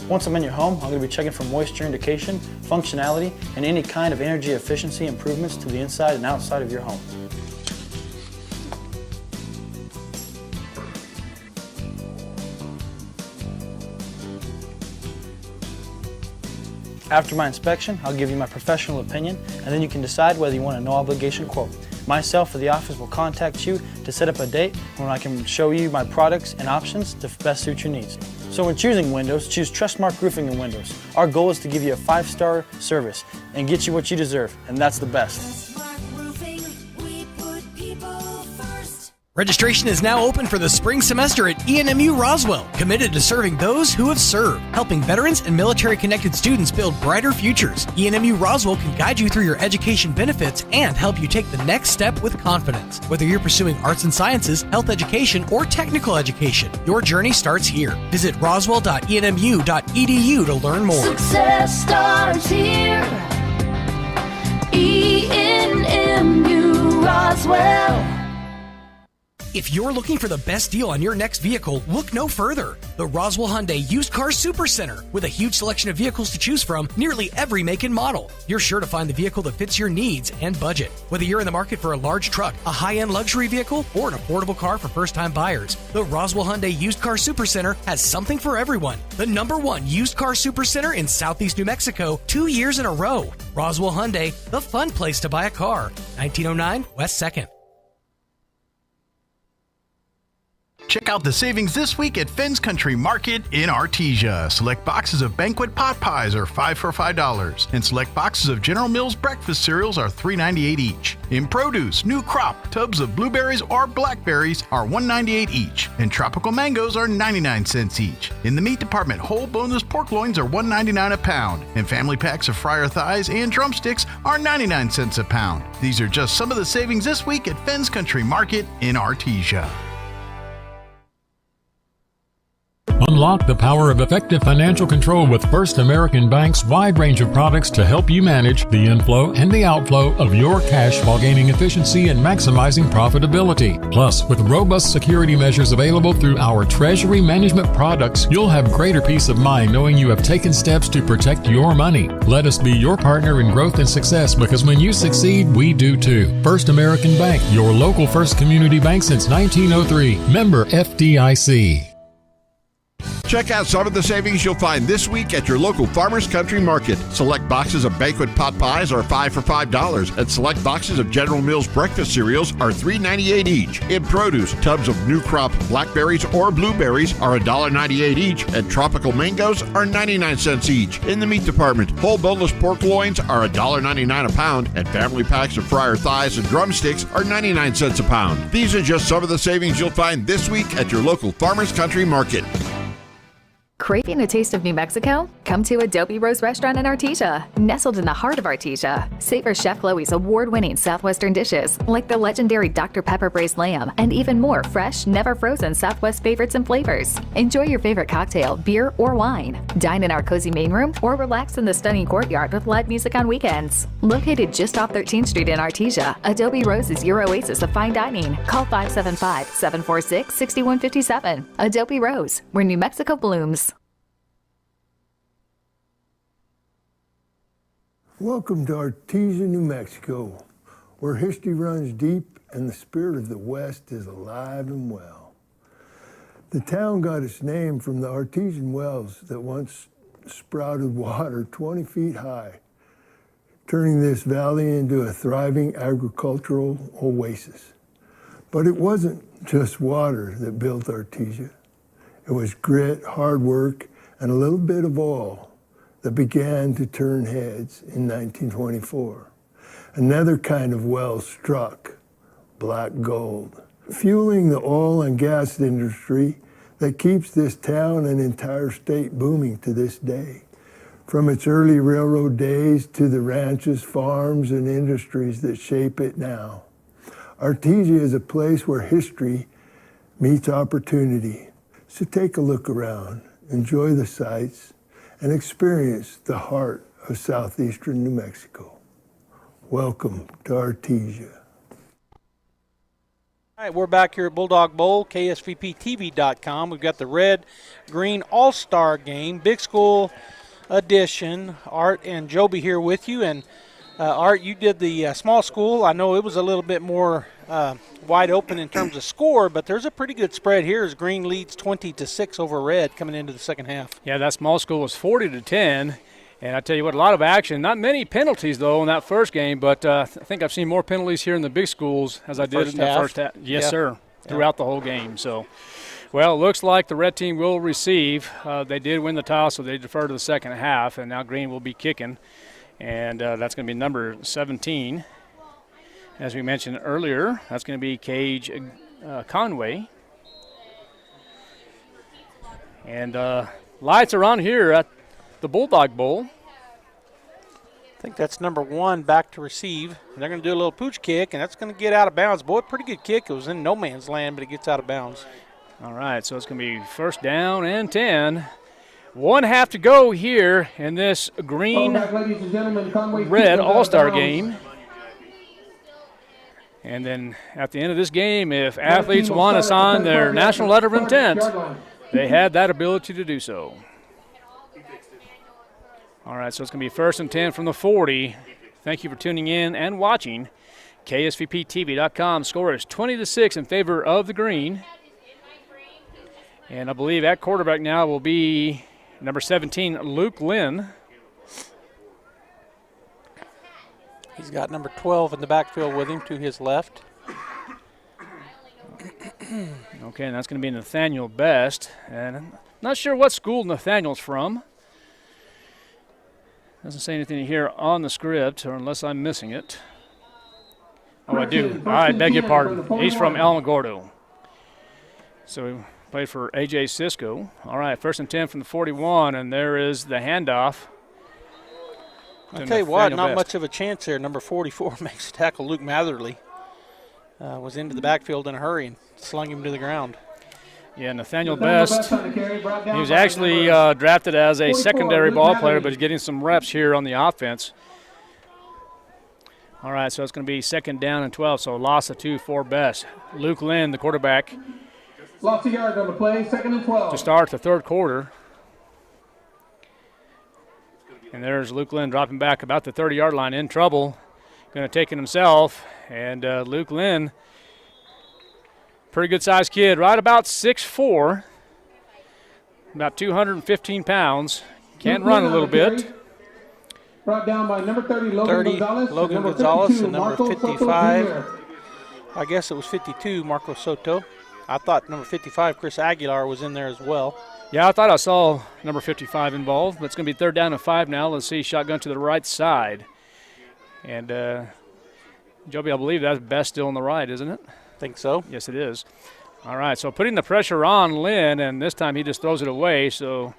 Once I'm in your home, I'm going to be checking for moisture indication, functionality, and any kind of energy efficiency improvements to the inside and outside of your home. After my inspection, I'll give you my professional opinion, and then you can decide whether you want a no-obligation quote. Myself or the office will contact you to set up a date when I can show you my products and options to best suit your needs. So when choosing windows, choose Trustmark Roofing and Windows. Our goal is to give you a 5-star service and get you what you deserve, and that's the best. Registration is now open for the spring semester at ENMU Roswell, committed to serving those who have served, helping veterans and military-connected students build brighter futures. ENMU Roswell can guide you through your education benefits and help you take the next step with confidence. Whether you're pursuing arts and sciences, health education, or technical education, your journey starts here. Visit roswell.enmu.edu to learn more. Success starts here. ENMU Roswell. If you're looking for the best deal on your next vehicle, look no further. The Roswell Hyundai Used Car Super Center. With a huge selection of vehicles to choose from, nearly every make and model, you're sure to find the vehicle that fits your needs and budget. Whether you're in the market for a large truck, a high-end luxury vehicle, or an affordable car for first-time buyers, the Roswell Hyundai Used Car Super Center has something for everyone. The #1 used car super center in Southeast New Mexico, 2 years in a row. Roswell Hyundai, the fun place to buy a car. 1909 West 2nd. Check out the savings this week at Fenn's Country Market in Artesia. Select boxes of banquet pot pies are 5 for $5, and select boxes of General Mills breakfast cereals are $3.98 each. In produce, new crop tubs of blueberries or blackberries are $1.98 each, and tropical mangoes are 99 cents each. In the meat department, whole boneless pork loins are $1.99 a pound, and family packs of fryer thighs and drumsticks are 99 cents a pound. These are just some of the savings this week at Fenn's Country Market in Artesia. Unlock the power of effective financial control with First American Bank's wide range of products to help you manage the inflow and the outflow of your cash while gaining efficiency and maximizing profitability. Plus, with robust security measures available through our treasury management products, you'll have greater peace of mind knowing you have taken steps to protect your money. Let us be your partner in growth and success, because when you succeed, we do too. First American Bank, your local first community bank since 1903. Member FDIC. Check out some of the savings you'll find this week at your local Farmers Country Market. Select boxes of banquet pot pies are 5 for $5, and select boxes of General Mills breakfast cereals are $3.98 each. In produce, tubs of new crop blackberries or blueberries are $1.98 each, and tropical mangoes are 99 cents each. In the meat department, whole boneless pork loins are $1.99 a pound, and family packs of fryer thighs and drumsticks are 99 cents a pound. These are just some of the savings you'll find this week at your local Farmers Country Market. Craving a taste of New Mexico? Come to Adobe Rose Restaurant in Artesia, nestled in the heart of Artesia. Savor Chef Chloe's award-winning Southwestern dishes, like the legendary Dr. Pepper braised lamb, and even more fresh, never frozen Southwest favorites and flavors. Enjoy your favorite cocktail, beer, or wine. Dine in our cozy main room, or relax in the stunning courtyard with live music on weekends. Located just off 13th Street in Artesia, Adobe Rose is your oasis of fine dining. Call 575-746-6157. Adobe Rose, where New Mexico blooms. Welcome to Artesia, New Mexico, where history runs deep and the spirit of the West is alive and well. The town got its name from the artesian wells that once sprouted water 20 feet high, turning this valley into a thriving agricultural oasis. But it wasn't just water that built Artesia. It was grit, hard work, and a little bit of oil that began to turn heads in 1924. Another kind of well struck, black gold, fueling the oil and gas industry that keeps this town and entire state booming to this day. From its early railroad days to the ranches, farms, and industries that shape it now. Artesia is a place where history meets opportunity. So take a look around, enjoy the sights, and experience the heart of southeastern New Mexico. Welcome to Artesia. All right, we're back here at Bulldog Bowl, KSVPTV.com. We've got the Red-Green All-Star Game, Big School Edition. Art and Joby here with you. And Art, you did the small school. I know it was a little bit more wide open in terms of score, but there's a pretty good spread here as Green leads 20-6 over Red coming into the second half. Yeah, that small school was 40-10, and I tell you what, a lot of action. Not many penalties though in that first game, but I think I've seen more penalties here in the big schools as I did in the first half. Yes, sir, throughout the whole game. So, well, it looks like the red team will receive. They did win the toss, so they defer to the second half, and now Green will be kicking, and that's going to be number 17. As we mentioned earlier, that's going to be Cage Conway. And lights are on here at the Bulldog Bowl. I think that's number 1 back to receive. They're going to do a little pooch kick, and that's going to get out of bounds. Boy, pretty good kick. It was in no man's land, but it gets out of bounds. All right, so it's going to be first down and 10. 1 half to go here in this Green-Red All-Star game. And then at the end of this game, if athletes want to sign their national letter of intent, they had that ability to do so. All right, so it's going to be first and 10 from the 40. Thank you for tuning in and watching. KSVPTV.com. Score is 20-6 in favor of the Green. And I believe at quarterback now will be number 17, Luke Lynn. He's got number 12 in the backfield with him to his left. Okay, and that's going to be Nathaniel Best. And I'm not sure what school Nathaniel's from. Doesn't say anything here on the script, or unless I'm missing it. Oh, I do. I beg your pardon. He's from Alamogordo. So he played for A.J. Cisco. All right, first and 10 from the 41, and there is the handoff. I'll tell you what, not much of a chance there. Number 44 makes a tackle. Luke Matherly was into the backfield in a hurry and slung him to the ground. Yeah, Nathaniel Best, he was actually drafted as a secondary ball player, but he's getting some reps here on the offense. All right, so it's going to be second down and 12, so loss of 2 for Best. Luke Lynn, the quarterback. Lost a yard on the play, second and 12. To start the third quarter. And there's Luke Lynn dropping back about the 30-yard line, in trouble. Going to take it himself. And Luke Lynn, pretty good-sized kid, right about 6'4", about 215 pounds. Can run a little bit. Brought down by number 30, Logan Gonzalez, and number 55. I guess it was 52, Marco Soto. I thought number 55, Chris Aguilar, was in there as well. Yeah, I thought I saw number 55 involved, but it's going to be third down and 5 now. Let's see, shotgun to the right side. And, Joby, I believe that's Best still on the right, isn't it? Think so. Yes, it is. All right, so putting the pressure on Lynn, and this time he just throws it away. So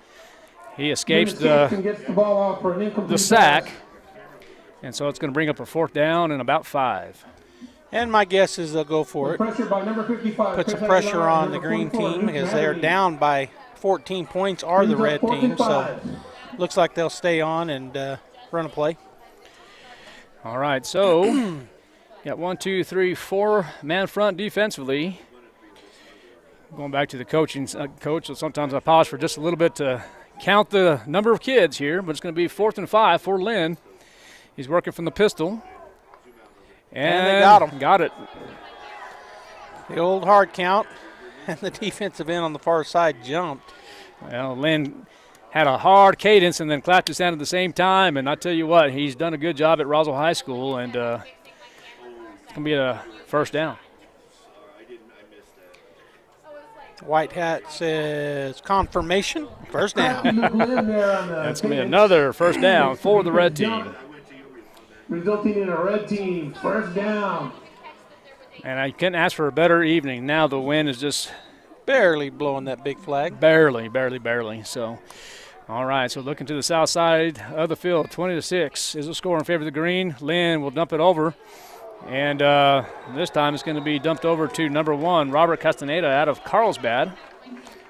He escapes the sack. And so it's going to bring up a 4th down and about 5. And my guess is they'll go for it. Put some pressure on the green team because they're down by 14 points are the red team. So looks like they'll stay on and run a play. All right, so got 1, 2, 3, 4 man front defensively. Going back to the coaching coach, so sometimes I pause for just a little bit to count the number of kids here, but it's going to be 4th and 5 for Lynn. He's working from the pistol. And they got him. Got it. The old hard count, and the defensive end on the far side jumped. Well, Lynn had a hard cadence and then clapped his hand at the same time, and I tell you what, he's done a good job at Roswell High School, and it's going to be a 1st down. White hat says confirmation, 1st down. That's going to be another 1st down for the red team. Resulting in a red team 1st down. And I couldn't ask for a better evening. Now the wind is just barely blowing that big flag. Barely. So, all right, so looking to the south side of the field, 20-6 is the score in favor of the green. Lynn will dump it over. And this time it's going to be dumped over to number 1, Robert Castaneda out of Carlsbad.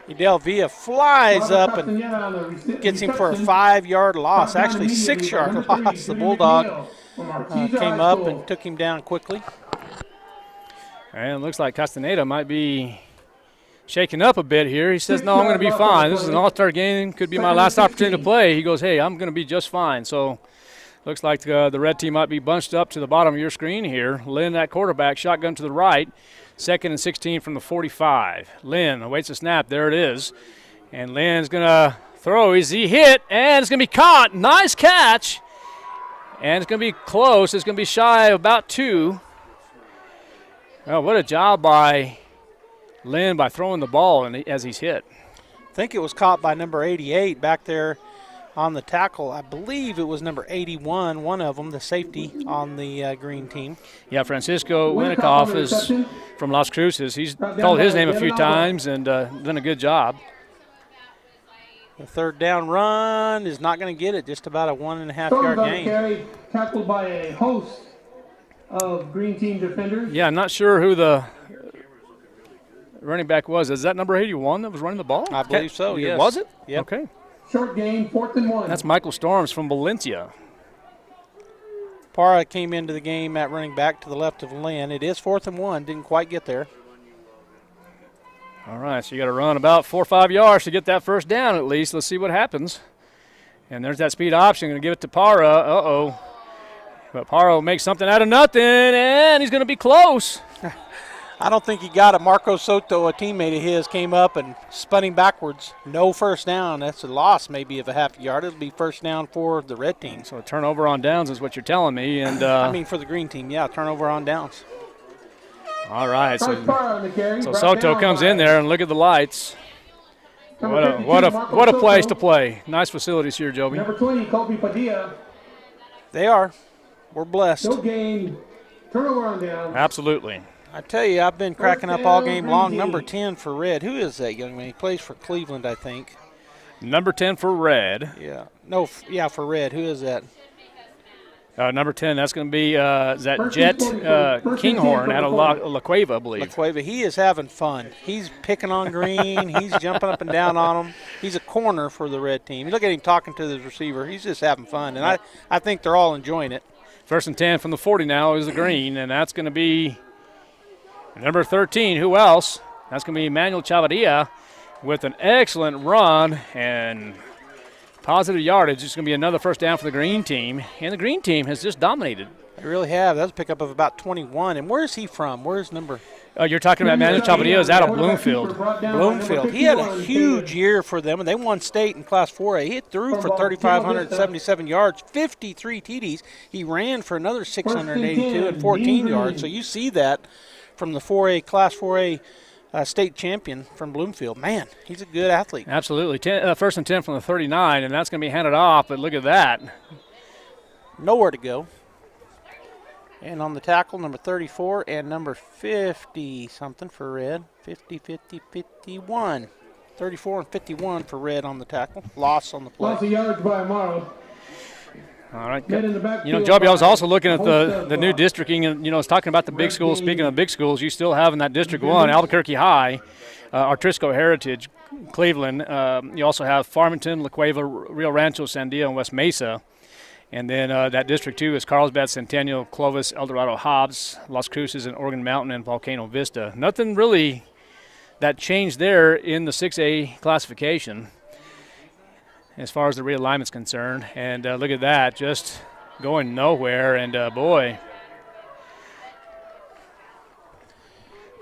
Edel Villa flies up and gets him for a 5-yard loss, actually 6-yard loss. The Bulldog came up and took him down quickly. And it looks like Castaneda might be shaking up a bit here. He says, no, I'm going to be fine. This is an all-star game. Could be my last opportunity to play. He goes, hey, I'm going to be just fine. So looks like the red team might be bunched up to the bottom of your screen here. Lynn at quarterback, shotgun to the right. 2nd and 16 from the 45. Lynn awaits a snap. There it is. And Lynn's going to throw. Is he hit? And it's going to be caught. Nice catch. And it's going to be close. It's going to be shy of about 2. Oh, what a job by Lynn by throwing the ball as he's hit. I think it was caught by number 88 back there on the tackle. I believe it was number 81, one of them, the safety on the green team. Yeah, Francisco Winikoff is from Las Cruces. He's called his name a few times and done a good job. The 3rd down run is not going to get it, just about a 1.5-yard gain. Carry tackled by a host of green team defenders. Yeah, I'm not sure who the running back was. Is that number 81 that was running the ball? I believe so, yes. Was it? Yep. Okay. Short gain, 4th and 1. That's Michael Storms from Valencia. Parra came into the game at running back to the left of Lynn. It is 4th and 1. Didn't quite get there. All right, so you got to run about 4 or 5 yards to get that 1st down at least. Let's see what happens. And there's that speed option. Going to give it to Parra. Uh-oh. But Parra will make something out of nothing, and he's going to be close. I don't think he got it. Marco Soto, a teammate of his, came up and spun him backwards. No 1st down. That's a loss maybe of a 1/2 yard. It'll be 1st down for the red team. So a turnover on downs is what you're telling me. And I mean for the green team, yeah, turnover on downs. All right, so Soto comes in there and look at the lights. What a place to play. Nice facilities here, Joby. Number 20, Kobe Padilla. They are. We're blessed. No gain. Turnover on down. Absolutely. I tell you, I've been cracking up all game long. Number 10 for Red. Who is that young man? He plays for Cleveland, I think. Number 10 for Red. Yeah. No, yeah, for Red. Who is that? Number 10, that's going to be that Jet Kinghorn out of La Cueva, I believe. La Cueva. He is having fun. He's picking on green. He's jumping up and down on them. He's a corner for the red team. Look at him talking to the receiver. He's just having fun, and I think they're all enjoying it. 1st and 10 from the 40 now is the green, and that's going to be number 13. Who else? That's going to be Emmanuel Chavarria with an excellent run and positive yardage. It's going to be another 1st down for the green team, and the green team has just dominated. They really have. That's a pickup of about 21. And where's he from? Where's number? You're talking about Emmanuel Chavarria is out of Bloomfield. Bloomfield. He had a huge year for them, and they won state in Class 4A. He threw for 3,577 yards, 53 TDs. He ran for another 682 and 14 yards. So you see that from the 4A, Class 4A state champion from Bloomfield. Man, he's a good athlete. Absolutely. 1st and 10 from the 39, and that's going to be handed off, but look at that. Nowhere to go. And on the tackle, number 34 and number 50-something for Red. 50, 50, 51. 34 and 51 for red on the tackle. Loss on the play. Loss of yards by Morrow. All right. Met in the backfield You know, Joby, I was by also looking at host the of, new districting, and, you know, I was talking about the big schools. Speaking of big schools, you still have in that District 1, Albuquerque High, Artrisco Heritage, Cleveland. You also have Farmington, La Cueva, Rio Rancho, Sandia, and West Mesa. And then that District 2 is Carlsbad, Centennial, Clovis, El Dorado, Hobbs, Las Cruces, and Oregon Mountain, and Volcano Vista. Nothing really that changed there in the 6A classification as far as the realignment's concerned. And look at that, just going nowhere. And, boy.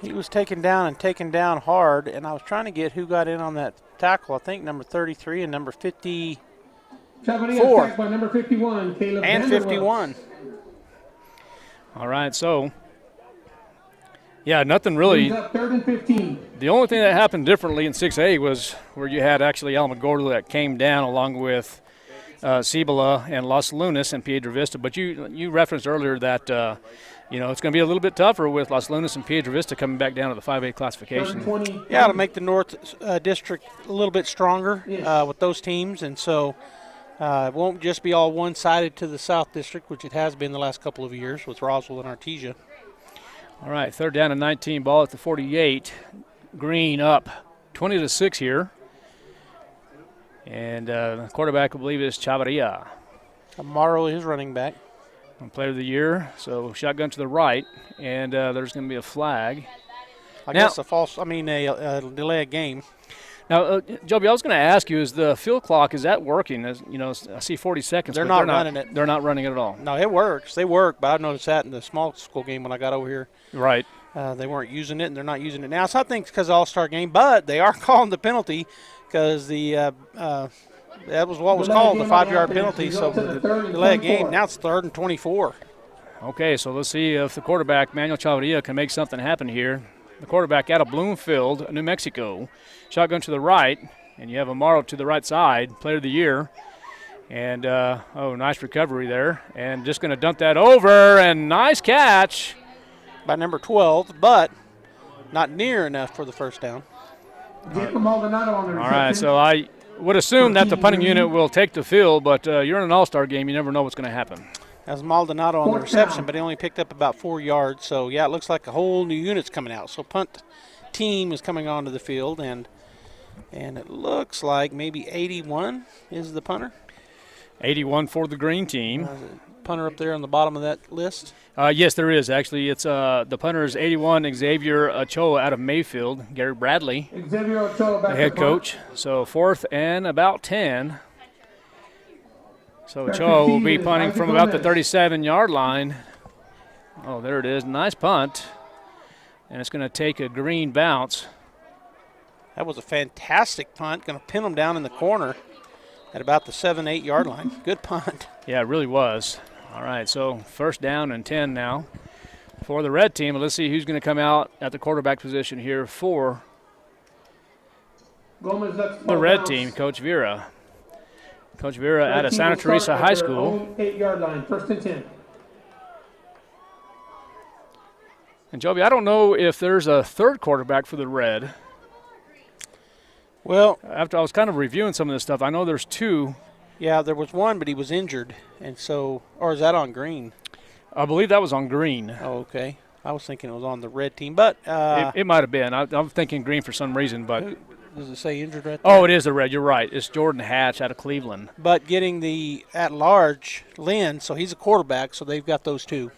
He was taken down and taken down hard, and I was trying to get who got in on that tackle. I think number 33 and number 54. attacked by number 51, Caleb And Vanderwell. 51. All right, so, yeah, nothing really. Brings up 3rd and 15. The only thing that happened differently in 6A was where you had actually Alamogordo that came down along with Cibola and Los Lunas and Piedra Vista. But you referenced earlier that, you know, it's going to be a little bit tougher with Los Lunas and Piedra Vista coming back down to the 5A classification. Yeah, it'll make the North District a little bit stronger with those teams. And so it won't just be all one-sided to the South District, which it has been the last couple of years with Roswell and Artesia. All right, 3rd down and 19, ball at the 48. Green up 20-6 here. And the quarterback, I believe, is Chavarria. Amaro is running back. Player of the year, so shotgun to the right, and there's going to be a flag. I guess a delay of game. Now, Joby, I was going to ask you, is the field clock, is that working? You know, I see 40 seconds. They're not running it. They're not running it at all. No, it works. They work, but I've noticed that in the small school game when I got over here. Right. They weren't using it, and they're not using it now. So I think it's because of All-Star game, but they are calling the penalty because the that was what was called, the 5-yard penalty. So the delay of game, now it's 3rd and 24. Okay, so let's see if the quarterback, Manuel Chavarria, can make something happen here. The quarterback out of Bloomfield, New Mexico. Shotgun to the right, and you have Amaro to the right side, player of the year. And, nice recovery there. And just going to dump that over, and nice catch. By number 12, but not near enough for the first down. All right, so I would assume that the punting unit will take the field, but you're in an all-star game. You never know what's going to happen. As Maldonado on the reception, but he only picked up about 4 yards. So, yeah, it looks like a whole new unit's coming out. So punt team is coming onto the field, and it looks like maybe 81 is the punter. 81 for the green team. Punter up there on the bottom of that list? Yes, there is. Actually, it's the punter is 81, Xavier Ochoa out of Mayfield. Gary Bradley, Xavier Ochoa, the head coach. So 4th and about 10. So Ochoa will be punting from about the 37-yard line. Oh, there it is. Nice punt. And it's going to take a green bounce. That was a fantastic punt. Going to pin them down in the corner at about the 7-8 yard line. Good punt. Yeah, it really was. All right, so 1st down and 10 now for the red team. Let's see who's going to come out at the quarterback position here for the red team, Coach Vera. Coach Vera out of Santa Teresa High School. 8-yard line, 1st and 10. And, Joby, I don't know if there's a 3rd quarterback for the red. Well, after I was kind of reviewing some of this stuff, I know there's 2. Yeah, there was one, but he was injured. And so, or is that on green? I believe that was on green. Oh, okay. I was thinking it was on the red team, but it might have been. I'm thinking green for some reason, but does it say injured right there? Oh, it is the red. You're right. It's Jordan Hatch out of Cleveland. But getting the at-large Lynn, so he's a quarterback, so they've got those 2.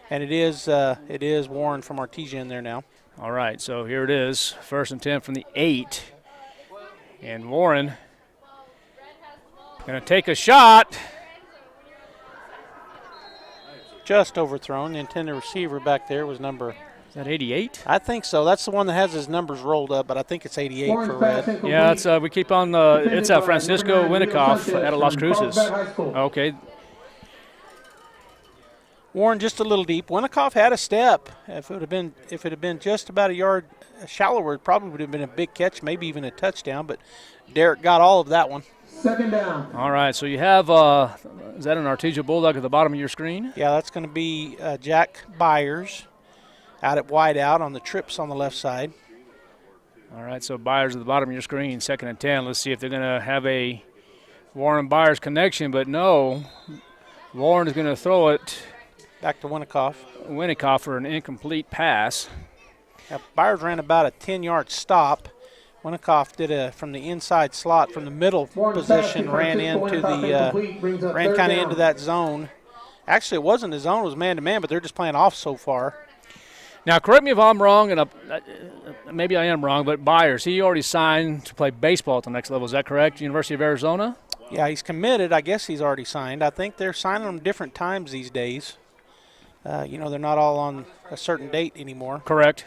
And it is Warren from Artesia in there now. All right, so here it is, 1st and 10 from the 8. And Warren going to take a shot. Just overthrown. The intended receiver back there was number... Is that 88? I think so. That's the one that has his numbers rolled up, but I think it's 88 for red. Yeah, it's we keep on it's Francisco Winnikoff out of Las Cruces. Okay. Warren just a little deep. Winnikoff had a step. If it had been just about a yard shallower, it probably would have been a big catch, maybe even a touchdown, but Derek got all of that one. 2nd down. All right, so you have, is that an Artesia Bulldog at the bottom of your screen? Yeah, that's going to be Jack Byers out at wide out on the trips on the left side. All right, so Byers at the bottom of your screen, 2nd and 10. Let's see if they're going to have a Warren-Byers connection, but no. Warren is going to throw it back to Winnikoff. Winnikoff for an incomplete pass. Now, Byers ran about a 10-yard stop. Winnikoff did from the inside slot from the middle position, ran kind of into that zone. Actually, it wasn't the zone; it was man-to-man, but they're just playing off so far. Now, correct me if I'm wrong, and maybe I am wrong, but Byers, he already signed to play baseball at the next level. Is that correct? University of Arizona? Yeah, he's committed. I guess he's already signed. I think they're signing them different times these days. They're not all on a certain date anymore. Correct.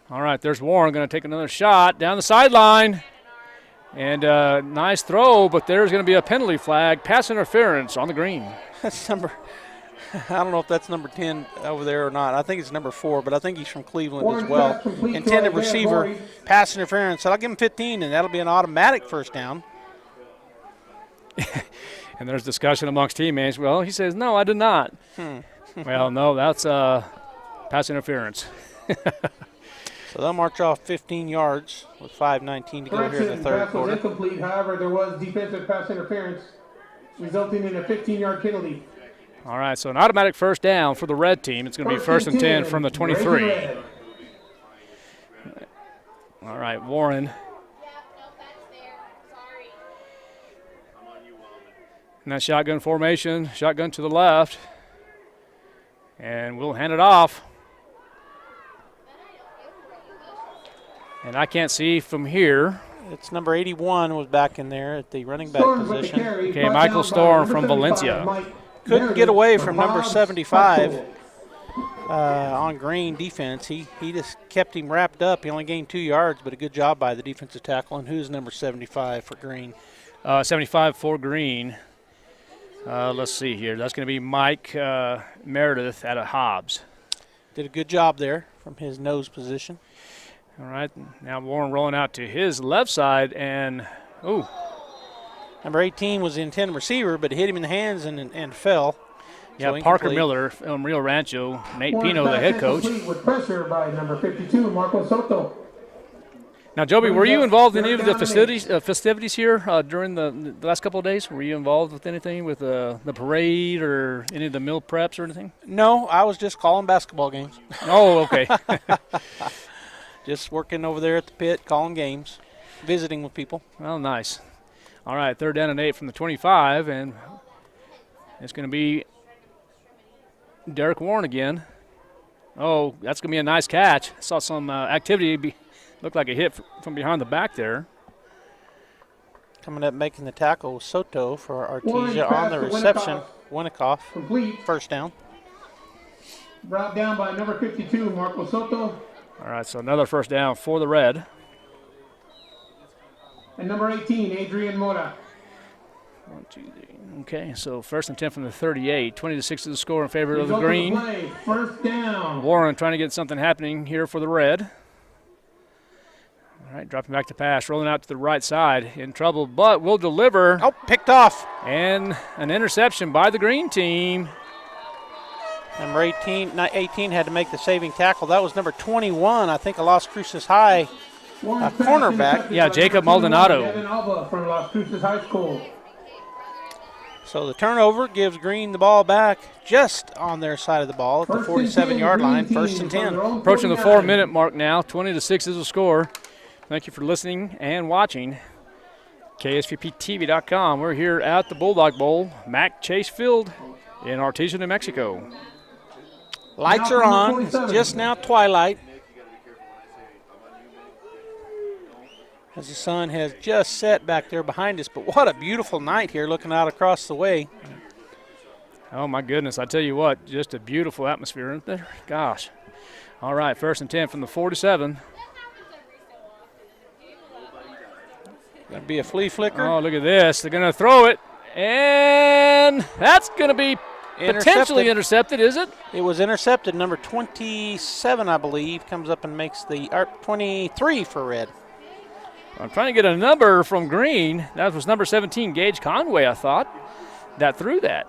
All right, there's Warren going to take another shot down the sideline. And nice throw, but there's going to be a penalty flag, pass interference on the green. That's I don't know if that's number 10 over there or not. I think it's number 4, but I think he's from Cleveland as well. Intended receiver, pass interference. So I'll give him 15, and that'll be an automatic first down. And there's discussion amongst teammates. Well, he says, no, I did not. Well, no, that's pass interference. So they'll march off 15 yards with 5:19 to go here in the third quarter. Pass was incomplete. However, there was defensive pass interference, resulting in a 15-yard penalty. All right, so an automatic first down for the red team. It's going to be 1st and 10 from the 23. All right, Warren. And that shotgun formation, shotgun to the left. And we'll hand it off. And I can't see from here. It's number 81 was back in there at the running back position. Okay, Michael Storm from Valencia. Couldn't get away from number 75 on green defense. He just kept him wrapped up. He only gained 2 yards, but a good job by the defensive tackle. And who's number 75 for green? 75 for green. Let's see here. That's going to be Mike Meredith out of Hobbs. Did a good job there from his nose position. All right, now Warren rolling out to his left side, and, Number 18 was the intended receiver, but hit him in the hands and fell. Yeah, So Parker incomplete. Miller from Rio Rancho, Nate Pino, the head coach. With pressure by number 52, Marco Soto. Now, Joby, were you involved in any of the festivities here during the last couple of days? Were you involved with anything with the parade or any of the meal preps or anything? No, I was just calling basketball games. Oh, okay. Just working over there at the pit, calling games, visiting with people. Well, nice. All right, 3rd down and 8 from the 25, and it's going to be Derek Warren again. Oh, that's going to be a nice catch. I saw some activity. Looked like a hit from behind the back there. Coming up making the tackle was Soto for Artesia on the reception. Winnikoff. Complete. First down. Brought down by number 52, Marco Soto. All right, so another first down for the red. And number 18, Adrian Mora. 1, 2, 3. Okay, so 1st and 10 from the 38. 20-6 is the score in favor of the Result green. the play, first down. Warren trying to get something happening here for the red. All right, dropping back to pass, rolling out to the right side. In trouble, but will deliver. Oh, picked off. And an interception by the green team. Number 18 had to make the saving tackle. That was number 21, I think, a Las Cruces High cornerback. Yeah, Jacob Maldonado. Kevin Alba from Las Cruces High School. So the turnover gives Green the ball back just on their side of the ball at the 47-yard line, 1st and 10. Approaching the 4-minute mark now. 20-6 is the score. Thank you for listening and watching. KSVPTV.com. We're here at the Bulldog Bowl, Mac Chase Field in Artesia, New Mexico. Lights are on. It's just now twilight. As the sun has just set back there behind us. But what a beautiful night here looking out across the way. Oh, my goodness. I tell you what, just a beautiful atmosphere, isn't there? Gosh. All right, 1st and 10 from the 47. Going to be a flea flicker. Oh, look at this. They're going to throw it. And that's going to be potentially intercepted, is it? It was intercepted. Number 27, I believe, comes up and makes the 23 for red. I'm trying to get a number from green. That was number 17, Gage Conway, I thought, that threw that.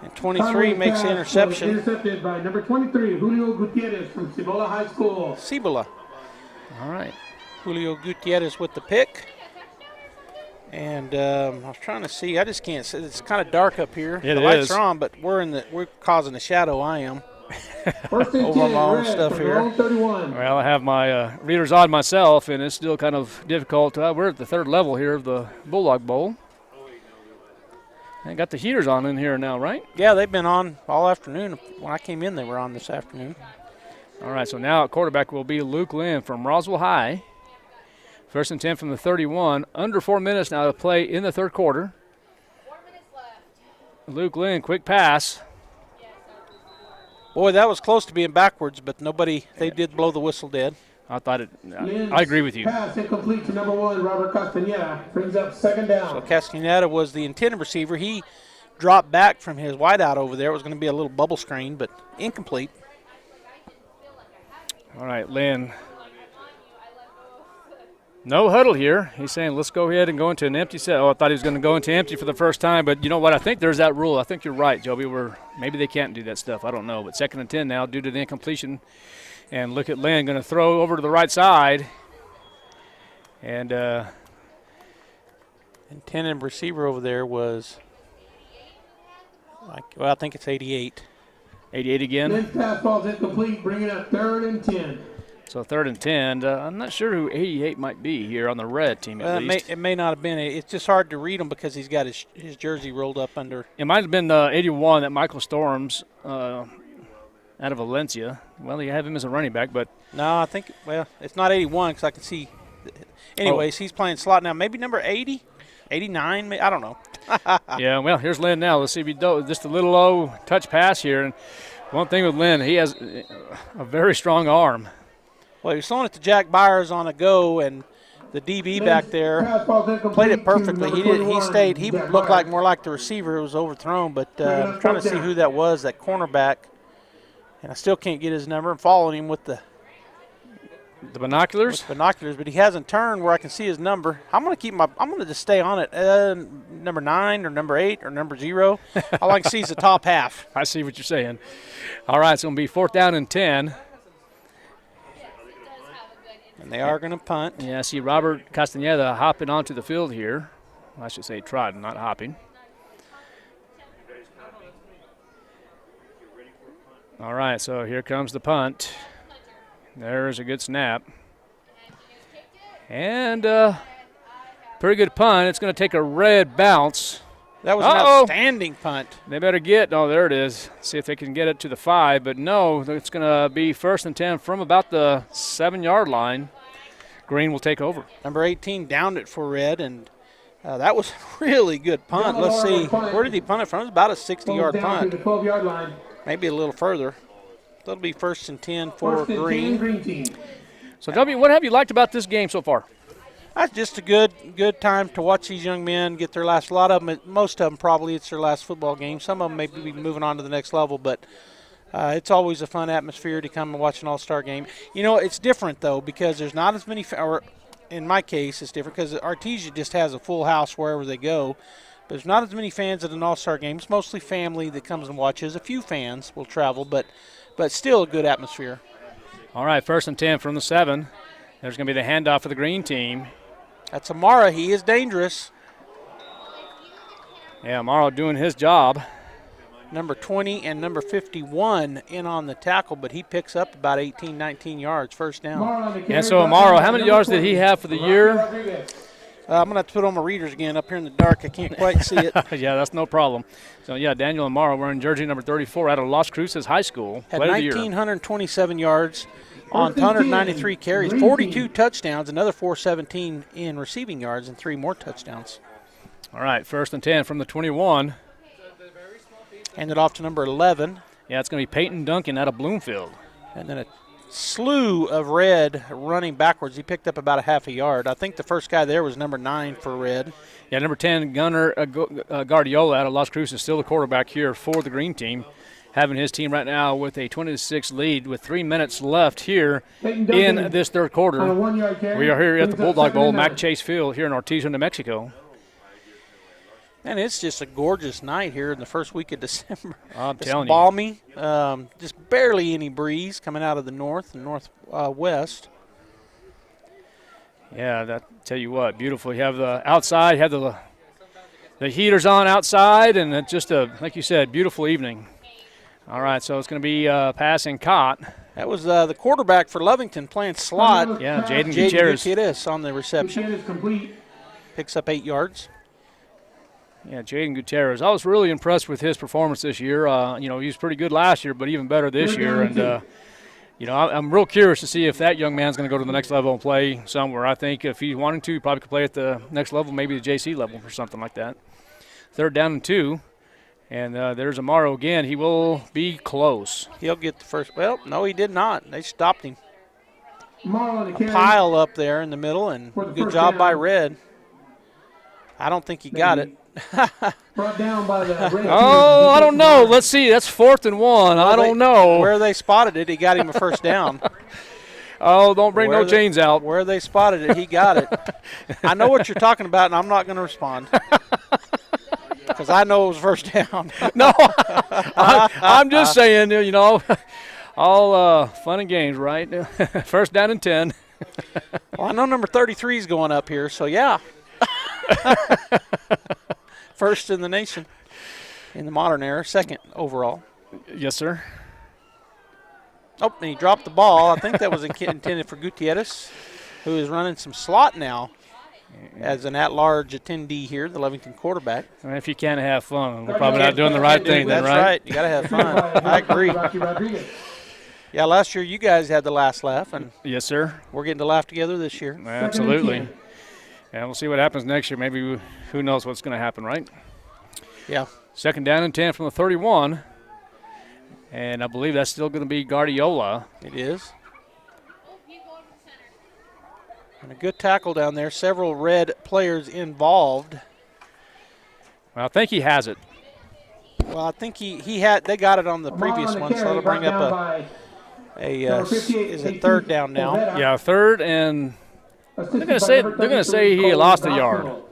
And 23 makes the interception. Intercepted by number 23, Julio Gutierrez from Cibola High School. Cibola. All right. Julio Gutierrez with the pick. And I was trying to see. I just can't see. It's kind of dark up here. The lights are on, but we're causing a shadow. I am. Over my own stuff here. Well, I have my readers on myself, and it's still kind of difficult. We're at the third level here of the Bulldog Bowl. And got the heaters on in here now, right? Yeah, they've been on all afternoon. When I came in, they were on this afternoon. All right, so now at quarterback will be Luke Lynn from Roswell High. First and 10 from the 31. Under 4 minutes now to play in the third quarter. 4 minutes left. Luke Lynn, quick pass. Boy, that was close to being backwards, but nobody, they did blow the whistle dead. I agree with you. Pass incomplete to number 1, Robert Castaneda. Brings up second down. So Castaneda was the intended receiver. He dropped back from his wideout over there. It was going to be a little bubble screen, but incomplete. All right, Lynn. No huddle here. He's saying, let's go ahead and go into an empty set. Oh, I thought he was going to go into empty for the first time, but you know what? I think there's that rule. I think you're right, Joby. Maybe they can't do that stuff. I don't know. But 2nd and 10 now due to the incompletion. And look at Lynn going to throw over to the right side. And intended receiver over there was, I think it's 88. 88 again. Lynn's pass ball's incomplete, bringing up 3rd and 10. So 3rd and 10. I'm not sure who 88 might be here on the red team at least. It may not have been. It's just hard to read him because he's got his jersey rolled up under. It might have been 81 that Michael Storms out of Valencia. Well, you have him as a running back, but. No, I think, it's not 81 because I can see. Anyways, he's playing slot now. Maybe number 80, 89, I don't know. Yeah, well, here's Lynn now. Let's see if he does just a little low touch pass here. And one thing with Lynn, he has a very strong arm. Well, he was throwing it to Jack Byers on a go, and the DB back there played it perfectly. He looked like more like the receiver. It was overthrown, but I'm trying to see who that was, that cornerback. And I still can't get his number. I'm following him with the binoculars. But he hasn't turned where I can see his number. I'm going to just stay on it. Number 9 or number 8 or number 0. All I can see is the top half. I see what you're saying. All right, it's going to be 4th down and 10. And they are going to punt. Yeah, I see Robert Castaneda hopping onto the field here. I should say trotting, not hopping. All right, so here comes the punt. There's a good snap. And pretty good punt. It's going to take a red bounce. That was an outstanding punt. They better there it is. See if they can get it to the 5. But no, it's going to be 1st and 10 from about the 7-yard line. Green will take over. Number 18 downed it for red, and that was a really good punt. Let's see. Where did he punt it from? It was about a 60-yard punt. To the 12-yard line. Maybe a little further. That'll be 1st and 10 for Green. Green team. So, W, what have you liked about this game so far? That's just a good time to watch these young men get their last. A lot of them, most of them probably it's their last football game. Some of them may be moving on to the next level, but it's always a fun atmosphere to come and watch an all-star game. You know, it's different, though, because there's not as many or in my case, it's different because Artesia just has a full house wherever they go. But there's not as many fans at an all-star game. It's mostly family that comes and watches. A few fans will travel, but still a good atmosphere. All right, 1st and 10 from the 7. There's going to be the handoff for the green team. That's Amara. He is dangerous. Yeah, Amara doing his job. Number 20 and number 51 in on the tackle, but he picks up about 18, 19 yards, 1st down. And so Amaro, how many yards did he have for the year? I'm going to have to put on my readers again up here in the dark. I can't quite see it. Yeah, that's no problem. So, yeah, Daniel Amaro wearing jersey number 34 out of Las Cruces High School. Had 1,927 yards on 193 carries, 42 touchdowns, another 417 in receiving yards, and 3 more touchdowns. All right, 1st and 10 from the 21. Handed off to number 11. Yeah, it's going to be Peyton Duncan out of Bloomfield. And then a slew of red running backwards. He picked up about a half a yard. I think the first guy there was number 9 for red. Yeah, number 10, Gunnar Guardiola out of Las Cruces, still the quarterback here for the green team. Having his team right now with a 20-6 lead with 3 minutes left here in this third quarter. We are here at the Bulldog Bowl, Mac Chase Field here in Artesia, New Mexico. And it's just a gorgeous night here in the first week of December. I'm telling you. It's balmy, just barely any breeze coming out of the north and northwest. Yeah, that tell you what, beautiful. You have the outside, you have the heaters on outside, and it's just like you said, beautiful evening. All right, so it's going to be passing caught. That was the quarterback for Lovington playing slot. Yeah, Jaden Gutierrez on the reception. Picks up 8 yards. Yeah, Jaden Gutierrez. I was really impressed with his performance this year. He was pretty good last year, but even better this year. And, I'm real curious to see if that young man's going to go to the next level and play somewhere. I think if he wanted to, he probably could play at the next level, maybe the JC level or something like that. 3rd down and 2. And there's Amaro again. He will be close. He'll get the first. Well, no, he did not. They stopped him. A pile up there in the middle, and good job by Red. I don't think he got it. Brought down by the Red. Oh, I don't know. Let's see. That's 4th and 1. I don't know. Where they spotted it, he got him a first down. Oh, don't bring no chains out. Where they spotted it, he got it. I know what you're talking about, and I'm not going to respond. Because I know it was first down. No, I'm just saying, all fun and games, right? 1st down and 10. Well, I know number 33 is going up here, so yeah. First in the nation in the modern era, 2nd overall. Yes, sir. Oh, and he dropped the ball. I think that was intended for Gutierrez, who is running some slot now as an at-large attendee here, the Lovington quarterback. And if you can't have fun, we're probably not doing the right thing then, right? That's right. You got to have fun. I agree. Yeah, last year you guys had the last laugh. And yes, sir. We're getting to laugh together this year. Absolutely. And we'll see what happens next year. Maybe who knows what's going to happen, right? Yeah. 2nd down and 10 from the 31. And I believe that's still going to be Guardiola. It is. And a good tackle down there. Several Red players involved. Well, I think he has it. Well, I think he had. They got it on the previous one, so it'll bring up is it 3rd down now? Yeah, 3rd, and they're gonna say he lost a yard.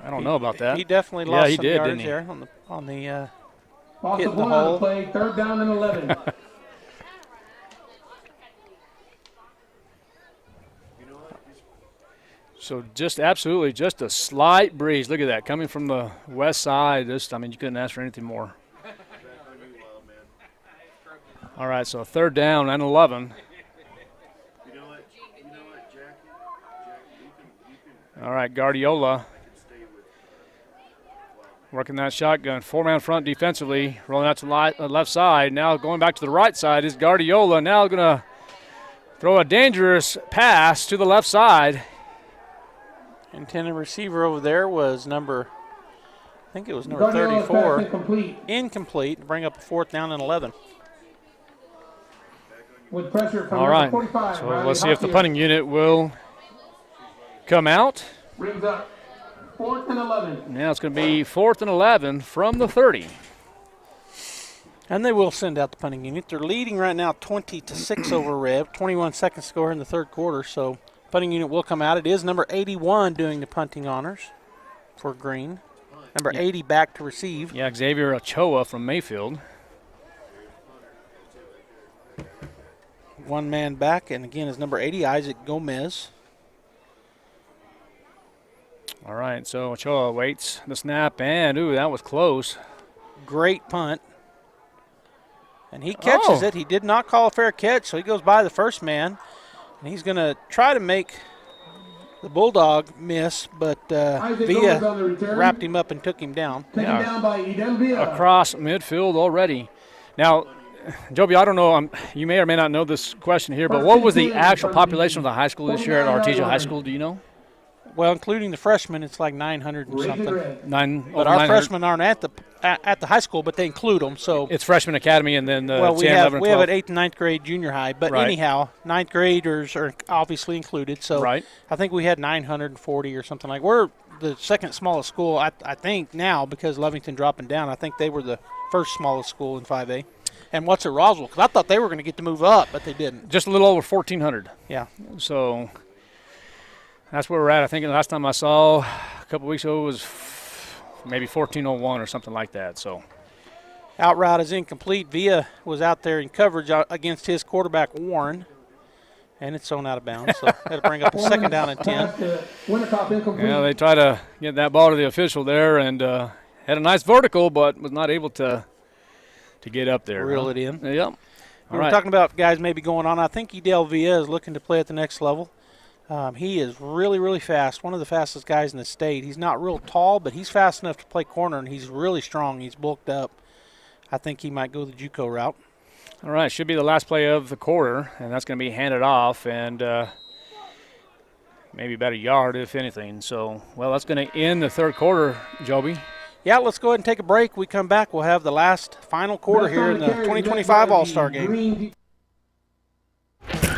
I don't know about that. He definitely lost some yards didn't he? There on the hitting the hole. Play, 3rd down and 11. So just absolutely just a slight breeze. Look at that coming from the west side. You couldn't ask for anything more. All right, so 3rd down and 11. All right, Guardiola working that shotgun. 4-man front defensively, rolling out to the left side. Now going back to the right side is Guardiola. Now going to throw a dangerous pass to the left side. Intended receiver over there was number 34. Incomplete. Bring up a 4th down and 11. With pressure from all right, 45, so let's see if the punting unit will come out. Brings up 4th and 11. Now it's going to be 4th and 11 from the 30. And they will send out the punting unit. They're leading right now 20-6 over Rev. 21 seconds score in the 3rd quarter, so punting unit will come out. It is number 81 doing the punting honors for Green. Number 80 back to receive. Yeah, Xavier Ochoa from Mayfield. 1 man back, and again is number 80, Isaac Gomez. All right, so Ochoa waits the snap, and that was close. Great punt. And he catches it. He did not call a fair catch, so he goes by the first man. And he's going to try to make the Bulldog miss, but Villa wrapped him up and took him down. Taken down by Eden Villa. Across midfield already. Now, Joby, I don't know, you may or may not know this question here, but what was the actual population of the high school this year at Artesia High School? Do you know? Well, including the freshmen, it's like 900 and something. But our freshmen aren't at the high school, but they include them. So it's freshman academy, and then we have an 8th and 9th grade junior high. But anyhow, 9th graders are obviously included. So I think we had 940 or something like. We're the 2nd smallest school, I think now, because Lovington dropping down. I think they were the 1st smallest school in 5A. And what's at Roswell? Because I thought they were going to get to move up, but they didn't. Just a little over 1,400. Yeah. So that's where we're at. I think the last time I saw a couple weeks ago was maybe 1401 or something like that. So out route is incomplete. Villa was out there in coverage against his quarterback, Warren. And it's thrown out of bounds, so that'll bring up a second down and 10. Yeah, they try to get that ball to the official there and had a nice vertical, but was not able to get up there. Reel it in. Yep. We were talking about guys maybe going on. I think Edel Villa is looking to play at the next level. He is really, really fast, one of the fastest guys in the state. He's not real tall, but he's fast enough to play corner, and he's really strong. He's bulked up. I think he might go the JUCO route. All right, should be the last play of the quarter, and that's going to be handed off, and maybe about a yard, if anything. So, well, that's going to end the third quarter, Joby. Yeah, let's go ahead and take a break. We come back, we'll have the last final quarter here in the 2025 All-Star Game.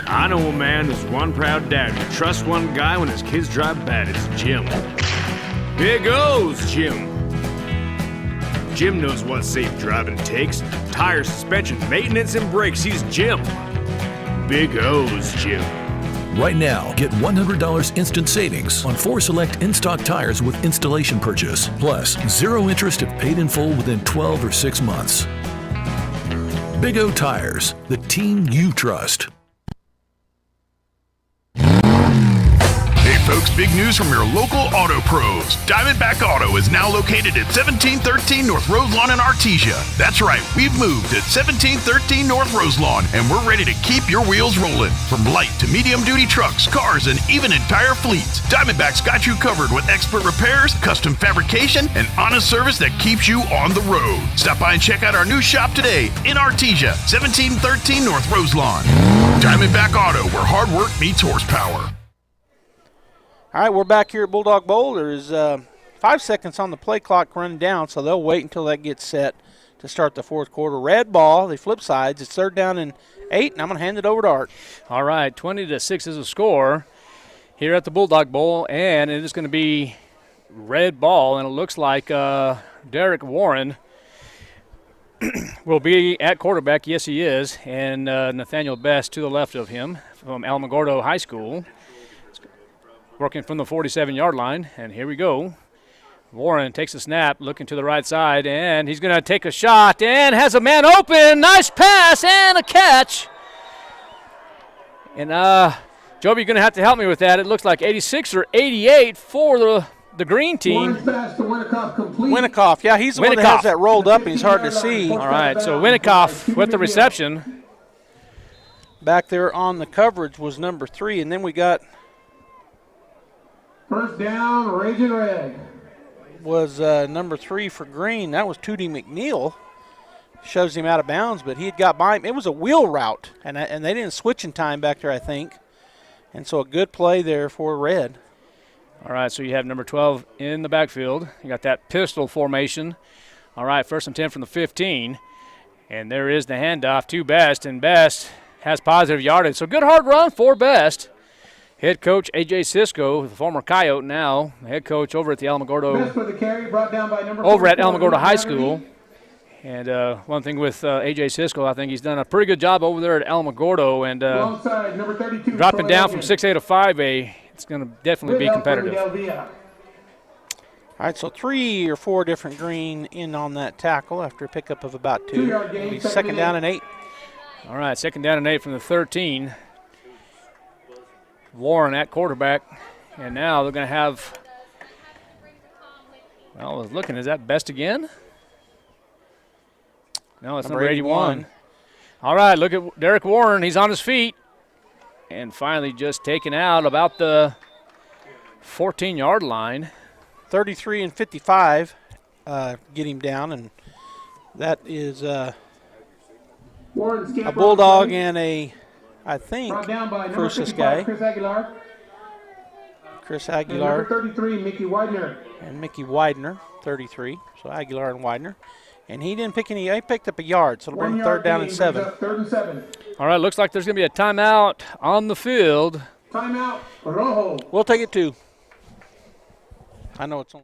I know a man who's one proud dad who trusts one guy when his kids drive bad. It's Jim. Big O's Jim. Jim knows what safe driving takes. Tire, suspension, maintenance, and brakes. He's Jim. Big O's Jim. Right now, get $100 instant savings on 4 select in-stock tires with installation purchase. Plus, 0 interest if paid in full within 12 or 6 months. Big O Tires, the team you trust. Hey folks, big news from your local auto pros. Diamondback Auto is now located at 1713 North Roselawn in Artesia. That's right, we've moved at 1713 North Roselawn, and we're ready to keep your wheels rolling. From light to medium duty trucks, cars, and even entire fleets, Diamondback's got you covered with expert repairs, custom fabrication, and honest service that keeps you on the road. Stop by and check out our new shop today in Artesia, 1713 North Roselawn. Diamondback Auto, where hard work meets horsepower. All right, we're back here at Bulldog Bowl. There's 5 seconds on the play clock running down, so they'll wait until that gets set to start the fourth quarter. Red ball, they flip sides. It's 3rd down and 8, and I'm going to hand it over to Art. All right, 20-6 is the score here at the Bulldog Bowl, and it is going to be red ball, and it looks like Derek Warren will be at quarterback. Yes, he is, and Nathaniel Best to the left of him from Alamogordo High School, working from the 47-yard line, and here we go. Warren takes a snap, looking to the right side, and he's going to take a shot and has a man open. Nice pass and a catch. And, Joby, you're going to have to help me with that. It looks like 86 or 88 for the green team. Winnikoff, yeah, he's the one that has that rolled up, and he's hard to see. All right, so Winnikoff with the reception. Back there on the coverage was number 3, and then we got – First down, Raging Red. Was number 3 for Green. That was Tootie McNeil. Shows him out of bounds, but he had got by him. It was a wheel route, and they didn't switch in time back there, I think. And so a good play there for Red. All right, so you have number 12 in the backfield. You got that pistol formation. All right, 1st and 10 from the 15. And there is the handoff to Best, and Best has positive yardage. So good hard run for Best. Head coach A.J. Cisco, the former Coyote, now head coach over at the Alamogordo, over at Alamogordo High School. And one thing with A.J. Cisco, I think he's done a pretty good job over there at Alamogordo, and dropping down from 6A to 5A, it's going to definitely be competitive. All right, so 3 or 4 different Green in on that tackle after a pickup of about 2. It'll be 2nd down and 8. All right, 2nd down and 8 from the 13. Warren at quarterback, and now they're going to have, well, I was looking, is that Best again? No, it's number 81. All right, look at Derek Warren. He's on his feet, and finally just taken out about the 14-yard line. 33 and 55 get him down, and that is a Bulldog and a, I think, Cruces guy. Chris Aguilar. Number 33, Mickey Widener. And Mickey Widener, 33. So Aguilar and Widener. And he didn't pick any, he picked up a yard, so it'll bring 3rd down and 7. 3rd and 7. All right, looks like there's going to be a timeout on the field. Timeout, Rojo. We'll take it 2. I know it's on.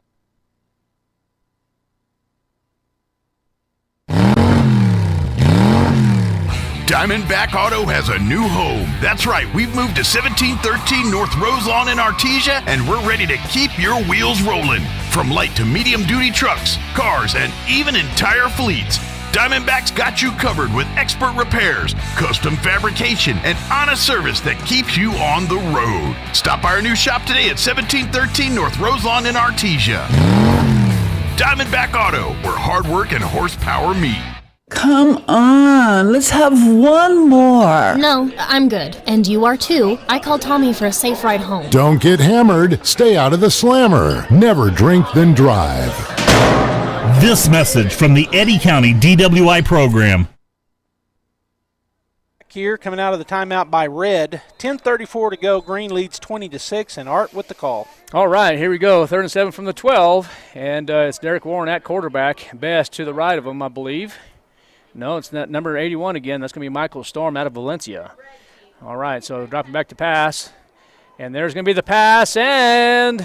Diamondback Auto has a new home. That's right, we've moved to 1713 North Roselawn in Artesia, and we're ready to keep your wheels rolling. From light to medium duty trucks, cars, and even entire fleets, Diamondback's got you covered with expert repairs, custom fabrication, and honest service that keeps you on the road. Stop by our new shop today at 1713 North Roselawn in Artesia. Diamondback Auto, where hard work and horsepower meet. Come on, let's have one more. No, I'm good. And you are too. I called Tommy for a safe ride home. Don't get hammered. Stay out of the slammer. Never drink, then drive. This message from the Eddy County DWI program. Here, coming out of the timeout by Red. 10:34 to go. Green leads 20-6, and Art with the call. All right, here we go. 3rd and 7 from the 12, and it's Derek Warren at quarterback. Best to the right of him, I believe. No, it's not number 81 again. That's going to be Michael Storm out of Valencia. All right, so dropping back to pass. And there's going to be the pass, and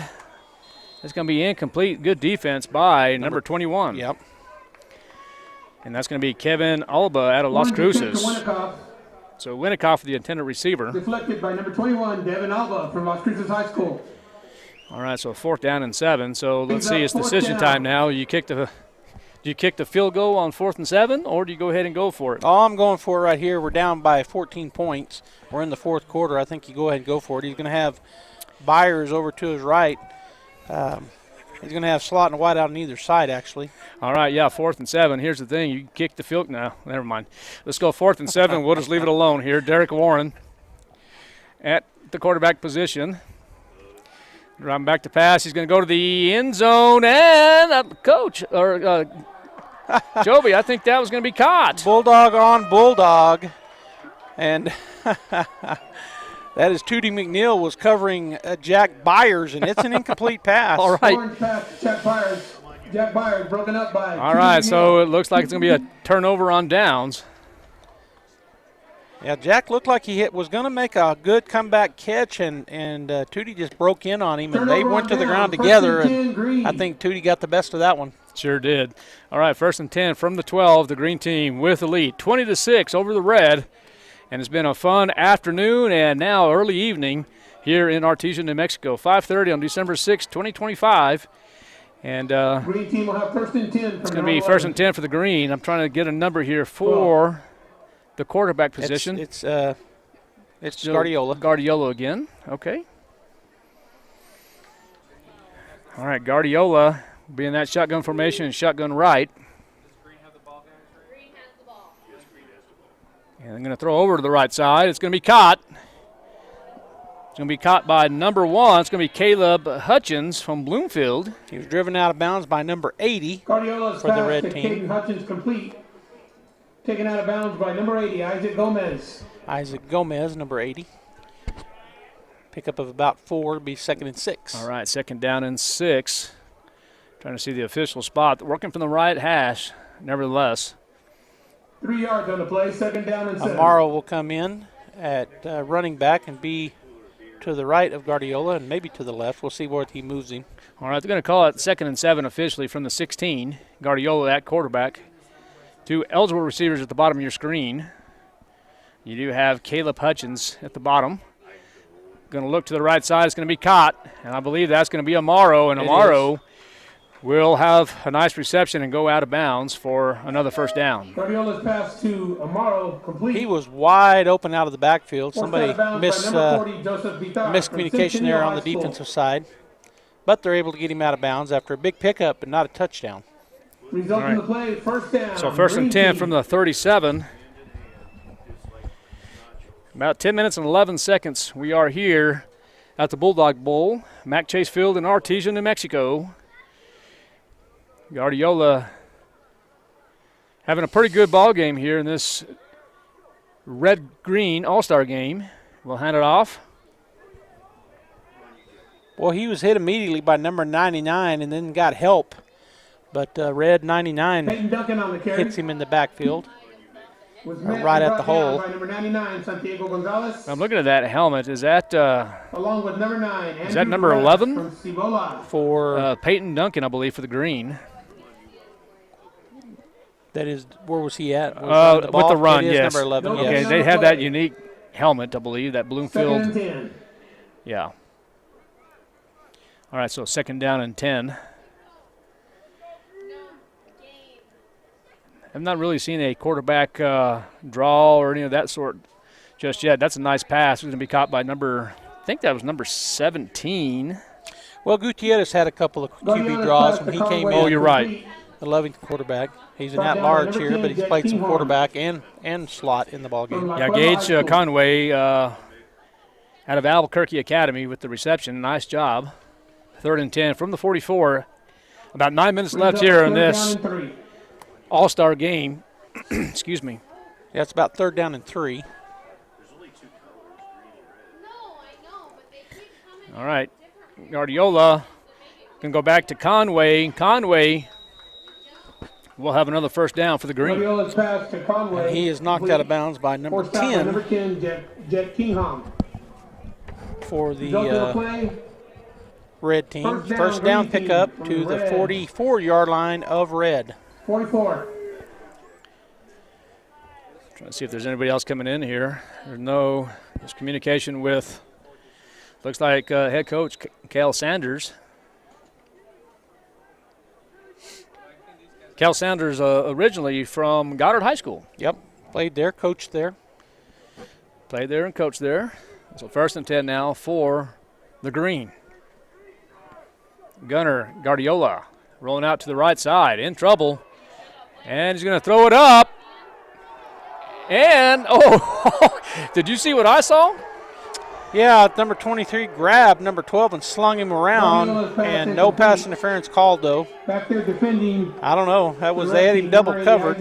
it's going to be incomplete. Good defense by number 21. Yep. And that's going to be Kevin Alba out of Las Cruces. So Winnikoff, the intended receiver. Deflected by number 21, Devin Alba from Las Cruces High School. All right, so 4th down and 7. So let's see, it's decision time now. Do you kick the field goal on 4th and 7, or do you go ahead and go for it? Oh, I'm going for it right here. We're down by 14 points. We're in the 4th quarter. I think you go ahead and go for it. He's going to have Byers over to his right. He's going to have Slot and White out on either side, actually. All right, yeah, 4th and 7. Here's the thing. You kick the field. No, never mind. Let's go 4th and 7. We'll just leave it alone here. Derek Warren at the quarterback position. Driving back to pass. He's going to go to the end zone, and Joby, I think that was going to be caught. Bulldog on Bulldog. And that is Tootie McNeil was covering Jack Byers, and it's an incomplete pass. All right. Orange pass, Jack Byers broken up by All right, so it looks like it's going to be a turnover on downs. Yeah, Jack looked like he was going to make a good comeback catch, and Tootie just broke in on him, and they went to the ground together, and I think Tootie got the best of that one. Sure did. All right, 1st and 10 from the 12, the green team with the lead, 20-6 over the red, and it's been a fun afternoon and now early evening here in Artesia, New Mexico. 5:30 on December 6, 2025, and green team will have 1st and 10. It's going to be 1st and 10 for the green. I'm trying to get a number here for the quarterback position. It's Guardiola. Guardiola again. Okay. All right, Guardiola will be in that shotgun formation and shotgun right. And I'm going to throw over to the right side. It's going to be caught. It's going to be caught by number 1. It's going to be Caleb Hutchins from Bloomfield. He was driven out of bounds by number 80 Guardiola's for the red team. Caden Hutchins complete. Taken out of bounds by number 80, Isaac Gomez. Isaac Gomez, number 80. Pickup of about 4 to be 2nd and 6. All right, 2nd down and 6. Trying to see the official spot. Working from the right hash, nevertheless. 3 yards on the play, 2nd down and 7. Amaro will come in at running back and be to the right of Guardiola and maybe to the left. We'll see where he moves him. All right, they're going to call it 2nd and 7 officially from the 16. Guardiola at quarterback. 2 eligible receivers at the bottom of your screen. You do have Caleb Hutchins at the bottom. Going to look to the right side. It's going to be caught, and I believe that's going to be Amaro, and Amaro will have a nice reception and go out of bounds for another 1st down. Guardiola's pass to Amaro complete. He was wide open out of the backfield. Somebody miscommunication there on the defensive side. But they're able to get him out of bounds after a big pickup but not a touchdown. Result in the play, 1st down. So 1st and 10 from the 37. About 10 minutes and 11 seconds. We are here at the Bulldog Bowl, Mac Chase Field in Artesia, New Mexico. Guardiola having a pretty good ball game here in this red-green all-star game. We'll hand it off. Well, he was hit immediately by number 99 and then got help. But red 99 hits him in the backfield, right at the hole. By number 99, Santiago Gonzalez. I'm looking at that helmet. Is that along with number 9? Is that number 11? For Peyton Duncan, I believe, for the green. That is, where was he at? With the run, it yes. Number 11, okay, yes. they have that unique helmet, I believe, that Bloomfield. 2nd and 10. Yeah. All right, so 2nd down and 10. I've not really seen a quarterback draw or any of that sort just yet. That's a nice pass. It's going to be caught by I think that was number 17. Well, Gutierrez had a couple of QB draws when he came in. Oh, you're right. The Loving quarterback. He's an at-large here, but he's played some quarterback and slot in the ballgame. Yeah, Gage Conway out of Albuquerque Academy with the reception. Nice job. 3rd and 10 from the 44. About 9 minutes left here in this All-Star game. Excuse me. Yeah, it's about 3rd down and 3. All right. Guardiola can go back to Conway. Conway will have another first down for the Green. Guardiola's pass to Conway. And he is knocked out of bounds by number 10. Number 10, Jet Kingham. For the Red team. First down pickup to the 44-yard line of Red. 44. Trying to see if there's anybody else coming in here. There's communication with, looks like head coach Cal Sanders. Cal Sanders originally from Goddard High School. Yep, played there, coached there. Played there and coached there. So 1st and 10 now for the Green. Gunner Guardiola rolling out to the right side, in trouble. And he's going to throw it up. And, did you see what I saw? Yeah, number 23 grabbed number 12 and slung him around, and no pass interference called, though. Back there defending. I don't know. They had him double covered.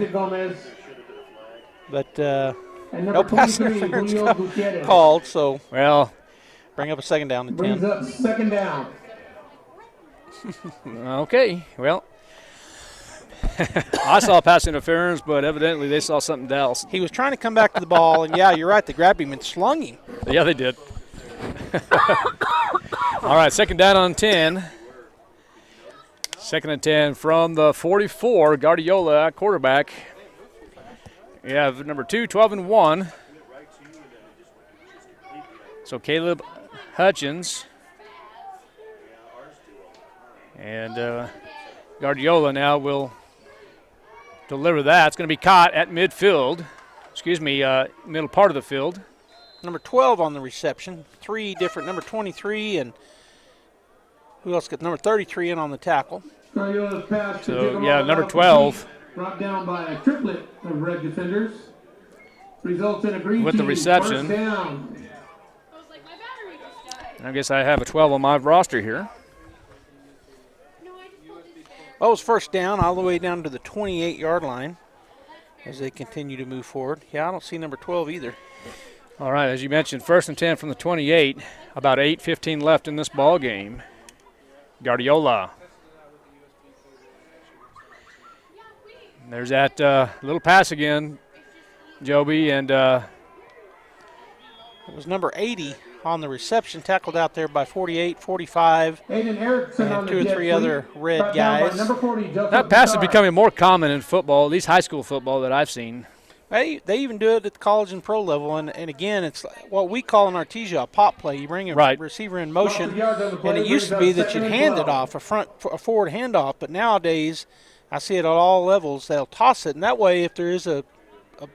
But no pass interference called, so. Well, bring up a 2nd down and 10. Brings up 2nd down. Okay, well. I saw pass interference, but evidently they saw something else. He was trying to come back to the ball, and, yeah, you're right. They grabbed him and slung him. Yeah, they did. All right, 2nd down on 10. 2nd and 10 from the 44, Guardiola, quarterback. We have number 2, 12 and 1. So Caleb Hutchins. And Guardiola now will deliver that. It's going to be caught at midfield. Middle part of the field. Number 12 on the reception. 3 different, number 23, and who else got number 33 in on the tackle. So, yeah, number 12. Brought down by a triplet of Red defenders. Results in a Green with the reception. First down. I guess I have a 12 on my roster here. Well, it was first down all the way down to the 28-yard line as they continue to move forward. Yeah, I don't see number 12 either. All right, as you mentioned, 1st and 10 from the 28. About 8:15 left in this ball game. Guardiola. There's that little pass again, Joby, and it was number 80 on the reception, tackled out there by 48, 45, and 2 or 3 other Red guys. That pass is becoming more common in football, at least high school football that I've seen. They even do it at the college and pro level, and again, it's what we call in Artesia a pop play. You bring a receiver in motion, and it used to be that you'd hand it off, a forward handoff, but nowadays I see it at all levels. They'll toss it, and that way if there is a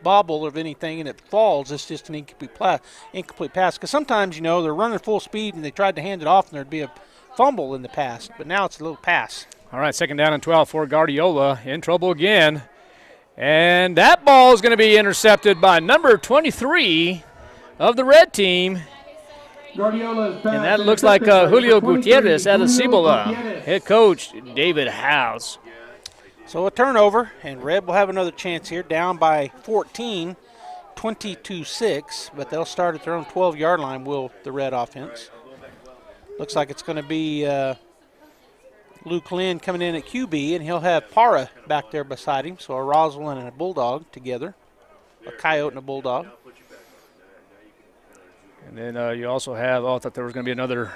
bobble of anything and it falls, it's just an incomplete pass. Because sometimes, they're running full speed and they tried to hand it off and there'd be a fumble in the past, but now it's a little pass. All right, 2nd down and 12 for Guardiola. In trouble again. And that ball is going to be intercepted by number 23 of the Red team. And that looks like Julio Gutierrez out of Cibola. Head coach David House. So a turnover, and Red will have another chance here, down by 14, 22-6, but they'll start at their own 12-yard line, the Red offense. Looks like it's going to be Luke Lynn coming in at QB, and he'll have Para back there beside him, so a Roslyn and a Bulldog together, a Coyote and a Bulldog. And then you also have, I thought there was going to be another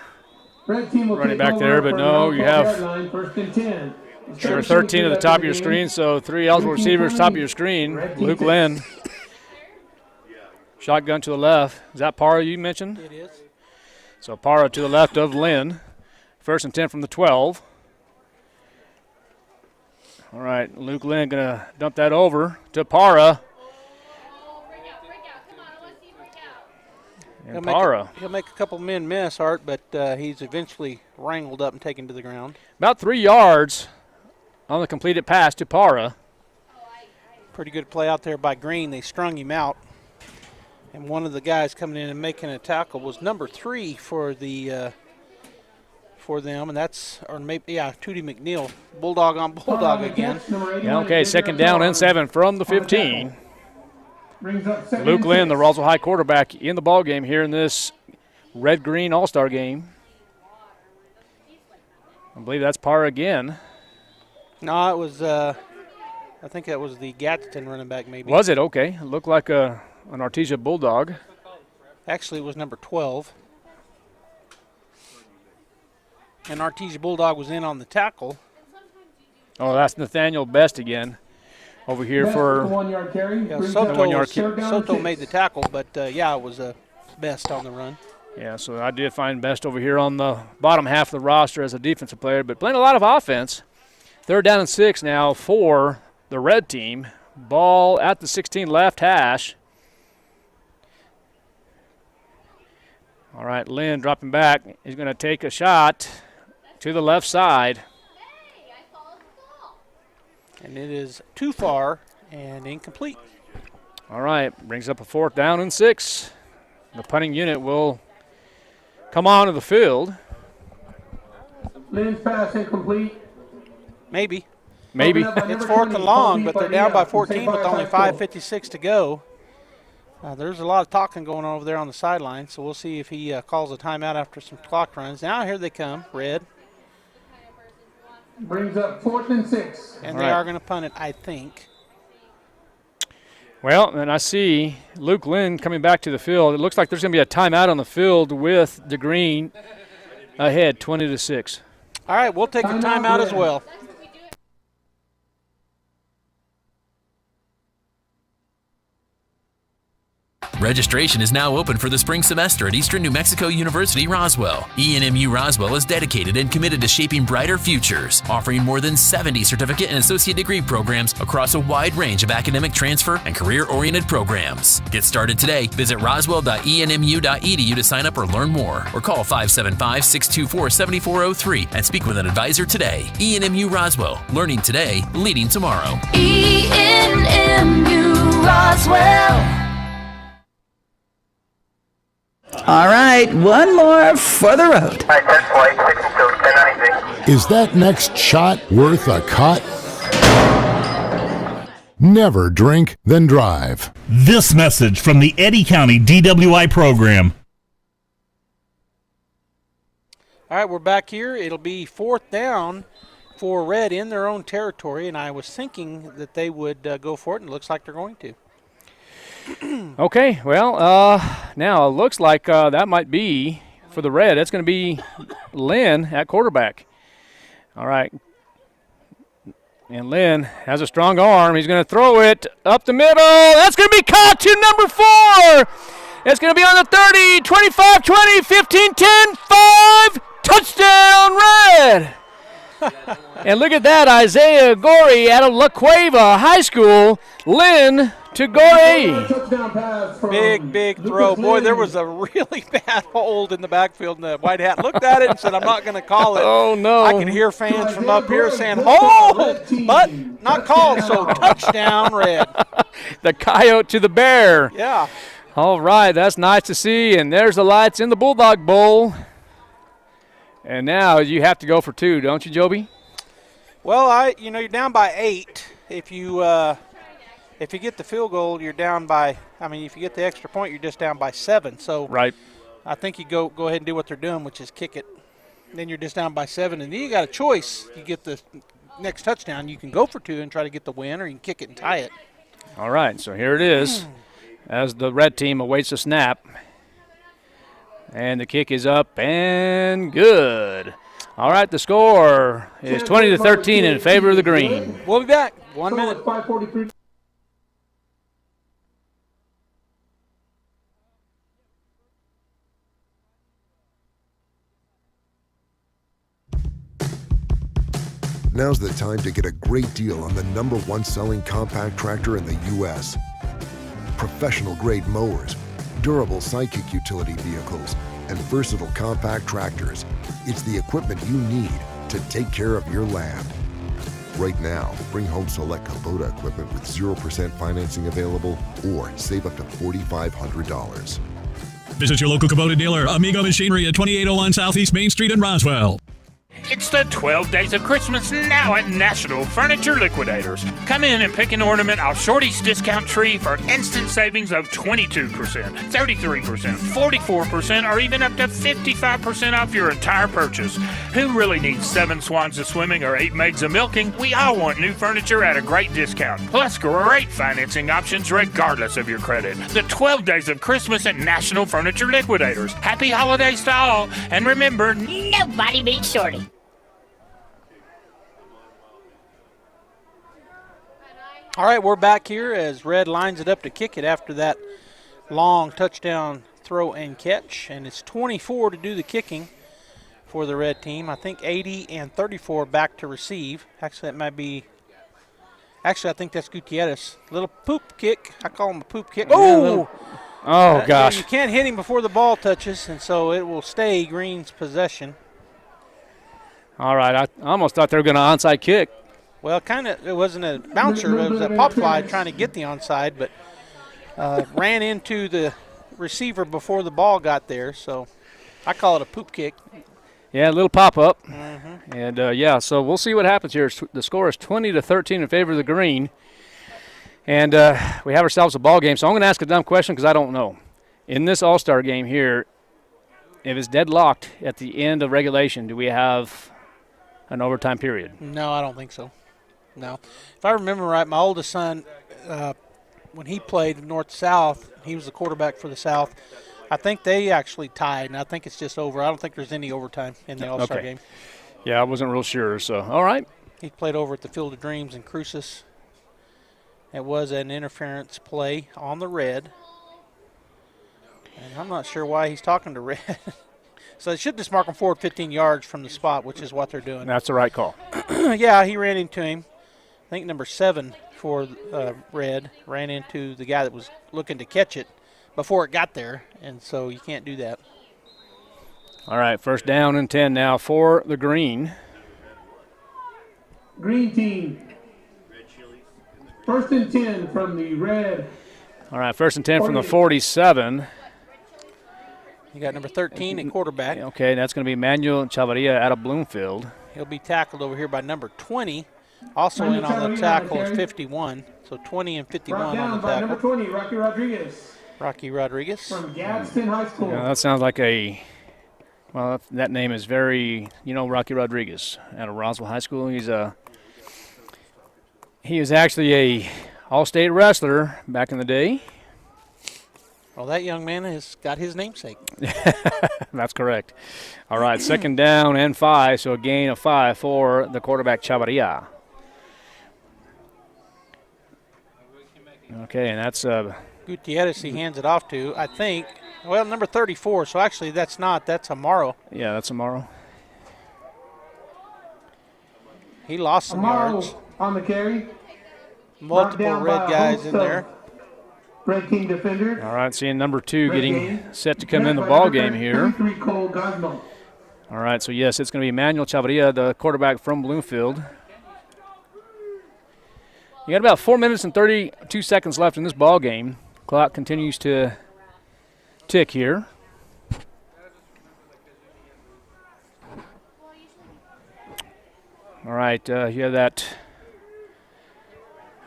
running back there, but no, you have First and 10. number 13 at the top of your screen, so 3 eligible receivers top of your screen. Luke Lynn. Shotgun to the left. Is that Para you mentioned? It is. So Para to the left of Lynn. 1st and 10 from the 12. All right, Luke Lynn going to dump that over to Para. And he'll make a couple men miss, Art, but he's eventually wrangled up and taken to the ground. About 3 yards on the completed pass to Para. Pretty good play out there by Green. They strung him out. And one of the guys coming in and making a tackle was number 3 for the for them, and that's, or maybe, yeah, Tootie McNeil. Bulldog on Bulldog again. Yeah, okay, 2nd down and 7 from the 15. Luke Lynn, the Roswell High quarterback, in the ball game here in this red-green all-star game. I believe that's Parr again. No, it was, I think that was the Gadsden running back maybe. Was it? Okay. It looked like an Artesia Bulldog. Actually, it was number 12. And Artesia Bulldog was in on the tackle. Oh, that's Nathaniel Best again. Over here for 1 yard carry. Yeah, Soto made the tackle, but yeah, it was Best on the run. Yeah, so I did find Best over here on the bottom half of the roster as a defensive player, but playing a lot of offense. 3rd down and 6 now for the red team. Ball at the 16 left hash. All right, Lynn dropping back. He's going to take a shot to the left side. And it is too far and incomplete. All right, brings up a 4th down and 6. The punting unit will come onto the field. Lynn's pass incomplete. Maybe. Maybe. It's 4th and long, but they're down by 14 with only 5:56 to go. There's a lot of talking going on over there on the sideline, so we'll see if he calls a timeout after some clock runs. Now here they come, red. Brings up 4th and 6. And they are going to punt it, I think. Well, and I see Luke Lynn coming back to the field. It looks like there's going to be a timeout on the field with DeGreen ahead, 20-6. All right, we'll take a timeout as well. Registration is now open for the spring semester at Eastern New Mexico University, Roswell. ENMU Roswell is dedicated and committed to shaping brighter futures, offering more than 70 certificate and associate degree programs across a wide range of academic transfer and career-oriented programs. Get started today. Visit roswell.enmu.edu to sign up or learn more, or call 575-624-7403 and speak with an advisor today. ENMU Roswell, learning today, leading tomorrow. ENMU Roswell. All right, one more for the road. Is that next shot worth a cut? Never drink, then drive. This message from the Eddy County DWI program. All right, we're back here. It'll be 4th down for red in their own territory, and I was thinking that they would go for it, and it looks like they're going to. Okay, well, now it looks like that might be for the red. That's going to be Lynn at quarterback. All right. And Lynn has a strong arm. He's going to throw it up the middle. That's going to be caught to number 4. It's going to be on the 30, 25, 20, 15, 10, 5. Touchdown, red. And look at that, Isaiah Gorey out of La Cueva High School. Lynn to Gorey. Big throw. Boy, there was a really bad hold in the backfield, and the white hat looked at it and said, I'm not going to call it. Oh, no. I can hear fans from up here saying, hold, but not called, so touchdown, red. The coyote to the bear. Yeah. All right, that's nice to see, and there's the lights in the Bulldog Bowl. And now you have to go for 2, don't you, Joby? Well, you're down by 8. If you get the field goal, you're down by. If you get the extra point, you're just down by 7. So right. I think you go ahead and do what they're doing, which is kick it. Then you're just down by 7, and then you got a choice. You get the next touchdown, you can go for 2 and try to get the win, or you can kick it and tie it. All right, so here it is, as the red team awaits a snap. And the kick is up and good. All right, the score is 20-13 in favor of the green. We'll be back. 1 minute. Now's the time to get a great deal on the #1 selling compact tractor in the U.S. Professional-grade mowers, durable Sidekick utility vehicles, and versatile compact tractors. It's the equipment you need to take care of your land. Right now, bring home select Kubota equipment with 0% financing available or save up to $4,500. Visit your local Kubota dealer, Amigo Machinery at 2801 Southeast Main Street in Roswell. It's the 12 Days of Christmas now at National Furniture Liquidators. Come in and pick an ornament off Shorty's Discount Tree for instant savings of 22%, 33%, 44%, or even up to 55% off your entire purchase. Who really needs 7 swans of swimming or 8 maids of milking? We all want new furniture at a great discount, plus great financing options regardless of your credit. The 12 Days of Christmas at National Furniture Liquidators. Happy holidays to all, and remember, nobody beats Shorty. All right, we're back here as Red lines it up to kick it after that long touchdown throw and catch. And it's 24 to do the kicking for the Red team. I think 80 and 34 back to receive. Actually, that might be – actually, I think that's Gutierrez. Little poop kick. I call him a poop kick. Oh! Oh, gosh. You can't hit him before the ball touches, and so it will stay Green's possession. All right, I almost thought they were going to onside kick. Well, kind of, it wasn't a bouncer, it was a pop fly trying to get the onside, but ran into the receiver before the ball got there, so I call it a poop kick. Yeah, a little pop-up. Mm-hmm. And, so we'll see what happens here. The score is 20-13 in favor of the Green. And we have ourselves a ball game, so I'm going to ask a dumb question because I don't know. In this All-Star game here, if it's deadlocked at the end of regulation, do we have an overtime period? No, I don't think so. No. If I remember right, my oldest son, when he played North-South, he was the quarterback for the South. I think they actually tied, and I think it's just over. I don't think there's any overtime in the All-Star game. Yeah, I wasn't real sure, so all right. He played over at the Field of Dreams in Cruces. It was an interference play on the Red. And I'm not sure why he's talking to Red. So they should just mark him forward 15 yards from the spot, which is what they're doing. That's the right call. Yeah, he ran into him. I think number 7 for Red ran into the guy that was looking to catch it before it got there, and so you can't do that. All right, first down and 10 now for the Green. Green team. First and 10 from the Red. All right, first and 10 from the 47. You got number 13 at quarterback. Okay, that's going to be Manuel Chavarria out of Bloomfield. He'll be tackled over here by number 20. Also in on the tackle is 51. So 20 and 51 on the tackle. Number 20, Rocky Rodriguez. Rocky Rodriguez. From Gadsden High School. Yeah, that sounds like that name is very, Rocky Rodriguez out of Roswell High School. He is actually a all-state wrestler back in the day. Well, that young man has got his namesake. That's correct. All right, second down and 5, so a gain of 5 for the quarterback Chavarria. Okay, and that's Gutierrez he hands it off to, I think. Well, number 34, so actually that's Amaro. Yeah, that's Amaro. He lost some yards. On the carry. Multiple Red guys in there. Red team defender. All right, seeing number 2 getting set to come in the ball game here. All right, so yes, it's going to be Emmanuel Chavarria, the quarterback from Bloomfield. You got about 4 minutes and 32 seconds left in this ball game. Clock continues to tick here. All right, you have that.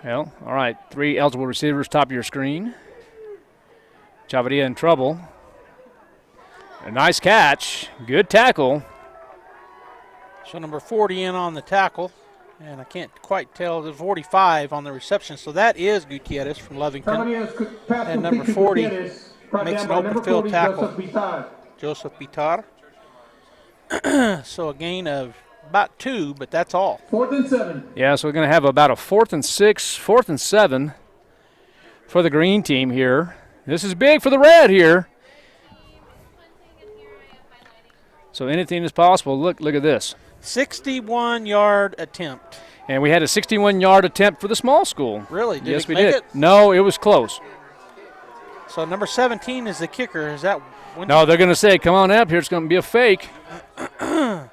Well, all right, 3 eligible receivers, top of your screen. Chavarria in trouble. A nice catch. Good tackle. So number 40 in on the tackle. And I can't quite tell, the 45 on the reception. So that is Gutierrez from Lovington. And number 40 makes an open field tackle. Joseph Bitar. So a gain of about 2, but that's all. 4th and 7. Yeah, so we're going to have about a 4th and 6, 4th and 7 for the Green team here. This is big for the Red here. So anything is possible. Look at this. 61-yard attempt. And we had a 61-yard attempt for the small school. Really? Did yes, it we make did. it? No, it was close. So number 17 is the kicker. Is that? No, they're going to say, come on up here. It's going to be a fake. I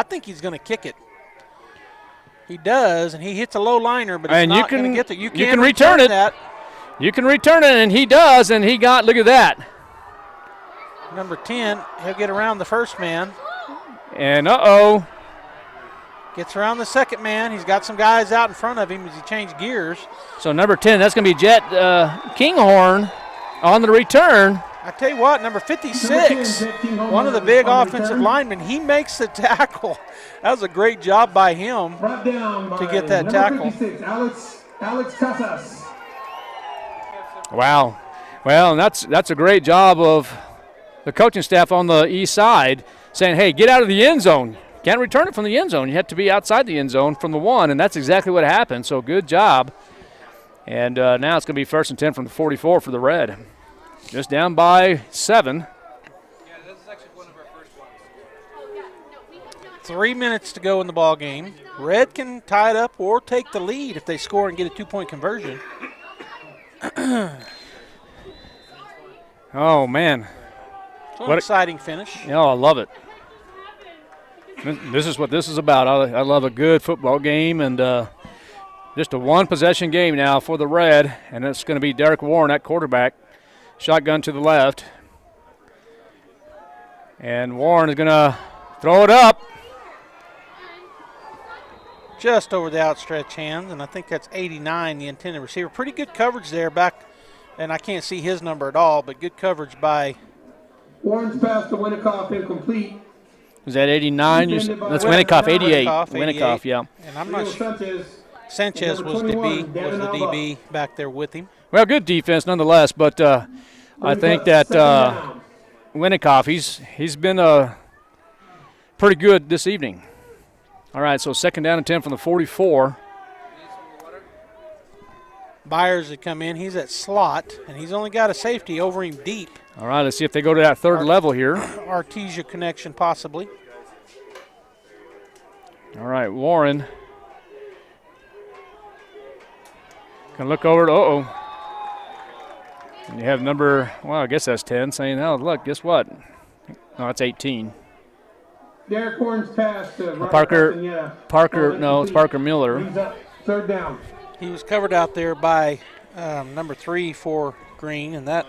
think he's going to kick it. He does, and he hits a low liner, but it's not going to get there. You can return it. That. You can return it, and he does, and he got, look at that. Number 10, he'll get around the first man. And uh-oh. Gets around the second man. He's got some guys out in front of him as he changed gears. So number 10, that's going to be Jet Kinghorn on the return. I tell you what, number 56, one of the big offensive linemen, he makes the tackle. That was a great job by him to get that tackle. 56, Alex Casas. Wow. Well, and that's a great job of the coaching staff on the east side saying, hey, get out of the end zone. Can't return it from the end zone. You have to be outside the end zone from the 1, and that's exactly what happened. So good job. And now it's going to be 1st and 10 from the 44 for the Red. Just down by 7. 3 minutes to go in the ball game. Red can tie it up or take the lead if they score and get a 2-point conversion. Oh, man. What an exciting finish. Oh, I love it. This is what this is about. I love a good football game, and just a one-possession game now for the Red, and it's going to be Derek Warren at quarterback. Shotgun to the left. And Warren is going to throw it up. Just over the outstretched hands, and I think that's 89, the intended receiver. Pretty good coverage there back, and I can't see his number at all, but good coverage by. Warren's pass to Winnicott incomplete. Is that 89? That's Winnicott, 88. Winnicott, yeah. And I'm not sure. Sanchez was the DB back there with him. Well, good defense nonetheless, but I think that Winnicott, he's been pretty good this evening. All right, so 2nd down and 10 from the 44. Byers had come in. He's at slot, and he's only got a safety over him deep. All right, let's see if they go to that third level here. Artesia connection possibly. All right, Warren. Can look over to, And you have number, well, I guess that's 10, saying, oh, look, guess what? No, it's 18. Derek Warren's pass to it's Parker Miller. Third down. He was covered out there by number 3 for Green, and that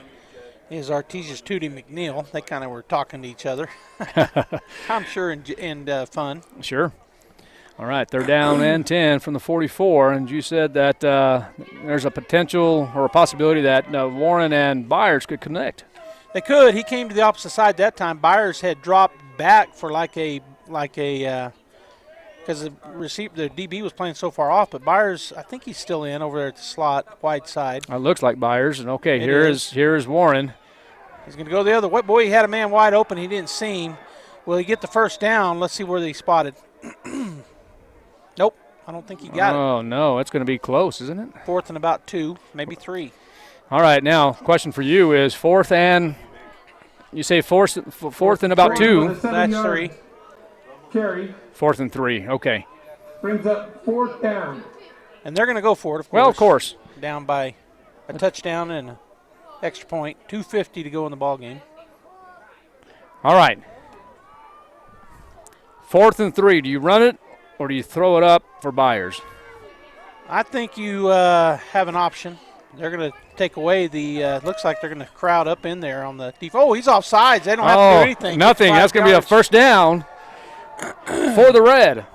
is Artesia's Tootie McNeil. They kind of were talking to each other. I'm sure and fun. Sure. All right, 3rd down and 10 from the 44, and you said that there's a potential or a possibility that Warren and Byers could connect. They could. He came to the opposite side that time. Byers had dropped back for because the DB was playing so far off, but Byers, I think he's still in over there at the slot, wide side. It looks like Byers, and okay, here is Warren. He's going to go the other way. Boy, he had a man wide open. He didn't see him. Will he get the first down? Let's see where they spotted. Nope, I don't think he got it. Oh, no, it's going to be close, isn't it? 4th and about 2, maybe 3. All right, now, question for you is 4th and, you say fourth and about 2. That's 3. Carry. 4th and 3, okay. Brings up 4th down. And they're going to go for it, of course. Well, of course. Down by a touchdown and an extra point. 2:50 to go in the ball game. All right. 4th and 3, do you run it or do you throw it up for Byers? I think you have an option. They're going to take away the looks like they're going to crowd up in there on the defense. Oh, he's offsides. They don't have to do anything. Nothing. That's going to be a first down for the Red.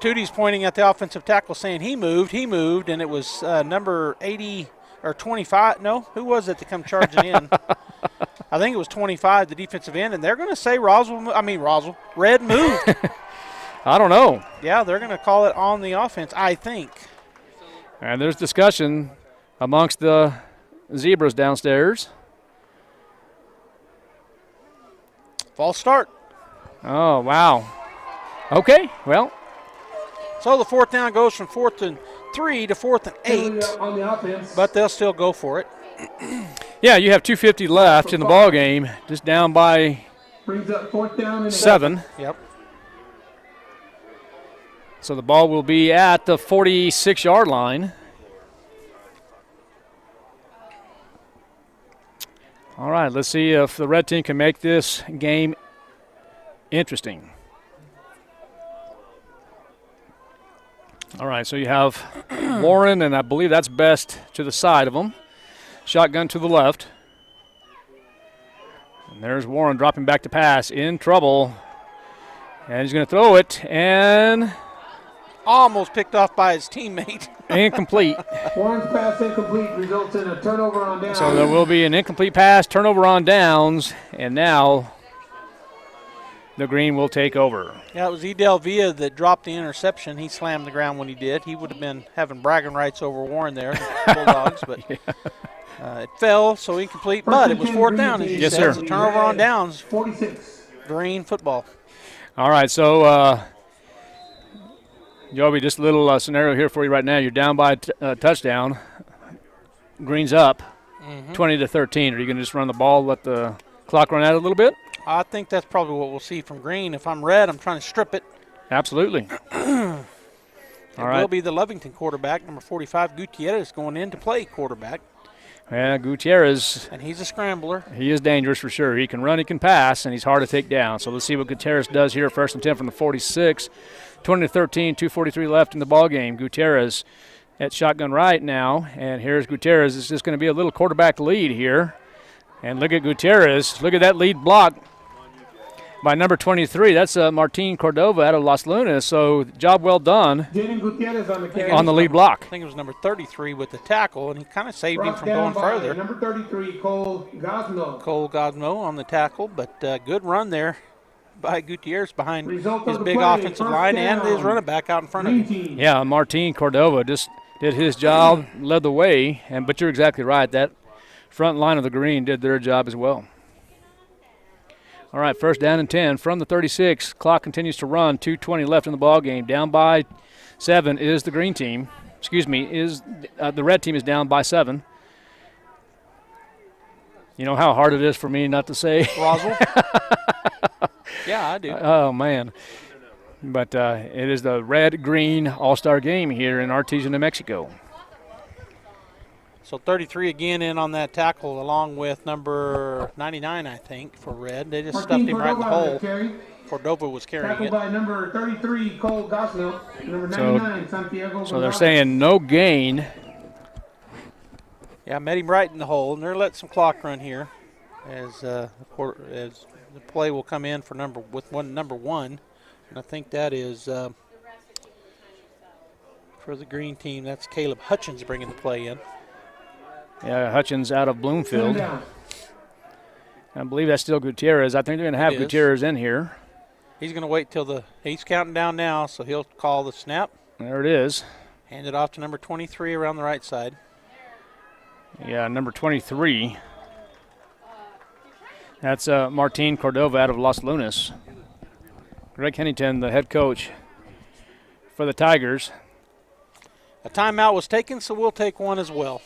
Tootie's pointing at the offensive tackle saying he moved, and it was number 80 or 25. No, who was it to come charging in? I think it was 25, the defensive end, and they're going to say Red moved. I don't know. Yeah, they're going to call it on the offense, I think. And there's discussion amongst the Zebras downstairs. False start. Oh, wow. Okay, well. So the 4th down goes from 4th and 3 to 4th and 8. On the offense. But they'll still go for it. Yeah, you have 2:50 left in the ball game. Just down by Brings up 4th down and 7. Yep. So the ball will be at the 46-yard line. All right, let's see if the red team can make this game interesting. All right, so you have Warren, and I believe that's Best to the side of them. Shotgun to the left. And there's Warren dropping back to pass, in trouble. And he's going to throw it, and almost picked off by his teammate. Incomplete. Warren's pass incomplete results in a turnover on downs. So there will be an incomplete pass, turnover on downs, and now the Green will take over. Yeah, it was Edel Villa that dropped the interception. He slammed the ground when he did. He would have been having bragging rights over Warren there, the Bulldogs, but it fell, so incomplete. But it was 4th down, as you said. Sir. It's a turnover on downs. 46. Green football. All right, so Joby, just a little scenario here for you right now. You're down by a touchdown. Green's up, 20-13. Are you going to just run the ball, let the clock run out a little bit? I think that's probably what we'll see from Green. If I'm Red, I'm trying to strip it. Absolutely. It right. will be the Lovington quarterback, number 45, Gutierrez, going in to play quarterback. Yeah, Gutierrez. And he's a scrambler. He is dangerous for sure. He can run, he can pass, and he's hard to take down. So let's see what Gutierrez does here. 1st and 10 from the 46. 20-13, 2:43 left in the ball game. Gutierrez at shotgun right now, and here's Gutierrez. It's just going to be a little quarterback lead here. And look at Gutierrez. Look at that lead block by number 23. That's Martin Cordova out of Las Lunas. So job well done Gutierrez on the lead block. I think it was number 33 with the tackle, and he kind of saved him from going by further. Number 33, Cole Gosno. Cole Gosno on the tackle, but good run there by Gutierrez behind Result his of the big play, offensive first line and down. his running back out in front of him. Yeah, Martin Cordova just did his job, led the way, but you're exactly right. That front line of the Green did their job as well. All right, 1st down and 10 from the 36. Clock continues to run. 2:20 left in the ball game. Down by 7 is the Green team. Excuse me, is the Red team is down by 7. You know how hard it is for me not to say Roswell? Yeah, I do. Oh, man. But it is the Red-Green All-Star game here in Artesia, New Mexico. So 33 again in on that tackle along with number 99, I think, for Red. They just stuffed him right in the hole. Cordova was carrying Tackled it. by number 33, Cole Gosno. Number 99, Santiago. So they're saying no gain. Yeah, met him right in the hole, and they're letting some clock run here as the play will come in for number 1. And I think that is for the Green team. That's Caleb Hutchins bringing the play in. Yeah, Hutchins out of Bloomfield. I believe that's still Gutierrez. I think they're going to have Gutierrez in here. He's going to wait till he's counting down now, so he'll call the snap. There it is. Hand it off to number 23 around the right side. Yeah, number 23. That's Martin Cordova out of Las Lunas. Greg Hennington, the head coach for the Tigers. A timeout was taken, so we'll take one as well.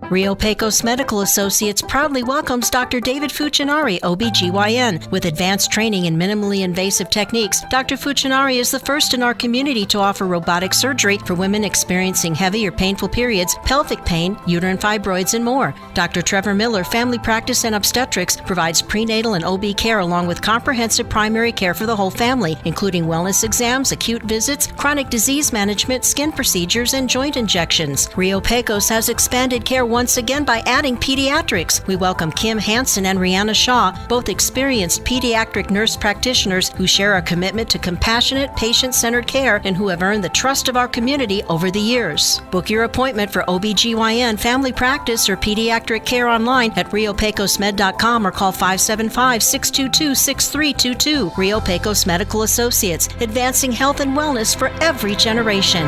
Rio Pecos Medical Associates proudly welcomes Dr. David Fuccinari, OBGYN. With advanced training in minimally invasive techniques, Dr. Fuccinari is the first in our community to offer robotic surgery for women experiencing heavy or painful periods, pelvic pain, uterine fibroids, and more. Dr. Trevor Miller, Family Practice and Obstetrics, provides prenatal and OB care along with comprehensive primary care for the whole family, including wellness exams, acute visits, chronic disease management, skin procedures, and joint injections. Rio Pecos has expanded care once again by adding pediatrics. We welcome Kim Hansen and Rihanna Shaw, both experienced pediatric nurse practitioners who share our commitment to compassionate, patient-centered care and who have earned the trust of our community over the years. Book your appointment for OBGYN, family practice, or pediatric care online at riopecosmed.com or call 575-622-6322. Rio Pecos Medical Associates, advancing health and wellness for every generation.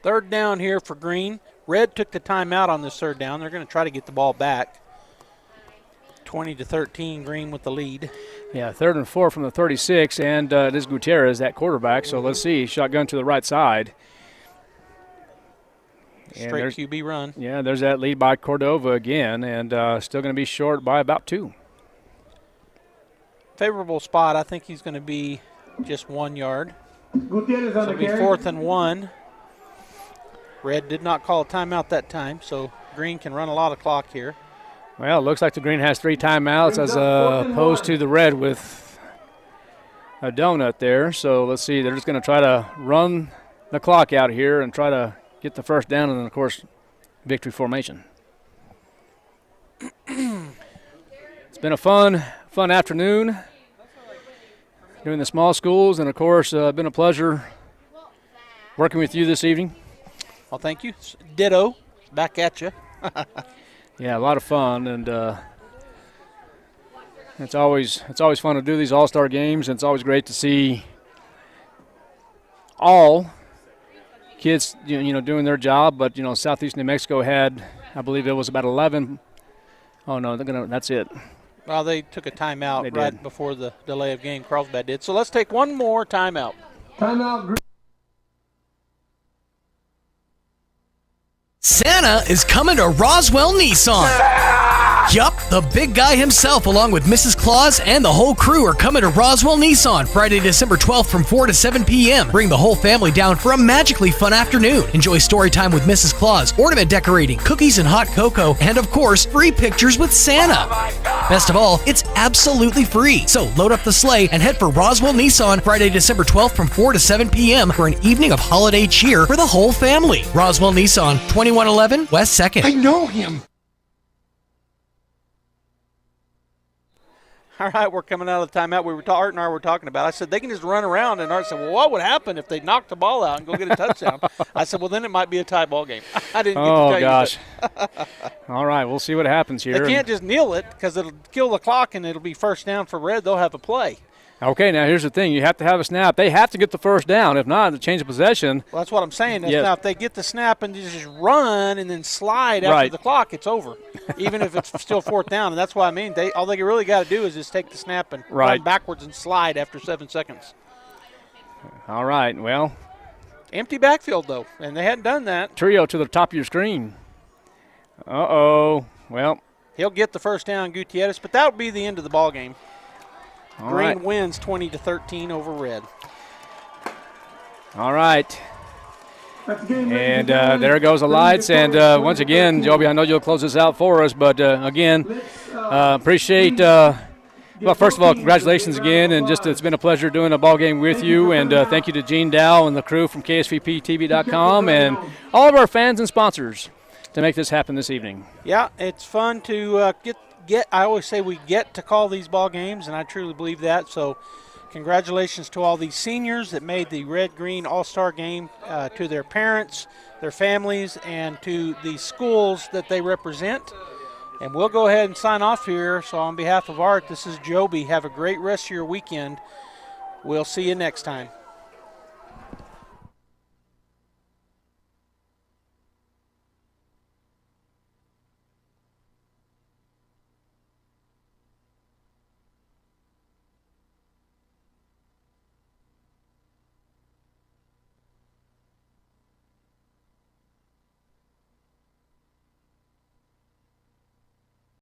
3rd down here for Green. Red took the timeout on this 3rd down. They're going to try to get the ball back. 20-13, Green with the lead. Yeah, 3rd and 4 from the 36, and it is Gutierrez, that quarterback. So let's see, shotgun to the right side. Straight QB run. Yeah, there's that lead by Cordova again, and still going to be short by about 2. Favorable spot, I think he's going to be just 1 yard. Gutierrez So on it'll the be carry. 4th and 1. Red did not call a timeout that time, so Green can run a lot of clock here. Well, it looks like the Green has 3 timeouts as opposed to the Red with a donut there. So let's see, they're just going to try to run the clock out here and try to get the first down, and then, of course, victory formation. It's been a fun afternoon doing the small schools, and, of course, been a pleasure working with you this evening. Well, thank you. Ditto. Back at you. Yeah, a lot of fun, and it's always fun to do these all-star games, and it's always great to see all kids, doing their job. But Southeast New Mexico had, I believe it was about 11. Oh no, that's it. Well, they took a timeout right before the delay of game. Carlsbad did. So let's take one more timeout. Timeout. Santa is coming to Roswell Nissan. Yup, the big guy himself, along with Mrs. Claus and the whole crew, are coming to Roswell Nissan Friday, December 12th from 4 to 7 p.m. Bring the whole family down for a magically fun afternoon. Enjoy story time with Mrs. Claus, ornament decorating, cookies and hot cocoa, and of course, free pictures with Santa. Best of all, it's absolutely free. So load up the sleigh and head for Roswell Nissan Friday, December 12th from 4 to 7 p.m. for an evening of holiday cheer for the whole family. Roswell Nissan, 2111 West 2nd. I know him. All right, we're coming out of the timeout. Art and I were talking about. I said they can just run around, and Art said, "Well, what would happen if they knocked the ball out and go get a touchdown?" I said, "Well, then it might be a tie ball game." I didn't get to tell gosh. you. All right, we'll see what happens here. They can't just kneel it because it'll kill the clock, and it'll be first down for Red. They'll have a play. Okay, now here's the thing. You have to have a snap. They have to get the first down. If not, the change of possession. Well, that's what I'm saying. Yes. Now, if they get the snap and just run and then slide after the clock, it's over, even if it's still 4th down. And that's what I mean. All they really got to do is just take the snap and run backwards and slide after 7 seconds. All right, well. Empty backfield, though, and they hadn't done that. Trio to the top of your screen. Uh-oh. Well. He'll get the first down, Gutierrez, but that would be the end of the ball game. Green wins 20-13 over Red. All right. And there goes the lights. And once again, Joby, I know you'll close this out for us, but again, appreciate. Well, first of all, congratulations again, and just it's been a pleasure doing a ball game with you. And thank you to Gene Dow and the crew from KSVPTV.com and all of our fans and sponsors to make this happen this evening. Yeah, it's fun to get. I always say we get to call these ball games, and I truly believe that. So congratulations to all these seniors that made the Red-Green All-Star Game, to their parents, their families, and to the schools that they represent. And we'll go ahead and sign off here. So on behalf of Art, this is Joby. Have a great rest of your weekend. We'll see you next time.